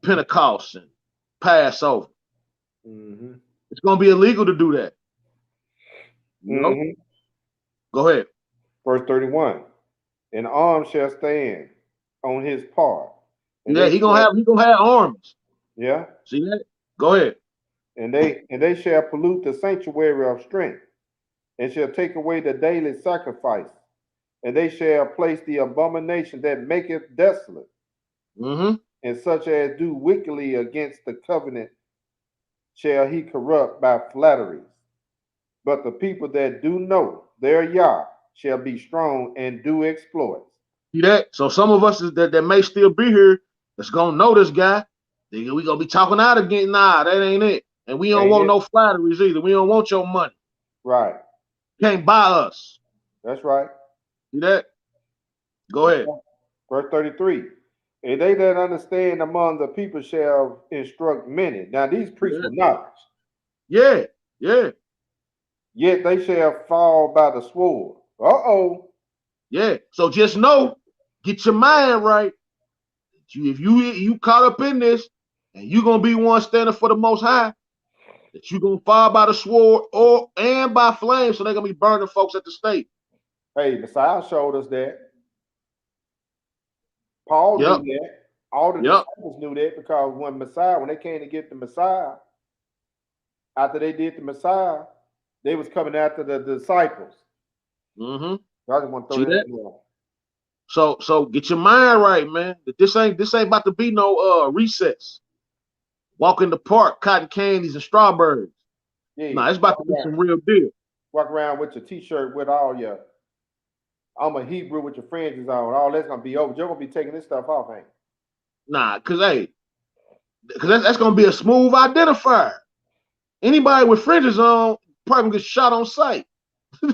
Pentecost and Passover. It's gonna be illegal to do that. You know? Go ahead. Verse 31. An arm shall stand on his part. Yeah, he gonna have arms. Yeah. See that? Go ahead. And they shall pollute the sanctuary of strength, and shall take away the daily sacrifice, and they shall place the abomination that maketh desolate, and such as do wickedly against the covenant shall he corrupt by flatteries. But the people that do know their Yah shall be strong and do exploits. See that? So some of us that may still be here that's gonna know this guy. We gonna be talking out again. Nah, that ain't it. And we don't want no flatteries either. We don't want your money. Right. Can't buy us. That's right. See that? Go ahead. Verse 33. And they that understand among the people shall instruct many. Now these priests were knowledge. Yeah, yeah. Yet they shall fall by the sword. Yeah. So just know, get your mind right. If you caught up in this, and you're gonna be one standing for the Most High, that you're gonna fall by the sword and by flames, so they're gonna be burning folks at the stake. Hey, Messiah showed us that. Paul knew that. All the disciples knew that, because when they came to get the Messiah, after they did the Messiah, they was coming after the disciples. I just want to throw that in there. So get your mind right, man. That this ain't about to be no recess. Walk in the park, cotton candies and strawberries. Yeah, nah, it's about to be some real deal. Walk around with your t-shirt with all your I'm a Hebrew with your fringes on. All that's gonna be over. You're gonna be taking this stuff off, ain't? Nah, cause that's gonna be a smooth identifier. Anybody with fringes on probably gonna get shot on sight. You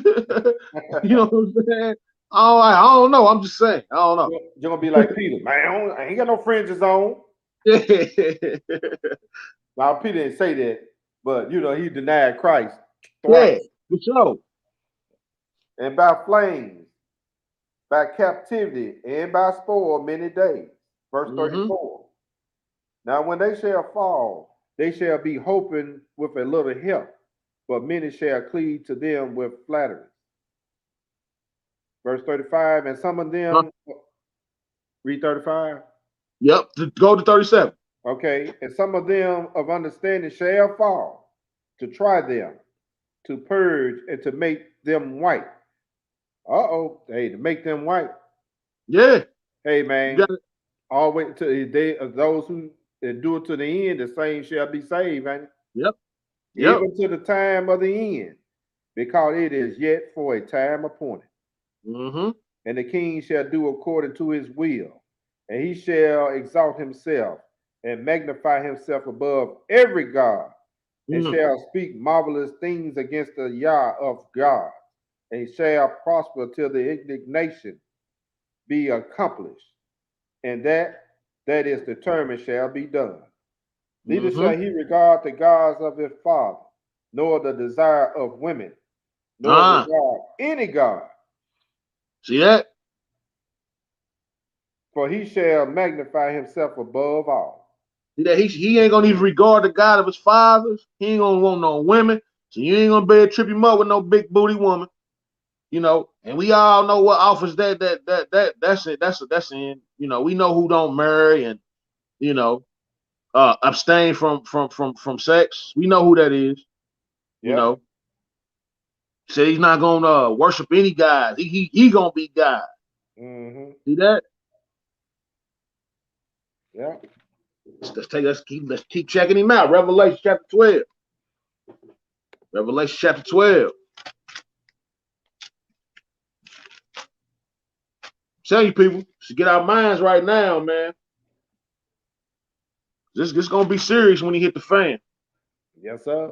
know what I'm saying? I don't know. I'm just saying. I don't know. You're gonna be like Peter, man. I ain't got no fringes on. Now Peter didn't say that, but you know he denied Christ twice. Yeah, for sure. And by flames, by captivity, and by spoil many days. Verse 34. Now when they shall fall, they shall be hoping with a little help, but many shall cleave to them with flattery. Verse 35, and some of them, read 35? Yep, go to 37. Okay, and some of them of understanding shall fall, to try them, to purge, and to make them white. Hey, to make them white. Yeah. Hey, man, all the way to the day of those who endure to the end, the same shall be saved, ain't it? Yep. Even to the time of the end, because it is yet for a time appointed. And the king shall do according to his will, and he shall exalt himself and magnify himself above every god, and shall speak marvelous things against the Yah of God, and shall prosper till the indignation be accomplished, and that is determined shall be done. Neither shall he regard the gods of his father, nor the desire of women, nor regard any god. See that? For he shall magnify himself above all. See that? He ain't gonna even regard the God of his fathers. He ain't gonna want no women. So you ain't gonna be able to trip him up with no big booty woman. You know, and we all know what offers that's it. That's in. You know, we know who don't marry and you know abstain from sex. We know who that is. You know. Said he's not gonna worship any guys. He gonna be God. See that? Yeah. Let's keep checking him out. Revelation chapter 12. Revelation chapter 12. Tell you people, should get our minds right now, man. This gonna be serious when he hit the fan. Yes, sir.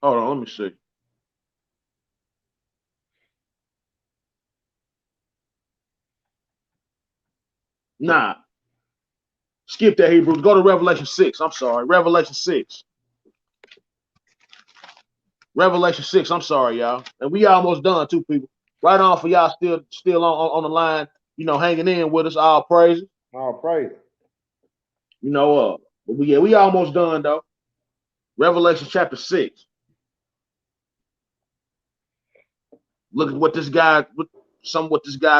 Hold on, let me see. Nah. Skip that, Hebrews. Go to Revelation 6. I'm sorry. Revelation 6. Revelation 6. I'm sorry, y'all. And we almost done too, people. Right on for y'all still on the line, hanging in with us. All praise. All praise. But we almost done though. Revelation chapter 6. Look at what this guy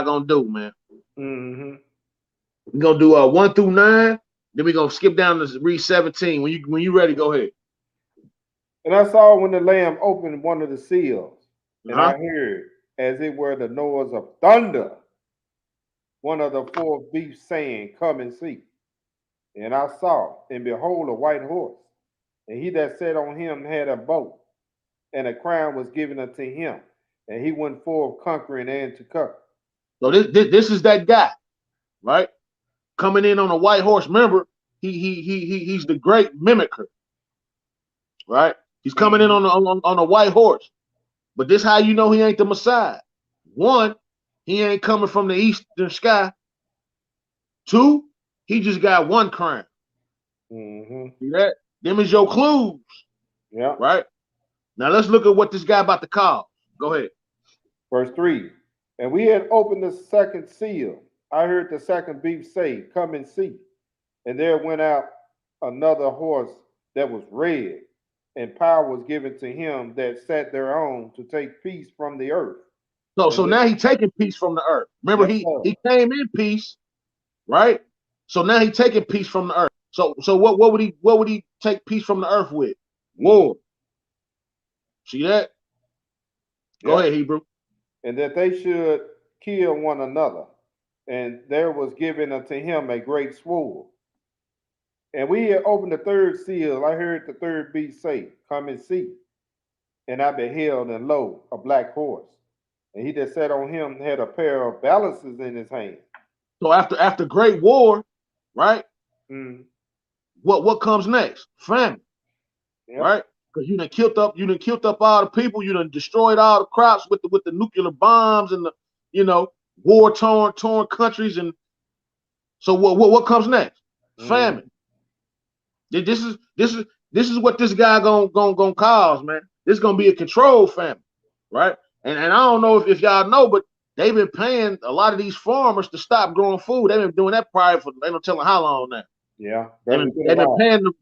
gonna do, man. Mm-hmm. We're gonna do 1 through 9. Then we're gonna skip down to read 17. When you ready, go ahead. And I saw when the Lamb opened one of the seals, and I heard, as it were the noise of thunder, one of the four beasts saying, "Come and see." And I saw, and behold, a white horse, and he that sat on him had a bow, and a crown was given unto him, and he went forth conquering and to conquer. So this is that guy, right? Coming in on a white horse. Remember, he's the great mimicker, right? He's coming in on a white horse. But this how you know he ain't the Messiah. 1, he ain't coming from the eastern sky. 2, he just got 1 crown. See that? Them is your clues. Yeah. Right? Now let's look at what this guy about to call. Go ahead. Verse 3. And we had opened the second seal. I heard the second beast say, "Come and see." And there went out another horse that was red, and power was given to him that sat thereon to take peace from the earth. So now he's taking peace from the earth. Remember, he came in peace, right? So now he's taking peace from the earth. So what would he take peace from the earth with? War. See that? Go ahead, Hebrew. And that they should kill one another. And there was given unto him a great sword. And we had opened the third seal. I heard the third beast say, "Come and see." And I beheld, and lo, a black horse. And he that sat on him had a pair of balances in his hand. So after great war, right? What comes next? Famine. Right? Because you done killed up all the people, you done destroyed all the crops with the nuclear bombs and the war torn countries. And so what comes next? Famine. This is what this guy gonna cause, man. This is gonna be a controlled famine, right? And I don't know if y'all know, but they've been paying a lot of these farmers to stop growing food. They've been doing that probably for they don't telling how long now. Yeah. They've been paying them.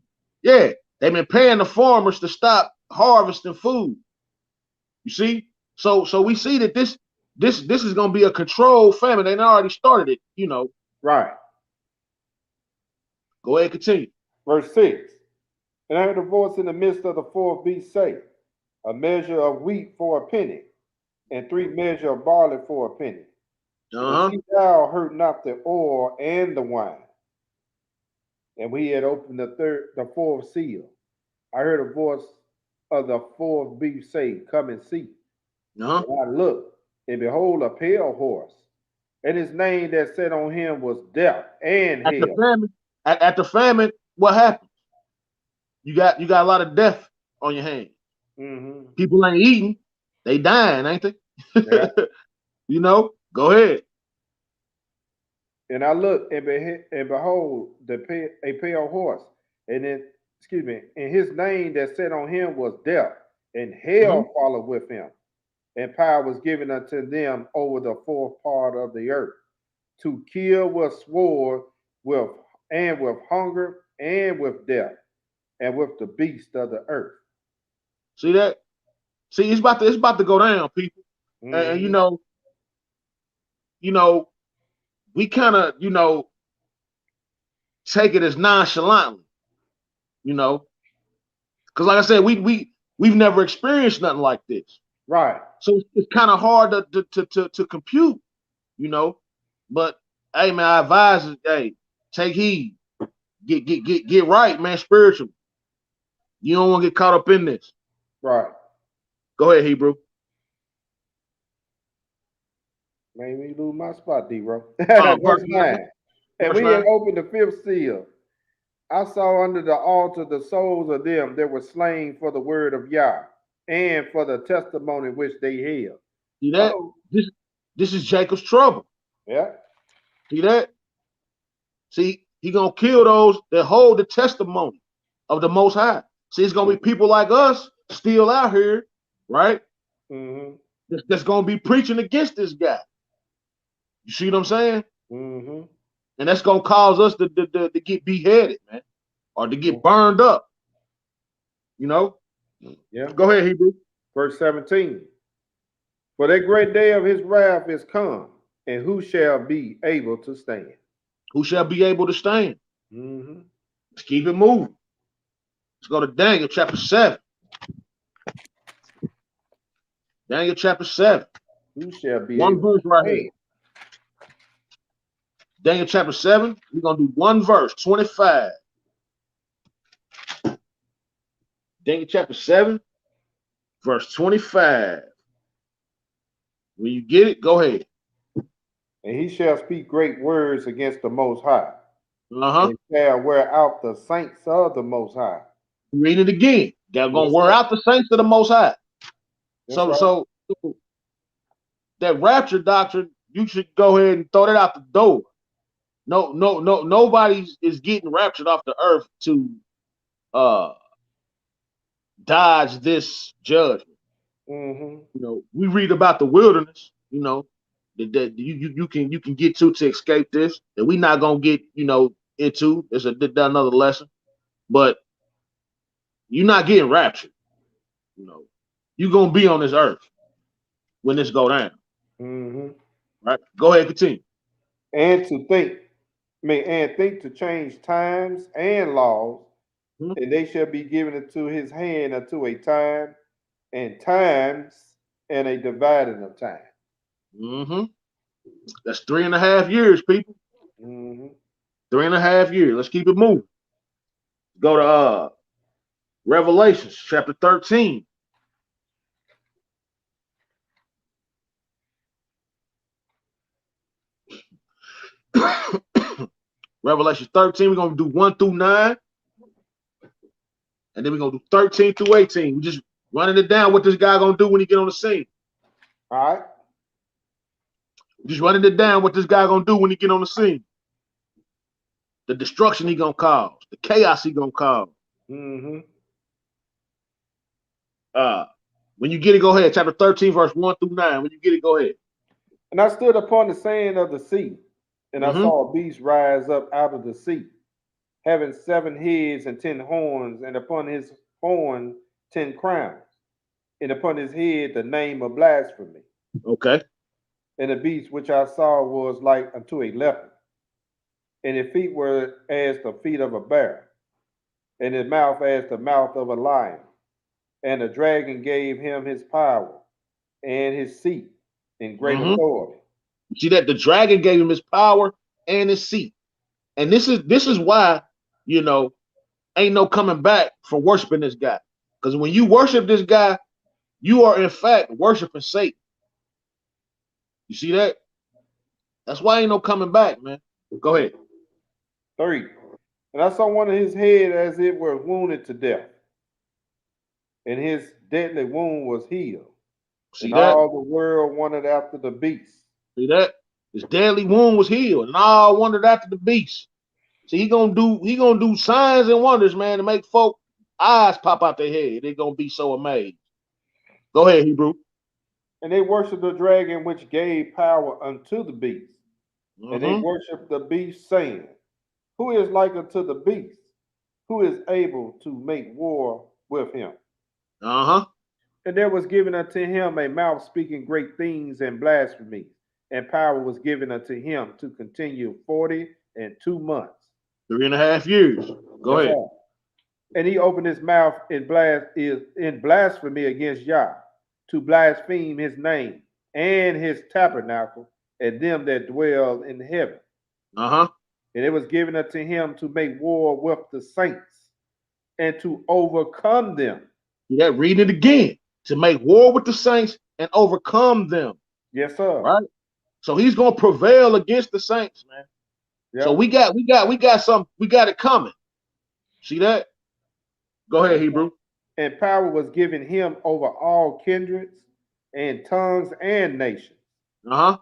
Yeah, they've been paying the farmers to stop harvesting food. You see, so we see that this is gonna be a controlled famine. They already started it, Right. Go ahead, continue. Verse 6. And I heard a voice in the midst of the fourth beast say, "A measure of wheat for a penny, and 3 measures of barley for a penny. And see thou hurt not the oil and the wine." And we had opened the fourth seal. I heard a voice of the fourth beast say, "Come and see." And I looked, and behold, a pale horse, and his name that sat on him was Death and Hell. At the famine, what happened? You got a lot of death on your hands. People ain't eating, they dying, ain't they? Yeah. Go ahead. And I looked, and behold, a pale horse, and his name that sat on him was Death, and Hell followed with him. And power was given unto them over the fourth part of the earth, to kill with sword, with hunger, and with death, and with the beast of the earth. See that? See, it's about to go down, people. And we kind of take it as nonchalantly, because like I said, we've never experienced nothing like this. Right. So it's kind of hard to compute, But hey, man, I advise you, hey, take heed, get right, man, spiritually. You don't want to get caught up in this. Right. Go ahead, Hebrew. Made me lose my spot, D-Bro. Verse 9. And we had opened the fifth seal. I saw under the altar the souls of them that were slain for the word of Yah and for the testimony which they held. See that? Oh, This is Jacob's trouble. yeah. See that? See, he gonna kill those that hold the testimony of the Most High. See, it's gonna be people like us still out here, right? Mm-hmm. That's gonna be preaching against this guy. You see what I'm saying? Mm-hmm. And that's gonna cause us to get beheaded, man, or to get burned up. You know? Yeah. Go ahead, Hebrew. Verse 17. For that great day of his wrath is come, and who shall be able to stand? Who shall be able to stand? Mm-hmm. Let's keep it moving. Let's go to Daniel chapter 7. Daniel chapter 7. Who shall be One able verse to right stand? here. Daniel chapter 7. We're gonna do one verse, 25. Daniel chapter 7, verse 25. When you get it, go ahead. And he shall speak great words against the Most High, Uh-huh. and shall wear out the saints of the Most High. Read it again. They're gonna Yes, wear sir. out the saints of the Most High. That's right. So that rapture doctrine, you should go ahead and throw that out the door. No, nobody is getting raptured off the earth to dodge this judgment. Mm-hmm. You know, we read about the wilderness, you know, that you can get to escape this, that we not gonna get, you know, into. It's another lesson. But you're not getting raptured. You know, you're gonna be on this earth when this go down. Mm-hmm. Right? Go ahead, continue. And think to change times and laws, Mhm. and they shall be given into his hand unto a time and times and a dividing of time. Mm-hmm. That's 3.5 years, people. Mm-hmm. 3.5 years. Let's keep it moving. Go to Revelations chapter 13. Revelation 13, we're gonna do 1 through 9, and then we're gonna do 13 through 18. We're just running it down what this guy gonna do when he get on the scene. All right. Just running it down what this guy gonna do when he get on the scene. The destruction he gonna cause, the chaos he gonna cause. Mm-hmm. When you get it, go ahead. Chapter 13, verse 1 through 9. When you get it, go ahead. And I stood upon the sand of the sea, and I Mm-hmm. saw a beast rise up out of the sea, having 7 heads and 10 horns, and upon his horn 10 crowns, and upon his head the name of blasphemy. Okay. And the beast which I saw was like unto a leopard, and his feet were as the feet of a bear, and his mouth as the mouth of a lion. And the dragon gave him his power and his seat and great Mm-hmm. authority. See that the dragon gave him his power and his seat. And this is why, you know, ain't no coming back from worshiping this guy. Because when you worship this guy, you are in fact worshiping Satan. You see that? That's why ain't no coming back, man. Go ahead. 3. And I saw one of his head as it were wounded to death, and his deadly wound was healed. See And that? all the world wondered after the beast. See that? His deadly wound was healed, and all wondered after the beast. See, he gonna do signs and wonders, man, to make folk eyes pop out their head. They're gonna be so amazed. Go ahead, Hebrew. And they worshiped the dragon which gave power unto the beast. And they Mm-hmm. worshiped the beast, saying, Who is like unto the beast? Who is able to make war with him? Uh-huh. And there was given unto him a mouth speaking great things and blasphemies, and power was given unto him to continue 42 months. 3.5 years. Go That's ahead. all. And he opened his mouth in blasphemy against Yah, to blaspheme his name and his tabernacle and them that dwell in heaven. Uh-huh. And it was given unto him to make war with the saints and to overcome them. See that? Read it again. To make war with the saints and overcome them. Yes, sir. Right? So he's gonna prevail against the saints, man. Yep. So we got it coming. See that? Go ahead, Hebrew. and power was given him over all kindreds and tongues and nations. Uh-huh.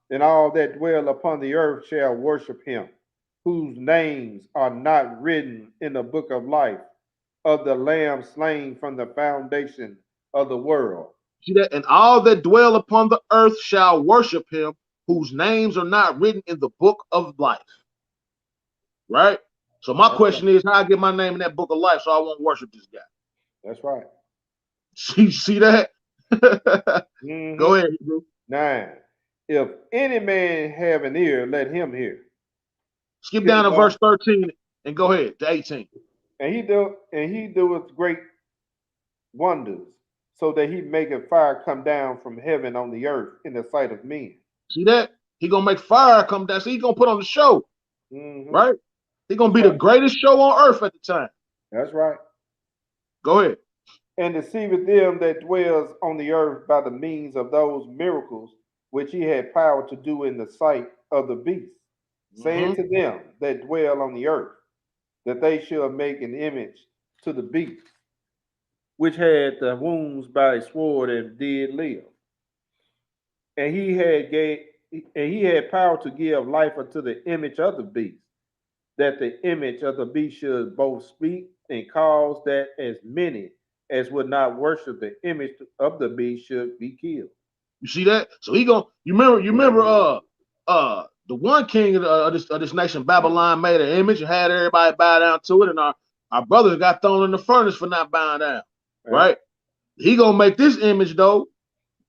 And all that dwell upon the earth shall worship him, whose names are not written in the book of life of the Lamb slain from the foundation of the world. See that? And all that dwell upon the earth shall worship him, whose names are not written in the book of life. Right? So my That's question right. is, how I get my name in that book of life so I won't worship this guy? That's right. See that? Go Mm-hmm. ahead, Hebrew. 9. If any man have an ear, let him hear. Skip Skip down to down. verse 13 and go ahead to 18. And he doeth great wonders, so that he maketh fire come down from heaven on the earth in the sight of men. See that? He gonna make fire come down. So he gonna put on the show, Mm-hmm. right? He gonna That's be the right. greatest show on earth at the time. That's right. Go ahead. And deceiveth them that dwells on the earth by the means of those miracles which he had power to do in the sight of the beast, saying Mm-hmm. to them that dwell on the earth, that they should make an image to the beast, which had the wounds by a sword and did live. And he had power to give life unto the image of the beast, that the image of the beast should both speak and cause that as many as would not worship the image of the beast should be killed. You see that? So he gonna you remember the one king of this nation, Babylon, made an image and had everybody bow down to it, and our brothers got thrown in the furnace for not bowing down. Right? Right? He gonna make this image though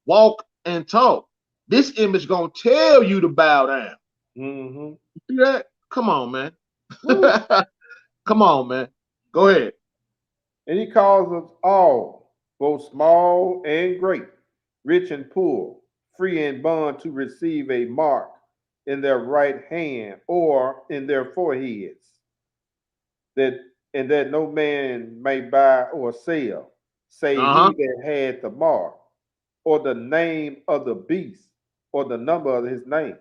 walk and talk. This image gonna tell you to bow down. Mm-hmm. You see that? Come on, man. Come on, man. Go ahead. And he calls us all, both small and great, rich and poor, free and bond, to receive a mark in their right hand or in their foreheads, that and that no man may buy or sell, save Uh-huh. he that had the mark, or the name of the beast, or the number of his name.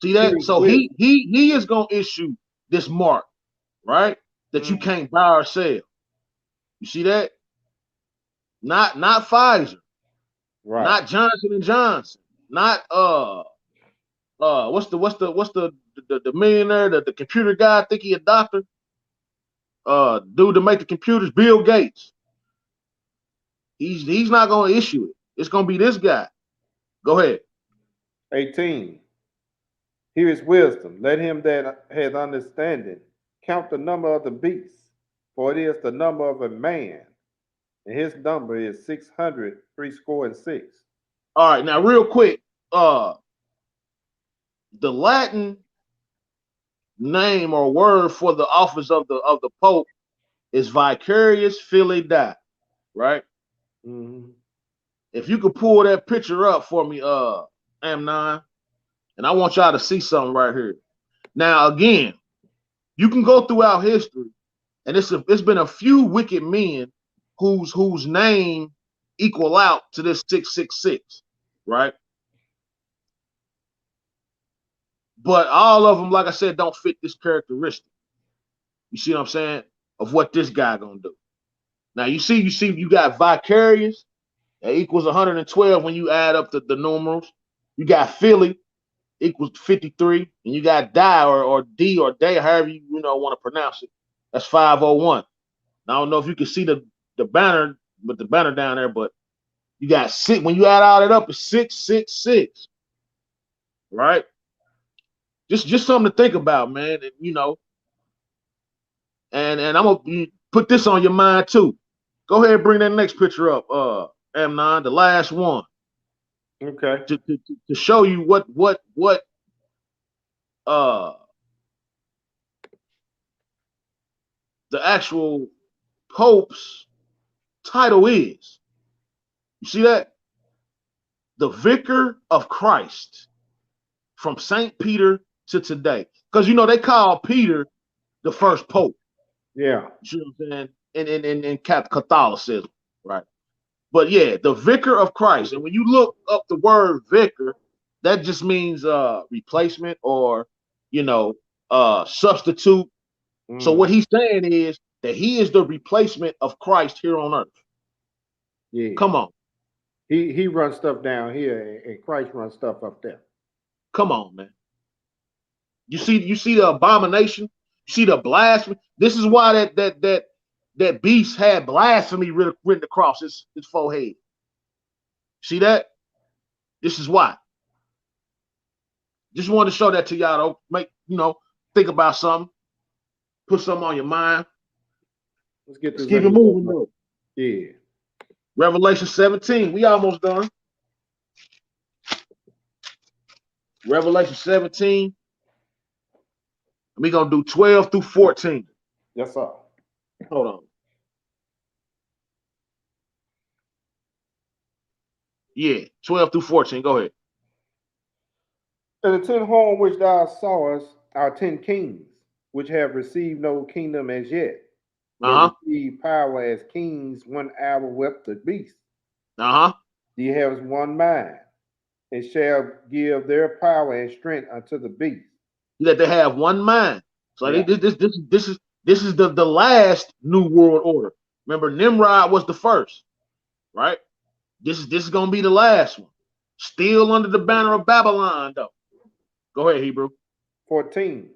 See Here that? is So wisdom. he is gonna issue this mark, right? That you Mhm. can't buy or sell. You see that? Not Pfizer, Right. not Johnson and Johnson, not what's the millionaire, the computer guy, I think he a doctor, dude to make the computers, Bill Gates. He's not gonna issue it. It's gonna be this guy. Go ahead. 18. Here is wisdom. Let him that hath understanding count the number of the beast, for it is the number of a man, and his number is 600 threescore and six. All right, now real quick, uh, the Latin name or word for the office of the Pope is vicarious filii, right? Mm-hmm. If you could pull that picture up for me, Amnon, and I want y'all to see something right here. Now, again, you can go throughout history, and it's been a few wicked men whose name equal out to this 666, right? But all of them, like I said, don't fit this characteristic. You see what I'm saying? Of what this guy gonna do. Now you got vicarious, that equals 112 when you add up the numerals. You got Philly equals 53, and you got die or D or day, however you want to pronounce it. That's 501. Now, I don't know if you can see the banner with the banner down there, but you got six. When you add all that up, it's 666, right? Just something to think about, man. And I'm gonna put this on your mind too. Go ahead and bring that next picture up, Amnon, the last one, Okay. to show you what uh the actual Pope's title is. You see that? The Vicar of Christ from St. Peter to today. Because they call Peter the first Pope. Yeah. You see what I'm saying? In Catholicism, right? But yeah, the Vicar of Christ. And when you look up the word vicar, that just means replacement or substitute. So what Mm-hmm. he's saying is that he is the replacement of Christ here on earth. Yeah. Come on. He runs stuff down here, and Christ runs stuff up there. Come on, man. You see the abomination. You see the blasphemy. This is why that beast had blasphemy written across his forehead. See that? This is why. Just wanted to show that to y'all. Though. Make think about something. Put something on your mind. Let's keep it moving though. Yeah. Revelation 17. We almost done. Revelation 17. We're gonna do 12 through 14. Yes, sir. Hold on. Yeah, 12 through 14. Go ahead. And the 10 horn which thou sawest are 10 kings, which have received no kingdom as yet, but receive power as kings 1 hour with the beast. Ye have one mind, and shall give their power and strength unto the beast. That they have one mind. So this is the last new world order. Remember, Nimrod was the first, right? This is gonna be the last one. Still under the banner of Babylon, though. Go ahead, Hebrew. 14.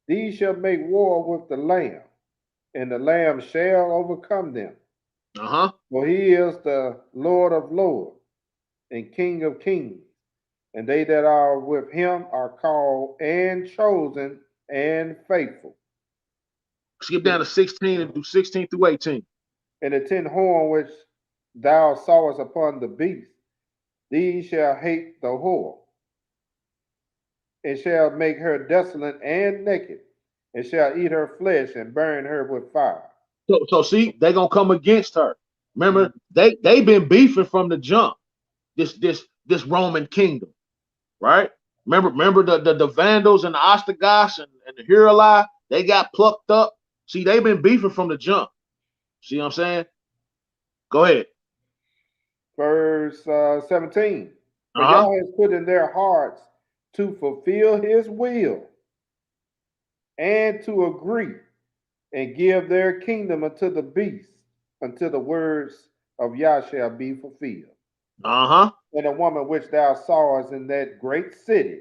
These shall make war with the Lamb, and the Lamb shall overcome them. For he is the Lord of lords and King of kings, and they that are with him are called and chosen and faithful. Skip down to 16 and do 16 through 18. And the 10 horn which thou sawest upon the beast, these shall hate the whore, and shall make her desolate and naked, and shall eat her flesh and burn her with fire. So see, they're gonna come against her. Remember, they've been beefing from the jump. This Roman kingdom, right? Remember the Vandals and the Ostrogoths and the Heruli, they got plucked up. See, they've been beefing from the jump. See what I'm saying? Go ahead. Verse 17. For Yah has put in their hearts to fulfill his will and to agree and give their kingdom unto the beast until the words of Yah shall be fulfilled. And the woman which thou sawest in that great city,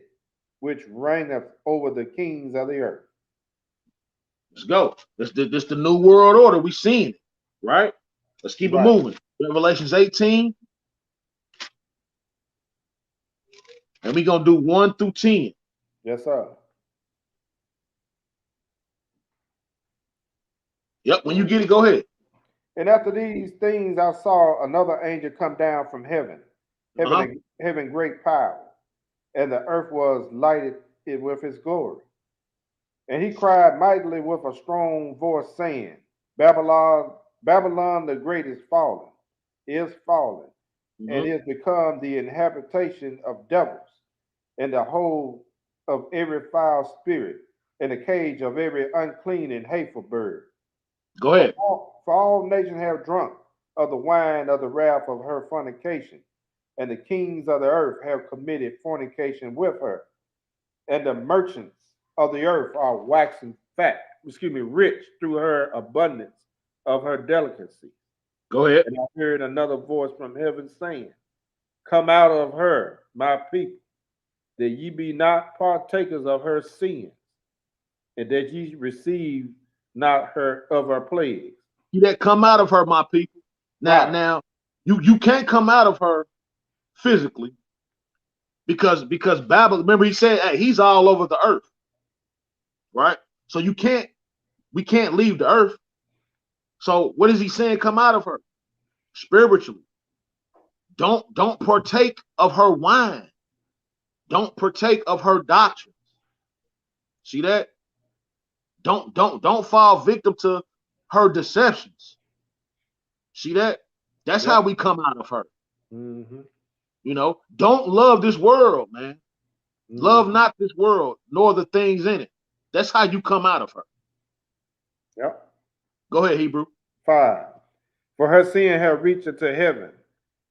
which reigneth over the kings of the earth. Let's go. This the new world order. We seen it, right? Let's keep it moving. Revelations 18. And we're going to do 1 through 10. Yes, sir. Yep, when you get it, go ahead. And after these things, I saw another angel come down from heaven, having great power, and the earth was lighted with his glory. And he cried mightily with a strong voice, saying, Babylon, Babylon the great is fallen, and is become the habitation of devils, and the hold of every foul spirit, and the cage of every unclean and hateful bird. Go ahead. For all nations have drunk of the wine of the wrath of her fornication, and the kings of the earth have committed fornication with her, and the merchants of the earth are waxing rich through her abundance of her delicacy. Go ahead. And I heard another voice from heaven saying, Come out of her, my people, that ye be not partakers of her sins, and that ye receive not her of her plagues. You that come out of her, my people. Now you can't come out of her physically because Babylon, remember he said, hey, he's all over the earth. Right? So we can't leave the earth. So what is he saying? Come out of her spiritually. Don't partake of her wine. Don't partake of her doctrines. See that? Don't fall victim to her deceptions. See that? That's how we come out of her. You know, don't love this world, man. Love not this world, nor the things in it. That's how you come out of her. Yep. Go ahead, Hebrew. 5. For her sin have reached into heaven,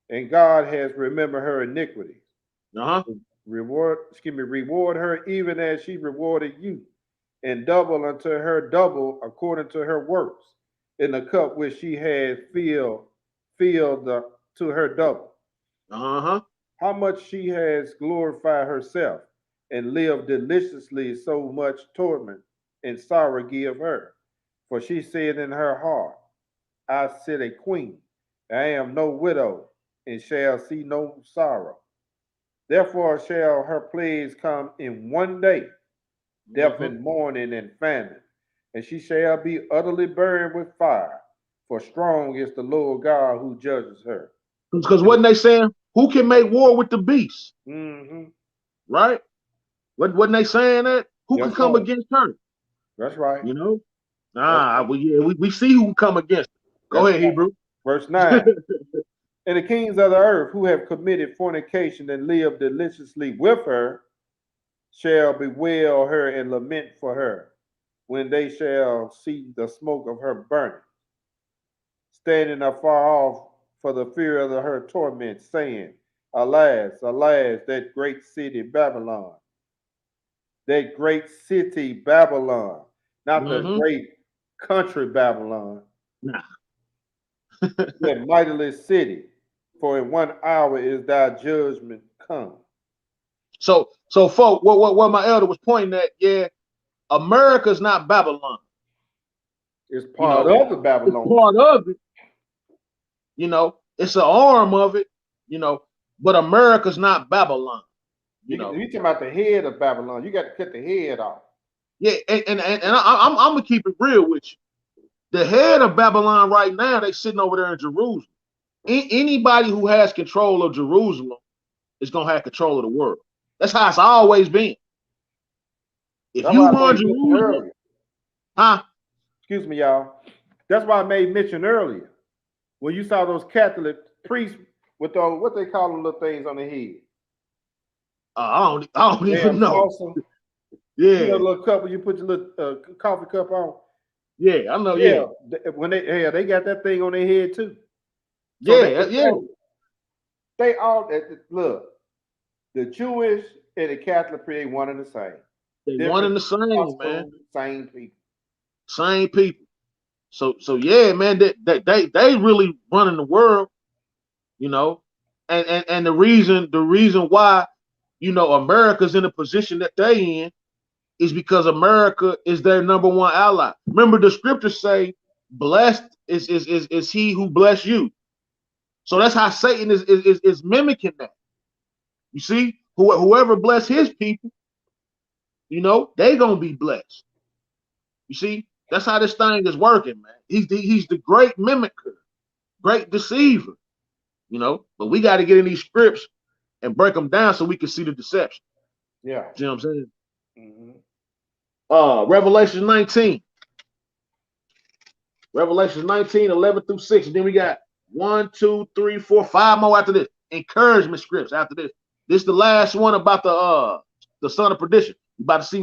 and God has remembered her iniquities. Reward her even as she rewarded you, and double unto her double according to her works, in the cup which she had filled to her double. Uh-huh. How much she has glorified herself and lived deliciously, so much torment and sorrow give her. For she said in her heart, I sit a queen, I am no widow, and shall see no sorrow. Therefore shall her plagues come in one day, death Mm-hmm. and mourning and famine, and she shall be utterly burned with fire. For strong is the Lord God who judges her. Because wasn't they saying who can make war with the beast? Mm-hmm. Right? Wasn't they saying that? Who can Yes, come sir. against her? That's right. You know? That's We see who can come against her. Go that's ahead, Hebrew. verse 9. And the kings of the earth who have committed fornication and lived deliciously with her shall bewail her and lament for her when they shall see the smoke of her burning, standing afar off for the fear of her torment, saying, Alas, alas, that great city Babylon, that great city Babylon, not the Mm-hmm. great country Babylon, Nah. that mighty city, for in 1 hour is thy judgment come. So folk, what my elder was pointing at, yeah, America's not Babylon. It's You part know, of the it's Babylon. part of it, you know, it's an arm of it, you know, but America's not Babylon, you know. You talking about the head of Babylon. You got to cut the head off. Yeah, I'm gonna keep it real with you. The head of Babylon right now, they sitting over there in Jerusalem. Anybody who has control of Jerusalem is gonna have control of the world. That's how it's always been. If That's why you I run made mention Jerusalem, earlier. huh? Excuse me, y'all. That's why I made mention earlier. When you saw those Catholic priests with those, what they call them little things on their head. I don't even Damn know. saucer. You know, Yeah, little cup when you put your little coffee cup on. yeah, I know. Yeah, Yeah, when they got that thing on their head too. So yeah, yeah. they all look. The Jewish and the Catholic create one and the same. They one Different and the same, man. costumes, same people. Same people. So yeah, man. They really running the world, you know. And the reason why, you know, America's in the position that they in is because America is their number one ally. Remember, the scriptures say, "Blessed is he who bless you." So that's how Satan is mimicking that. You see, whoever bless his people, you know, they gonna be blessed. You see, that's how this thing is working, man. He's the great mimicker, great deceiver, you know. But we got to get in these scripts and break them down so we can see the deception. Yeah. See what I'm saying? Mm-hmm. Revelation 19. Revelation 19, 11 through 6. And then we got 1, 2, 3, 4, 5 more after this. Encouragement scripts after this. This is the last one about the son of perdition. You about to see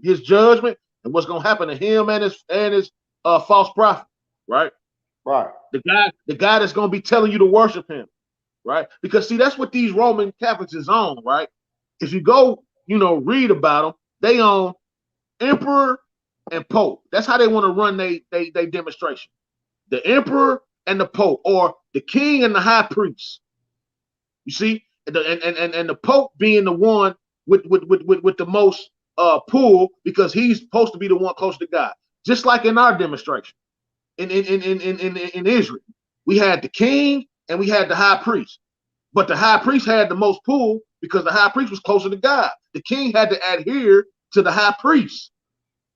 his judgment and what's gonna happen to him and his false prophet, right? Right. The guy that's gonna be telling you to worship him, right? Because see, that's what these Roman Catholics is on, right? If you go, you know, read about them, they own emperor and pope. That's how they want to run they demonstration. The emperor and the pope, or the king and the high priest. You see, and the pope being the one with the most pull, because he's supposed to be the one close to God. Just like in our demonstration in Israel, we had the king and we had the high priest. But the high priest had the most pull because the high priest was closer to God. The king had to adhere to the high priest.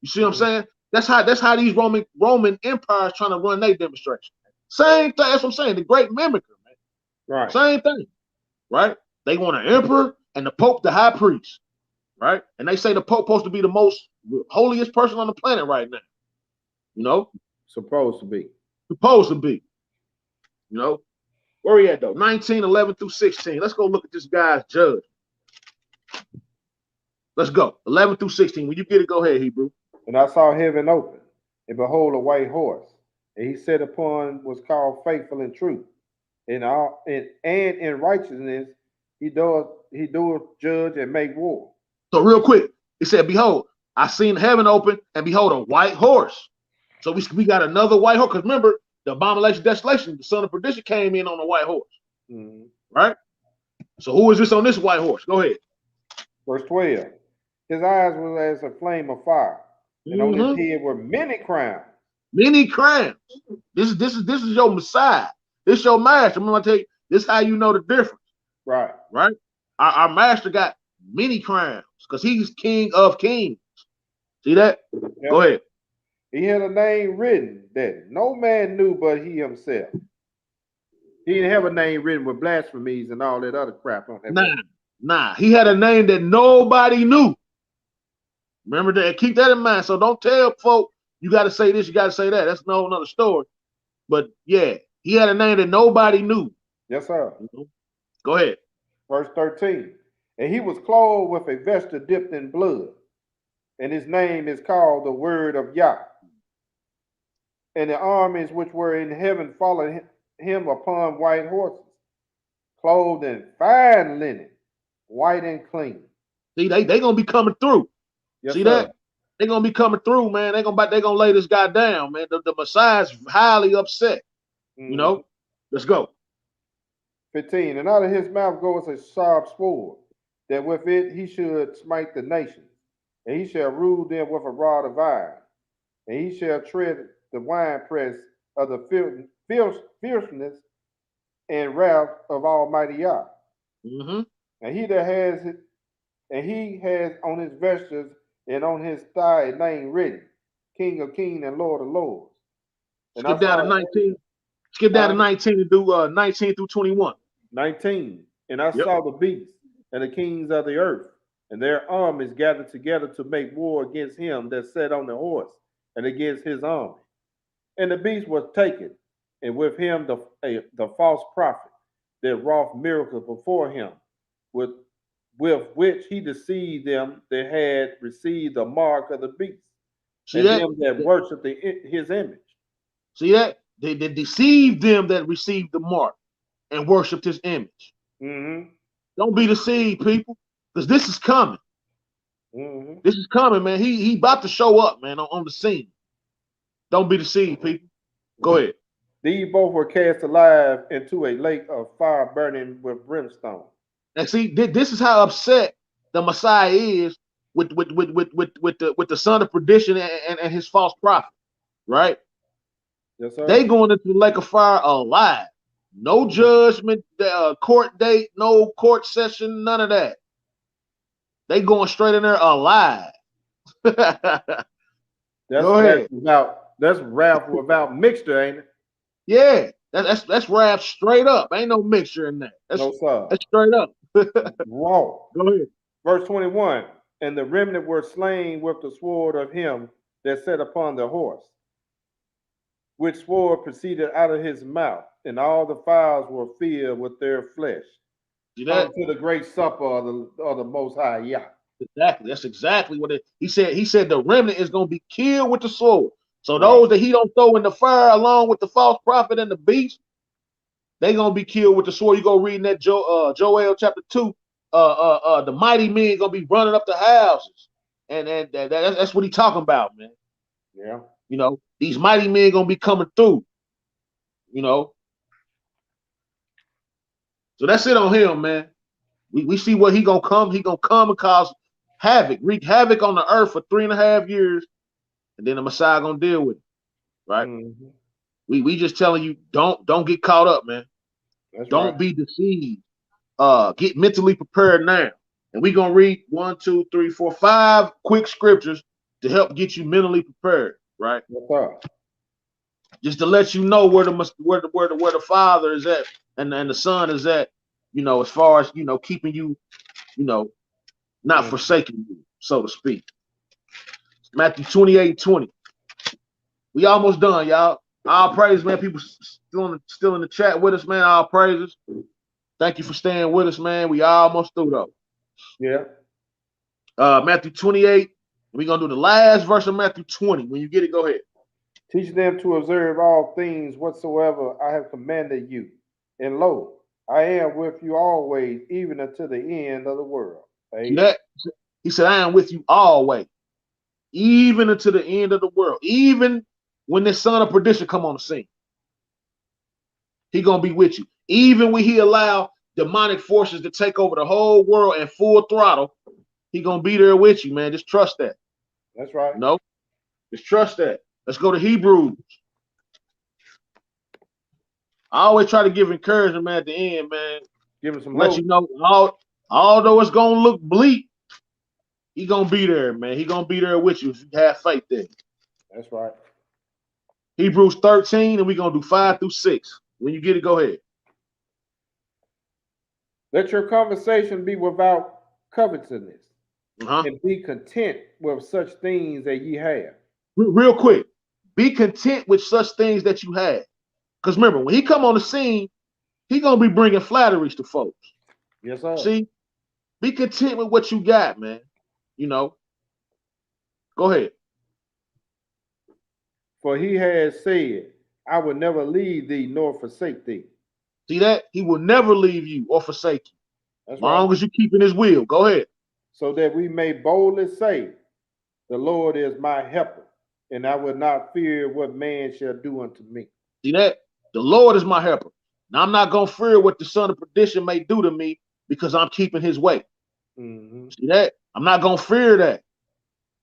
You see what I'm saying? That's how these Roman empires trying to run their demonstration. Same thing. That's what I'm saying. The great mimicker, man. Right. Same thing, right? They want an emperor and the pope, the high priest, right? And they say the pope supposed to be the most holiest person on the planet right now. You know, Supposed to be. supposed to be. You know, where he at though? 19, 11 through 16. Let's go look at this guy's judge. Let's go. 11 through 16. When you get it, go ahead, Hebrew. And I saw heaven open, and behold, a white horse. And he sat upon was called faithful and true. And in righteousness he doeth judge and make war. So real quick, it said, behold, I seen heaven open, and behold, a white horse. So we got another white horse. Because remember, the abomination, desolation, the son of perdition came in on a white horse. Mm-hmm. Right? So who is this on this white horse? Go ahead. Verse 12. His eyes were as a flame of fire, and on his Mm-hmm. head were many crowns. Many crowns. This is your Messiah. This is your master. I'm gonna tell you, this is how you know the difference. Right. Right? Our master got many crowns because he's King of Kings. See that? Yep. Go ahead. He had a name written that no man knew but he himself. He didn't have a name written with blasphemies and all that other crap on that. Nah. He had a name that nobody knew. Remember that. Keep that in mind. So don't tell folk you got to say this, you got to say that. That's no another story. But yeah, he had a name that nobody knew. Yes, sir. Go ahead. Verse 13. And he was clothed with a vesture dipped in blood, and his name is called the Word of Yah. And the armies which were in heaven followed him upon white horses, clothed in fine linen, white and clean. See, they gonna be coming through. Yes, see sir. that? They gonna be coming through, man. They gonna lay this guy down, man. The Messiah's highly upset. Mm-hmm. You know? Let's go. 15. And out of his mouth goes a sharp sword, that with it he should smite the nations, and he shall rule them with a rod of iron, and he shall tread the winepress of the fierceness and wrath of Almighty Yah. Mm-hmm. And he that has it, and he has on his vestures and on his thigh a name written, King of Kings and Lord of Lords. And Skip down to 19. Skip down to 19 to do 19 through 21. 19. And I saw the beasts and the kings of the earth, and their armies gathered together to make war against him that sat on the horse, and against his army. And the beast was taken, and with him the false prophet that wrought miracles before him, with which he deceived them that had received the mark of the beast, and them that worshipped his image. See that? They deceived them that received the mark and worshipped his image. Mm-hmm. Don't be deceived, people, because this is coming. Mm-hmm. This is coming, man. He about to show up, man, on the scene. Don't be deceived, people. Go ahead. These both were cast alive into a lake of fire burning with brimstone. And see, this is how upset the Messiah is with the Son of Perdition and his false prophet, right? Yes, sir. They going into the lake of fire alive. No judgment, court date, no court session, none of that. They going straight in there alive. Go ahead. That's wrath without mixture, ain't it? Yeah, that's wrath straight up. Ain't no mixture in that. No, sir. That's straight up. Raw. Go ahead. Verse 21. And the remnant were slain with the sword of him that sat upon the horse, which sword proceeded out of his mouth, and all the fowls were filled with their flesh. To the great supper of the Most High Yah. Exactly. That's exactly what he said. He said the remnant is going to be killed with the sword. So those that he don't throw in the fire along with the false prophet and the beast, they going to be killed with the sword. You go reading that Joel chapter 2. The mighty men going to be running up the houses. And that's what he talking about, man. Yeah. You know, these mighty men going to be coming through. You know. So that's it on him, man. We see what he gonna come. He gonna come and cause havoc, wreak havoc on the earth for 3.5 years, and then the Messiah gonna deal with it, right? Mm-hmm. We just telling you, don't get caught up, man. Don't be deceived. Get mentally prepared now. And we gonna read 1, 2, 3, 4, 5 quick scriptures to help get you mentally prepared, right? Just to let you know where the Father is at and the Son is at, you know, as far as, you know, keeping you, you know, not forsaking you, so to speak. Matthew 28:20. We almost done, y'all. All praise, man. People still in the chat with us, man. All praises. Thank you for staying with us, man. We almost through though. Yeah. Matthew 28. We're gonna do the last verse of Matthew 20. When you get it, go ahead. Teach them to observe all things whatsoever I have commanded you. And lo, I am with you always, even unto the end of the world. See that? He said, I am with you always, even unto the end of the world. Even when this Son of Perdition come on the scene, he gonna be with you. Even when he allow demonic forces to take over the whole world and full throttle, he gonna be there with you, man. Just trust that. That's right. No, just trust that. Let's go to Hebrews. I always try to give encouragement, man, at the end, man. Give him some Let hope. you know, although it's gonna look bleak, he gonna be there, man. He gonna be there with you if you have faith there. That's right. Hebrews 13, and we're gonna do 5 through 6. When you get it, go ahead. Let your conversation be without covetousness, and be content with such things that ye have. Real quick, be content with such things that you have. Because remember, when he come on the scene, he gonna be bringing flatteries to folks. Yes, sir. See, be content with what you got, man. You know, go ahead. For he has said, I will never leave thee nor forsake thee. See that? He will never leave you or forsake you. That's as long right. as you keep in his will. Go ahead. So that we may boldly say, the Lord is my helper, and I will not fear what man shall do unto me. See that? The Lord is my helper. Now I'm not gonna fear what the son of perdition may do to me because I'm keeping his way. See that? I'm not gonna fear that.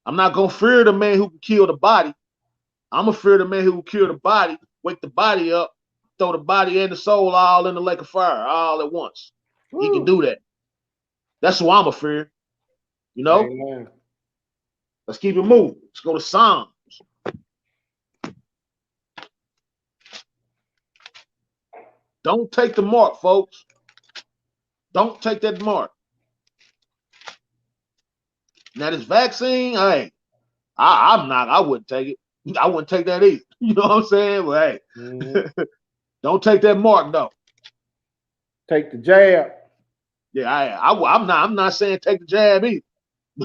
I'm not gonna fear the man who can kill the body. I'm gonna fear the man who will kill the body, wake the body up, throw the body and the soul all in the lake of fire all at once. Woo. He can do that. That's who I'm a fear. You know? Amen. Let's keep it moving. Let's go to Psalms. Don't take the mark, folks. Don't take that mark. Now this vaccine, hey, I wouldn't take it. I wouldn't take that either. You know what I'm saying? Well, hey, don't take that mark though. Take the jab. Yeah, I'm not saying take the jab either.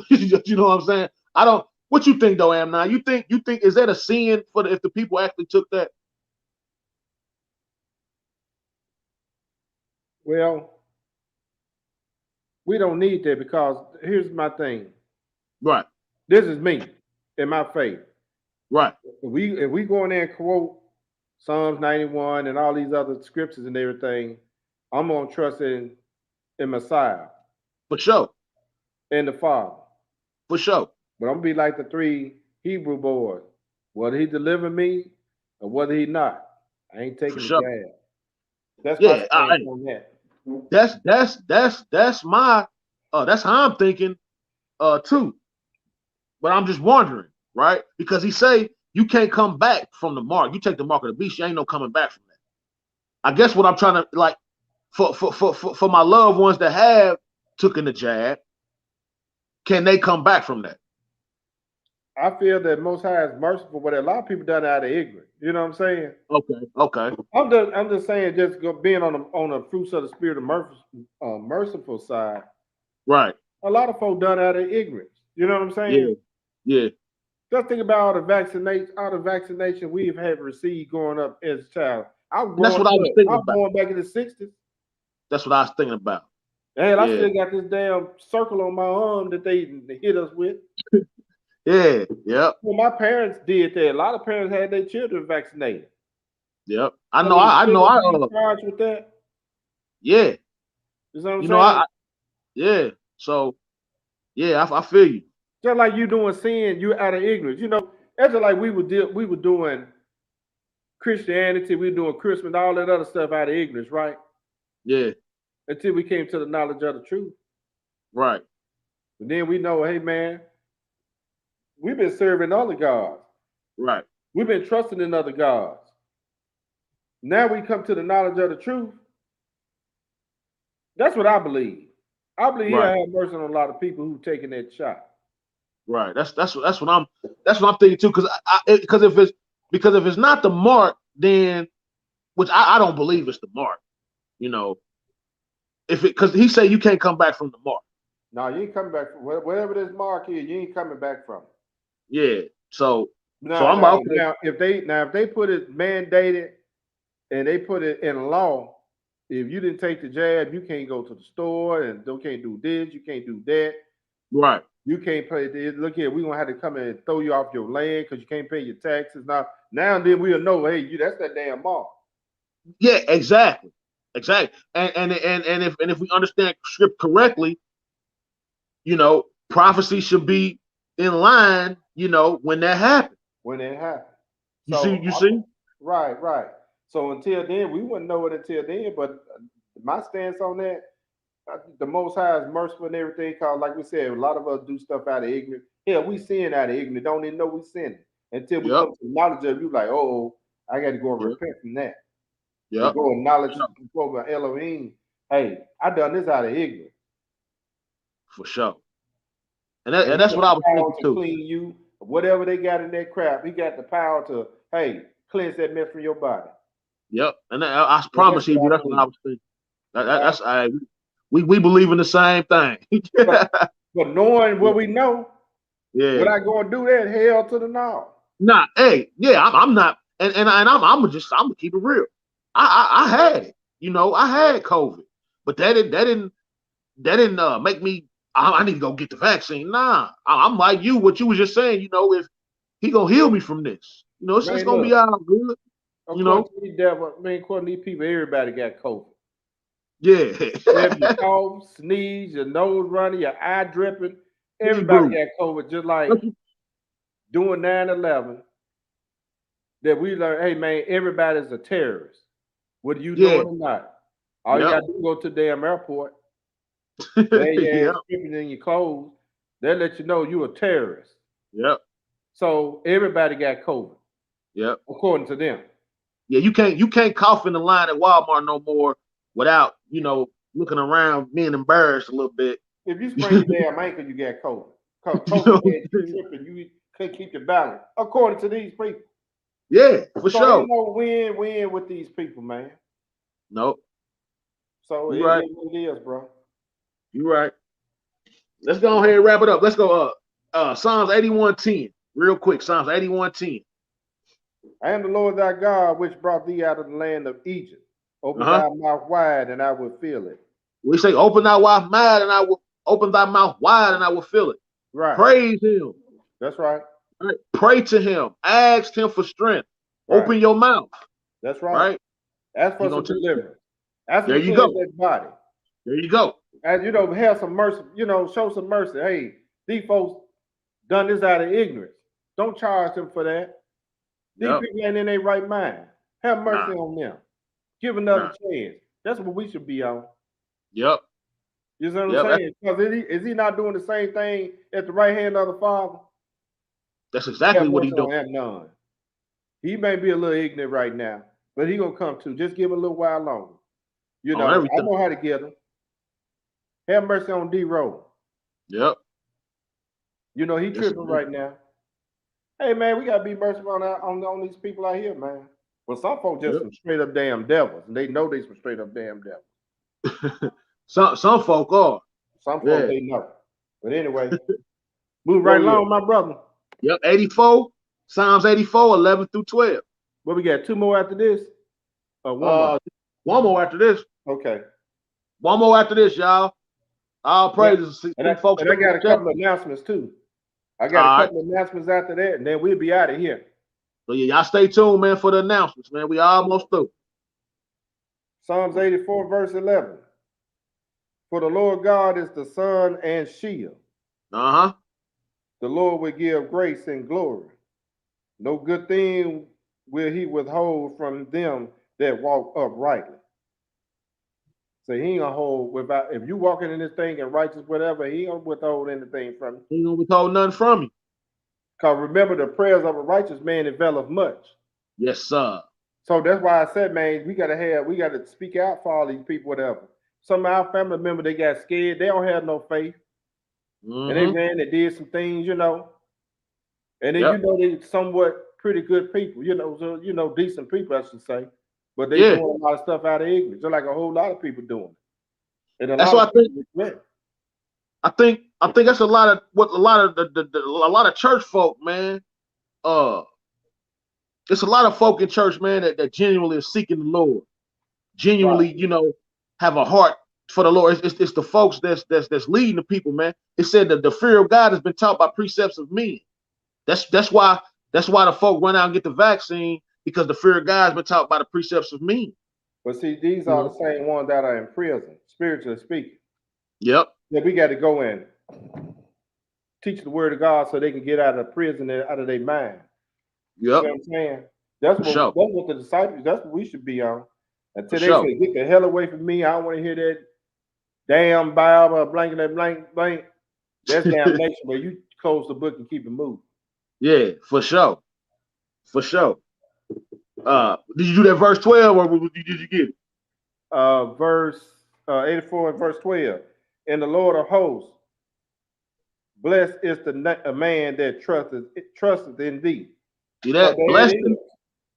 You know what I'm saying? I don't. What you think though, Amnon? You think is that a sin for if the people actually took that? Well, we don't need that because here's my thing. Right. This is me in my faith. Right. If we go in there and quote Psalms 91 and all these other scriptures and everything, I'm gonna trust in Messiah. For sure. And the Father. For sure. But I'm gonna be like the 3 Hebrew boys. Whether he deliver me or whether he not, I ain't taking the jab. That's my stance on that. That's my that's how I'm thinking too. But I'm just wondering, right? Because he say you can't come back from the mark. You take the mark of the beast, you ain't no coming back from that. I guess what I'm trying to like for my loved ones that have taken the jab, can they come back from that? I feel that Most High is merciful, but a lot of people done it out of ignorance. You know what I'm saying? Okay. I'm just saying, just being on the fruits of the spirit of merciful side. Right. A lot of folk done it out of ignorance. You know what I'm saying? Yeah. Just think about all the vaccination we've had received growing up as a child. That's what I was thinking about. Born back in the 60s. That's what I was thinking about. And I still got this damn circle on my arm that they hit us with. Yeah. Well, my parents did that. A lot of parents had their children vaccinated. Yep. I know. Charged with that. Yeah. You know what I'm saying? Yeah. So, yeah, I feel you. Just like you doing sin, you out of ignorance. You know, that's just like we were doing Christianity, we were doing Christmas, all that other stuff out of ignorance, right? Yeah. Until we came to the knowledge of the truth. Right. And then we know, hey man, we've been serving other gods. Right. We've been trusting in other gods. Now we come to the knowledge of the truth. That's what I believe. I believe He'll have mercy on a lot of people who've taken that shot. Right. That's what I'm thinking too. Because if it's not the mark, then which I don't believe it's the mark. You know, because he said you can't come back from the mark. No, you ain't coming back from whatever this mark is. You ain't coming back from it. Yeah. So now if they put it mandated and they put it in law, if you didn't take the jab, you can't go to the store and you can't do this, you can't do that. Right. You can't pay this. Look here, we're gonna have to come in and throw you off your land because you can't pay your taxes. Now and then we'll know, hey, that's that damn mark. Yeah, exactly. Exactly. And if we understand script correctly, prophecy should be in line, when that happens. When it happens. You So see? right. So until then, we wouldn't know it until then. But my stance on that, the Most High is merciful and everything. Cause like we said, a lot of us do stuff out of ignorance. Yeah, we sin out of ignorance. Don't even know we sin until we Yep. come to knowledge of you. Like, oh, I got to go and Yep. repent from that. Yep. To go and knowledge before my Elohim. Hey, I done this out of ignorance. For sure. And that's what I was thinking to too. Clean you, whatever they got in that crap, he got the power to, hey, cleanse that mess from your body. Yep. And I promise you, that's what I was thinking. That's we believe in the same thing. but knowing what we know, yeah, would I go and do that? Hell to the no. Nah, hey, yeah, I'm not, and I'm gonna keep it real. I had it, I had COVID, but that didn't make me. I need to go get the vaccine. Nah, I'm like you. What you was just saying, if he gonna heal me from this, it's gonna be all good. According to these devil, according to these people, everybody got COVID. Yeah. If you cough, sneeze, your nose running, your eye dripping, everybody got COVID. Just like doing 9/11, that we learned, hey man, everybody's a terrorist. Whether you know it or not. All you gotta do is go to the damn airport. They stripping in your clothes. They'll let you know you're a terrorist. Yep. So everybody got COVID. Yep. According to them. Yeah, you can't cough in the line at Walmart no more without, looking around, being embarrassed a little bit. If you sprain your damn ankle, you got COVID. Cause COVID you tripping, you couldn't keep your balance. According to these people. Yeah, for sure. Ain't no win with these people, man. Nope. So it is what it is, bro. You're right. Let's go ahead and wrap it up. Let's go Psalms 81:10. Real quick, Psalms 81:10. I am the Lord thy God, which brought thee out of the land of Egypt. Open thy mouth wide, and I will fill it. We say, open thy mouth wide, and I will open thy mouth wide, and I will fill it. Right. Praise him. That's right. Right. Pray to him. Ask him for strength. Right. Open your mouth. That's right. Ask for some deliverance. There you go. That body. There you go. And have some mercy. Show some mercy. Hey, these folks done this out of ignorance. Don't charge them for that. These people ain't in their right mind. Have mercy on them. Give another chance. That's what we should be on. Yep. You know what I'm saying? Because is he not doing the same thing at the right hand of the Father? That's exactly what he's doing. None. He may be a little ignorant right now, but he gonna come to. Just give him a little while longer. I know how to get him. Have mercy on D-Roll. Yep. He tripping right now. Hey man, we gotta be merciful on these people out here, man. Well, some folks just some straight up damn devils, and they know they some straight up damn devils. some folk are. Some folks they know. But anyway, move right along, my brother. Yep, 84. Psalms 84, 11 through 12. What we got? 2 more after this? One more. One more after this. Okay. One more after this, y'all. All praises. And I got a couple of announcements too. I got a couple of announcements after that, and then we'll be out of here. So yeah, y'all stay tuned, man, for the announcements, man. We almost through. Psalms 84, verse 11. For the Lord God is the sun and shield. The Lord will give grace and glory. No good thing will he withhold from them that walk uprightly. So he ain't gonna hold without, if you walking in this thing and righteous, whatever, he ain't gonna withhold anything from you. He ain't gonna withhold nothing from you. Because remember, the prayers of a righteous man availeth much. Yes, sir. So that's why I said, man, we gotta speak out for all these people, whatever. Some of our family members, they got scared, they don't have no faith. And they ran and did some things, And then they somewhat pretty good people, so decent people, I should say. But they doing a lot of stuff out of ignorance, just like a whole lot of people doing it. And that's what I think. I think that's a lot of what a lot of church folk, man. It's a lot of folk in church, man, that genuinely is seeking the Lord, genuinely, have a heart for the Lord. It's the folks that's leading the people, man. It said that the fear of God has been taught by precepts of men. That's why the folk run out and get the vaccine, because the fear of God has been taught by the precepts of men. But see, these are the same ones that are in prison, spiritually speaking. Yep. That we got to go in, teach the word of God so they can get out of prison and out of their mind. You Yep. see what I'm saying? That's what the disciples, that's what we should be on. Until they say, get the hell away from me. I don't want to hear that damn Bible, blank, blank. That's damnation, but you close the book and keep it moving. Yeah, for sure. For sure. Did you do that verse 12 or did you get it? Verse 84 and verse 12. And the Lord of hosts, blessed is the man that trusteth in thee. See that? So blessed.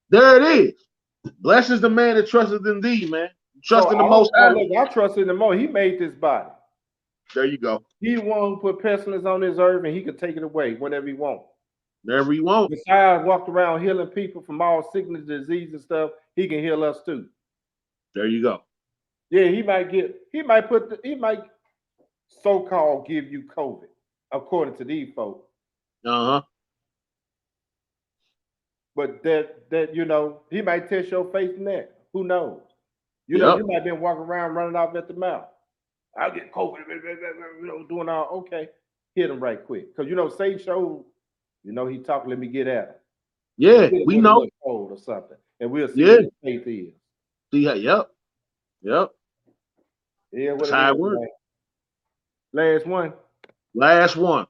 There it is. Blessed is the man that trusteth in thee, man. Trust in the Most High. Look, I trust in the Most. He made this body. There you go. He the one who put pestilence on this earth, and he can take it away whenever he wants. Whenever he wants. Besides walked around healing people from all sickness, disease, and stuff, he can heal us too. There you go. Yeah, he might so-called give you COVID, according to these folks. Uh-huh. But that you know, he might test your face in that. Who knows? You know, you might have been walking around running off at the mouth. I'll get COVID, you know, doing all okay. Hit him right quick. Because you know, Satan showed, you know, he talked, let me get at him. Yeah, we know. Cold or something. And we'll see what his faith is. See, yep. Yeah, what that's how it works. Last one. Last one.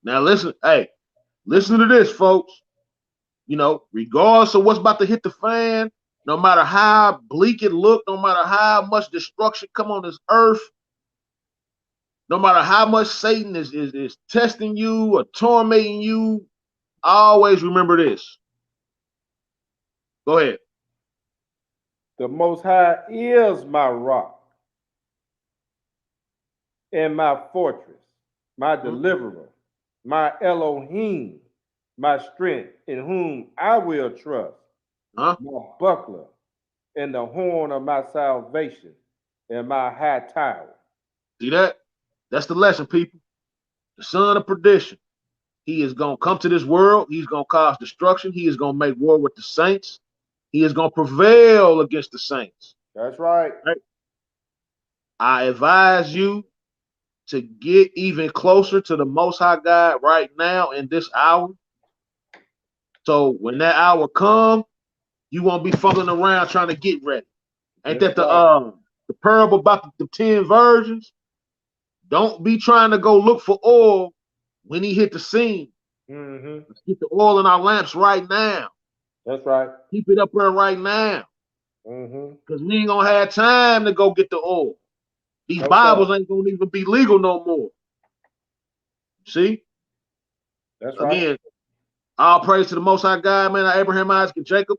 Now listen, listen to this, folks. You know, regardless of what's about to hit the fan, no matter how bleak it look, no matter how much destruction come on this earth, no matter how much Satan is testing you or tormenting you, always remember this. Go ahead. The Most High is my rock and my fortress, my deliverer, my Elohim, my strength, in whom I will trust, my buckler, and the horn of my salvation, and my high tower. See that? That's the lesson, people. The son of perdition. He is going to come to this world. He's going to cause destruction. He is going to make war with the saints. He is going to prevail against the saints. That's right. I advise you to get even closer to the Most High God right now in this hour. So when that hour comes, you won't be fumbling around trying to get ready. Ain't that the parable about the 10 virgins? Don't be trying to go look for oil when he hit the scene. Let's get the oil in our lamps right now. That's right. Keep it up there right now. Because we ain't going to have time to go get the oil. These Bibles ain't going to even be legal no more. See? That's right. Again, all praise to the Most High God, man. Abraham, Isaac, and Jacob.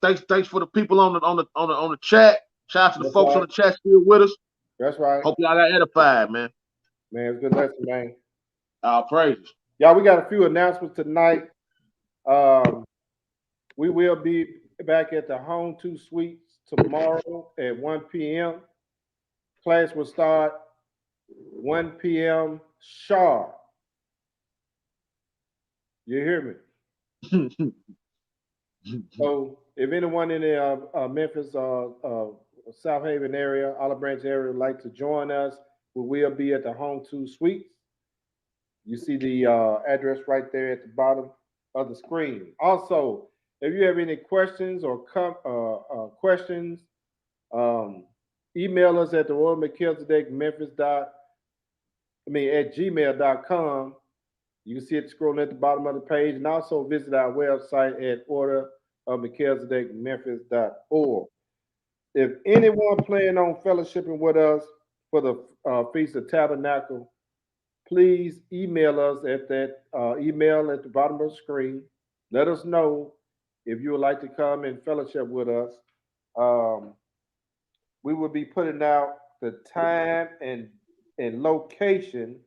Thanks for the people on the chat. Shout out to the folks on the chat still with us. That's right. Hope y'all got edified, man. Man, it's a good lesson, man. All praises. Y'all, we got a few announcements tonight. We will be back at the Home 2 Suites tomorrow at 1 p.m. Class will start 1 p.m. sharp. You hear me? So if anyone in the Memphis, South Haven area, Olive Branch area would like to join us, we will be at the Home 2 Suites. You see the address right there at the bottom of the screen. Also, if you have any questions or questions, email us at the Royal Melchizedek Memphis at gmail.com. You can see it scrolling at the bottom of the page, and also visit our website at orderofmelchizedekmemphis.org. If anyone planning on fellowshipping with us for the Feast of Tabernacle, please email us at that email at the bottom of the screen. Let us know if you would like to come and fellowship with us. We will be putting out the time and location,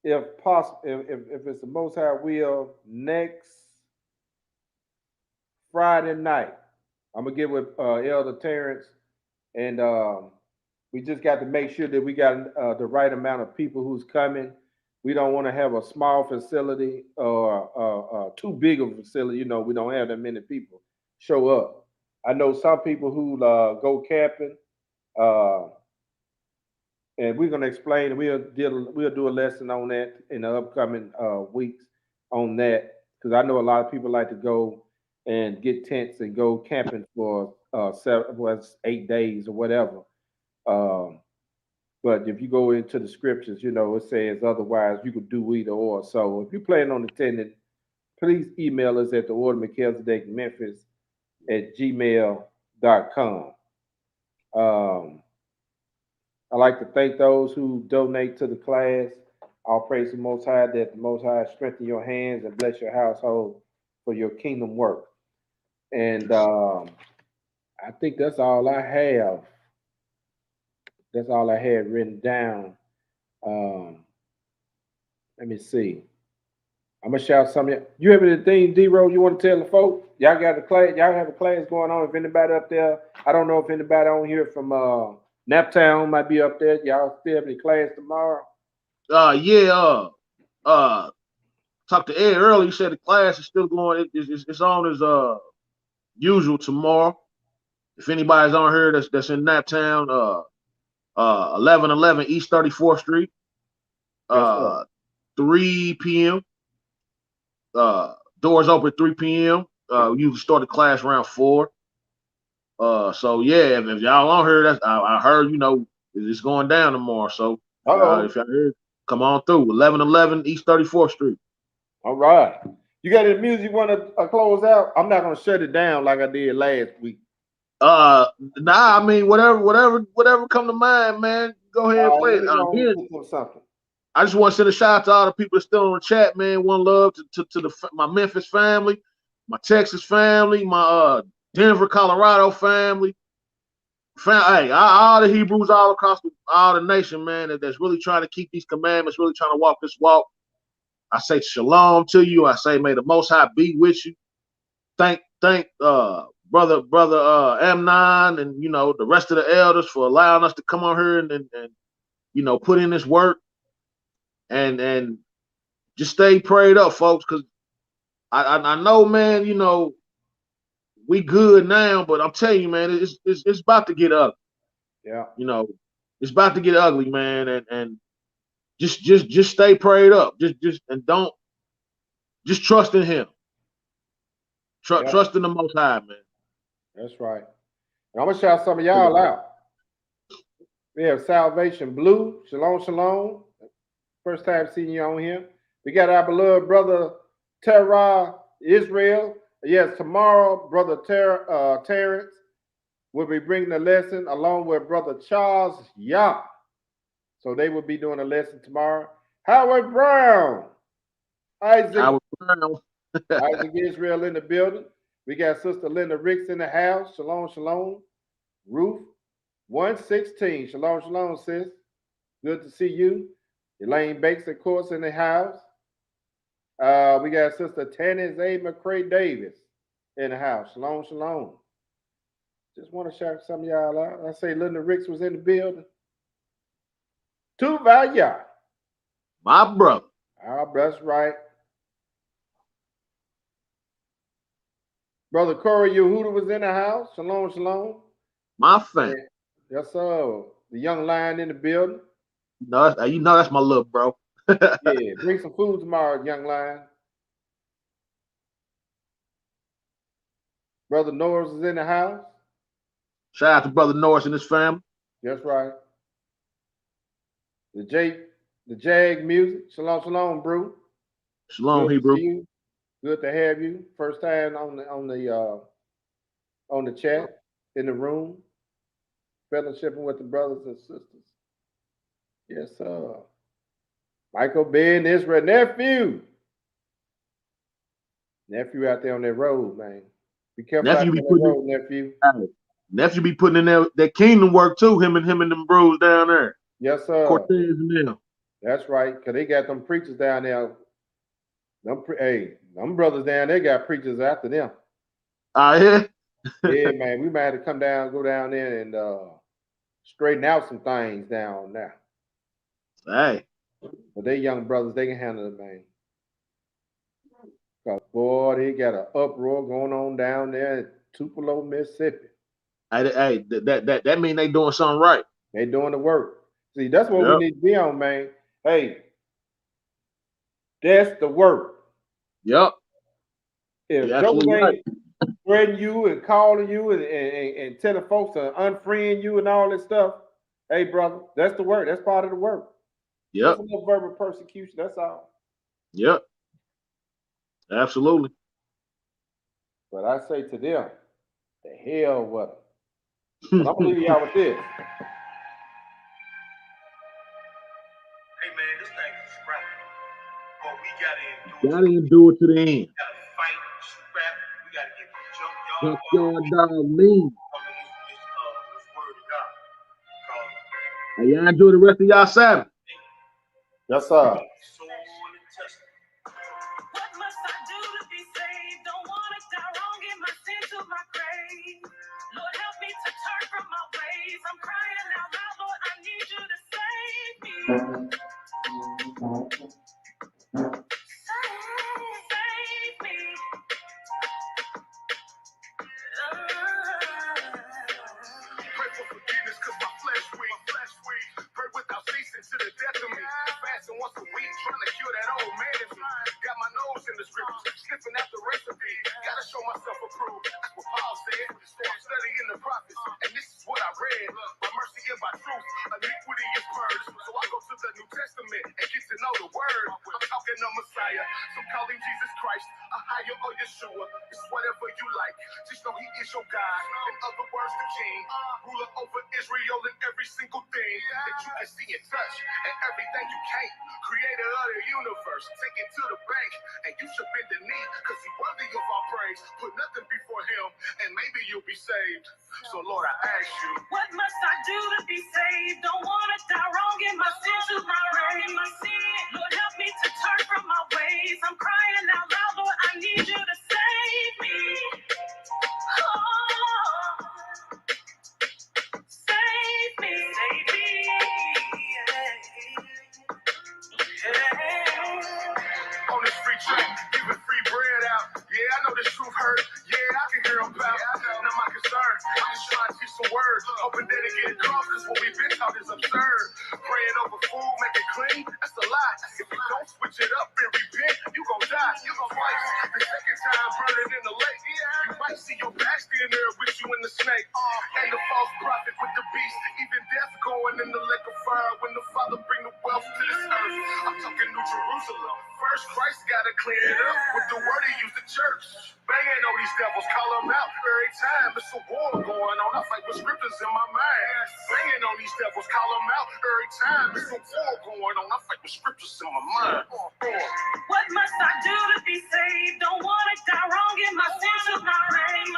if possible, if it's the Most High will, next Friday night. I'm gonna get with Elder Terrence, and we just got to make sure that we got the right amount of people who's coming. We don't want to have a small facility or too big of a facility. You know, we don't have that many people show up. I know some people who go camping, uh, and we're gonna explain. We'll do a lesson on that in the upcoming weeks on that because I know a lot of people like to go and get tents and go camping for 8 days or whatever. Um, but if you go into the scriptures, it says otherwise you could do either or. So if you plan on attending, please email us at the order Memphis at gmail.com. I'd like to thank those who donate to the class. I'll praise the Most High that the Most High strengthen your hands and bless your household for your kingdom work. And I think that's all I have. That's all I had written down. Um, let me see. I'm gonna shout some of you have anything, D-Row, you want to tell the folks? Y'all got a class, y'all have a class going on. If anybody up there, I don't know if anybody on here from Naptown might be up there. Y'all still have any class tomorrow? Talked to Ed earlier. He said the class is still going. It's on as usual tomorrow. If anybody's on here that's in Naptown, 1111 East 34th Street, Yes, 3 p.m. Doors open 3 p.m. You start the class around 4. So yeah, if y'all on here, I heard it's going down tomorrow. So if y'all heard, come on through 1111 East 34th Street. All right. You got any music you want to close out? I'm not gonna shut it down like I did last week. Nah, I mean whatever come to mind, man. Go ahead and play it. Something. I just want to send a shout out to all the people that's still on the chat, man. One love to my Memphis family, my Texas family, my Denver, Colorado family. Hey, all the Hebrews all across all the nation, man, that's really trying to keep these commandments, really trying to walk this walk. I say shalom to you. I say may the Most High be with you. Thank brother Amnon and the rest of the elders for allowing us to come on here and put in this work and just stay prayed up, folks, because I know, man, we good now, but I'm telling you, man, it's about to get ugly. Yeah. It's about to get ugly, man, and just stay prayed up. And don't just trust in him. Trust in the Most High, man. That's right. And I'm gonna shout some of y'all out. We have Salvation Blue, Shalom, Shalom. First time seeing you on here. We got our beloved brother Terah Israel. Yes, tomorrow, brother Terrence will be bringing a lesson along with brother Charles Yah. So they will be doing a lesson tomorrow. Howard Brown, Isaac Israel in the building. We got Sister Linda Ricks in the house. Shalom, shalom. Ruth 116. Shalom, shalom, sis. Good to see you. Elaine Bakes, of course, in the house. We got Sister Tannis A. McCray Davis in the house. Shalom, shalom. Just want to shout some of y'all out. I say Linda Ricks was in the building. Tuvaya. My brother. That's right. Brother Corey Yehuda was in the house. Shalom, shalom. My fan. Yes, sir. The young lion in the building. No, that's my little bro. Yeah, bring some food tomorrow, young lion. Brother Norris is in the house. Shout out to Brother Norris and his family. That's right. The Jag music. Shalom, shalom, bro. Shalom, Hebrew. Good to have you. First time on the chat in the room, fellowshipping with the brothers and sisters. Yes, sir. Michael Ben Israel nephew out there on that road, man. Be careful out there on that road, nephew. Nephew be putting in that kingdom work too. Him and them bros down there. Yes, sir. Cortez and them. That's right, cause they got them preachers down there. Them brothers down there got preachers after them. Yeah. Yeah, man. We might have to go down there and straighten out some things down there. Hey. But they young brothers, they can handle it, man. Cause boy, they got an uproar going on down there in Tupelo, Mississippi. Hey, that mean they doing something right. They doing the work. See, that's what we need to be on, man. Hey, that's the work. Yep. If You're Joe absolutely ain't right. threatening you and calling you and telling folks to unfriend you and all this stuff, hey, brother, that's the work. That's part of the work. Yep. That's no verbal persecution. That's all. Yep. Absolutely. But I say to them, the hell with them. But I'm gonna leave y'all with this. Hey man, this thing is scrap. But we Gotta endure it to the end. We gotta fight, scrap. We gotta get the junkyard dog mean. This word of God. Hey, y'all enjoy the rest of y'all Sabbath. Yes, sir. What must I do to be saved? Don't want to die wrong in my sin to my grave. Lord, help me to turn from my ways. I'm crying out loud, Lord, I need you to save me. Save me. Pray for forgiveness because my flesh weak. Pray without ceasing to the death of me. Fasting once a week, trying to cure that old man in me. Got my nose in the scriptures, sniffing out the recipe. Gotta show myself approved. That's what Paul said. So I'm studying the prophets, and this is what I read. By mercy and by truth, iniquity is purged. So I go to the New Testament and get to know the word. I'm talking of Messiah, so call him Jesus Christ, a higher or Yeshua. It's whatever you like. Just know he is your God. In other words, the king, ruler over Israel and every single thing that you can see and touch, and everything you can't. Creator of the universe, take it to the bank, and you should bend the knee, because he's worthy of our praise. Put nothing before him, and maybe you'll be saved. So Lord, I ask you, what must I do to be saved? Don't want to die wrong in my sin to my grave. Lord, help me to turn from my ways. I'm crying out loud, Lord, I need you to save me. Oh, save me, save me. On this free track, giving free bread out. Yeah, I know this truth hurt. Yeah, I can hear them pout. Not my concern. I'm just trying to teach some words, hoping that it get across, because what we've been taught is absurd. Praying over food, make it clean, that's a lie. If you don't switch it up and repent, you gon' die. You gon' fight. The second time, burn it in the lake. You might see your pastor in there with you in the snake. And the false prophet with the beast. Even death going in the lake of fire when the Father bring the wealth to this earth. I'm talking New Jerusalem. First, Christ gotta clean it up with the word he used the church. Banging on these devils, call them out every time. It's a war going on. I fight with scriptures in my mind. Banging on these devils, call them out every time. It's a war going on. I fight with scriptures in my mind. What must I do to be saved? Don't want to die wrong in my sin to my grave.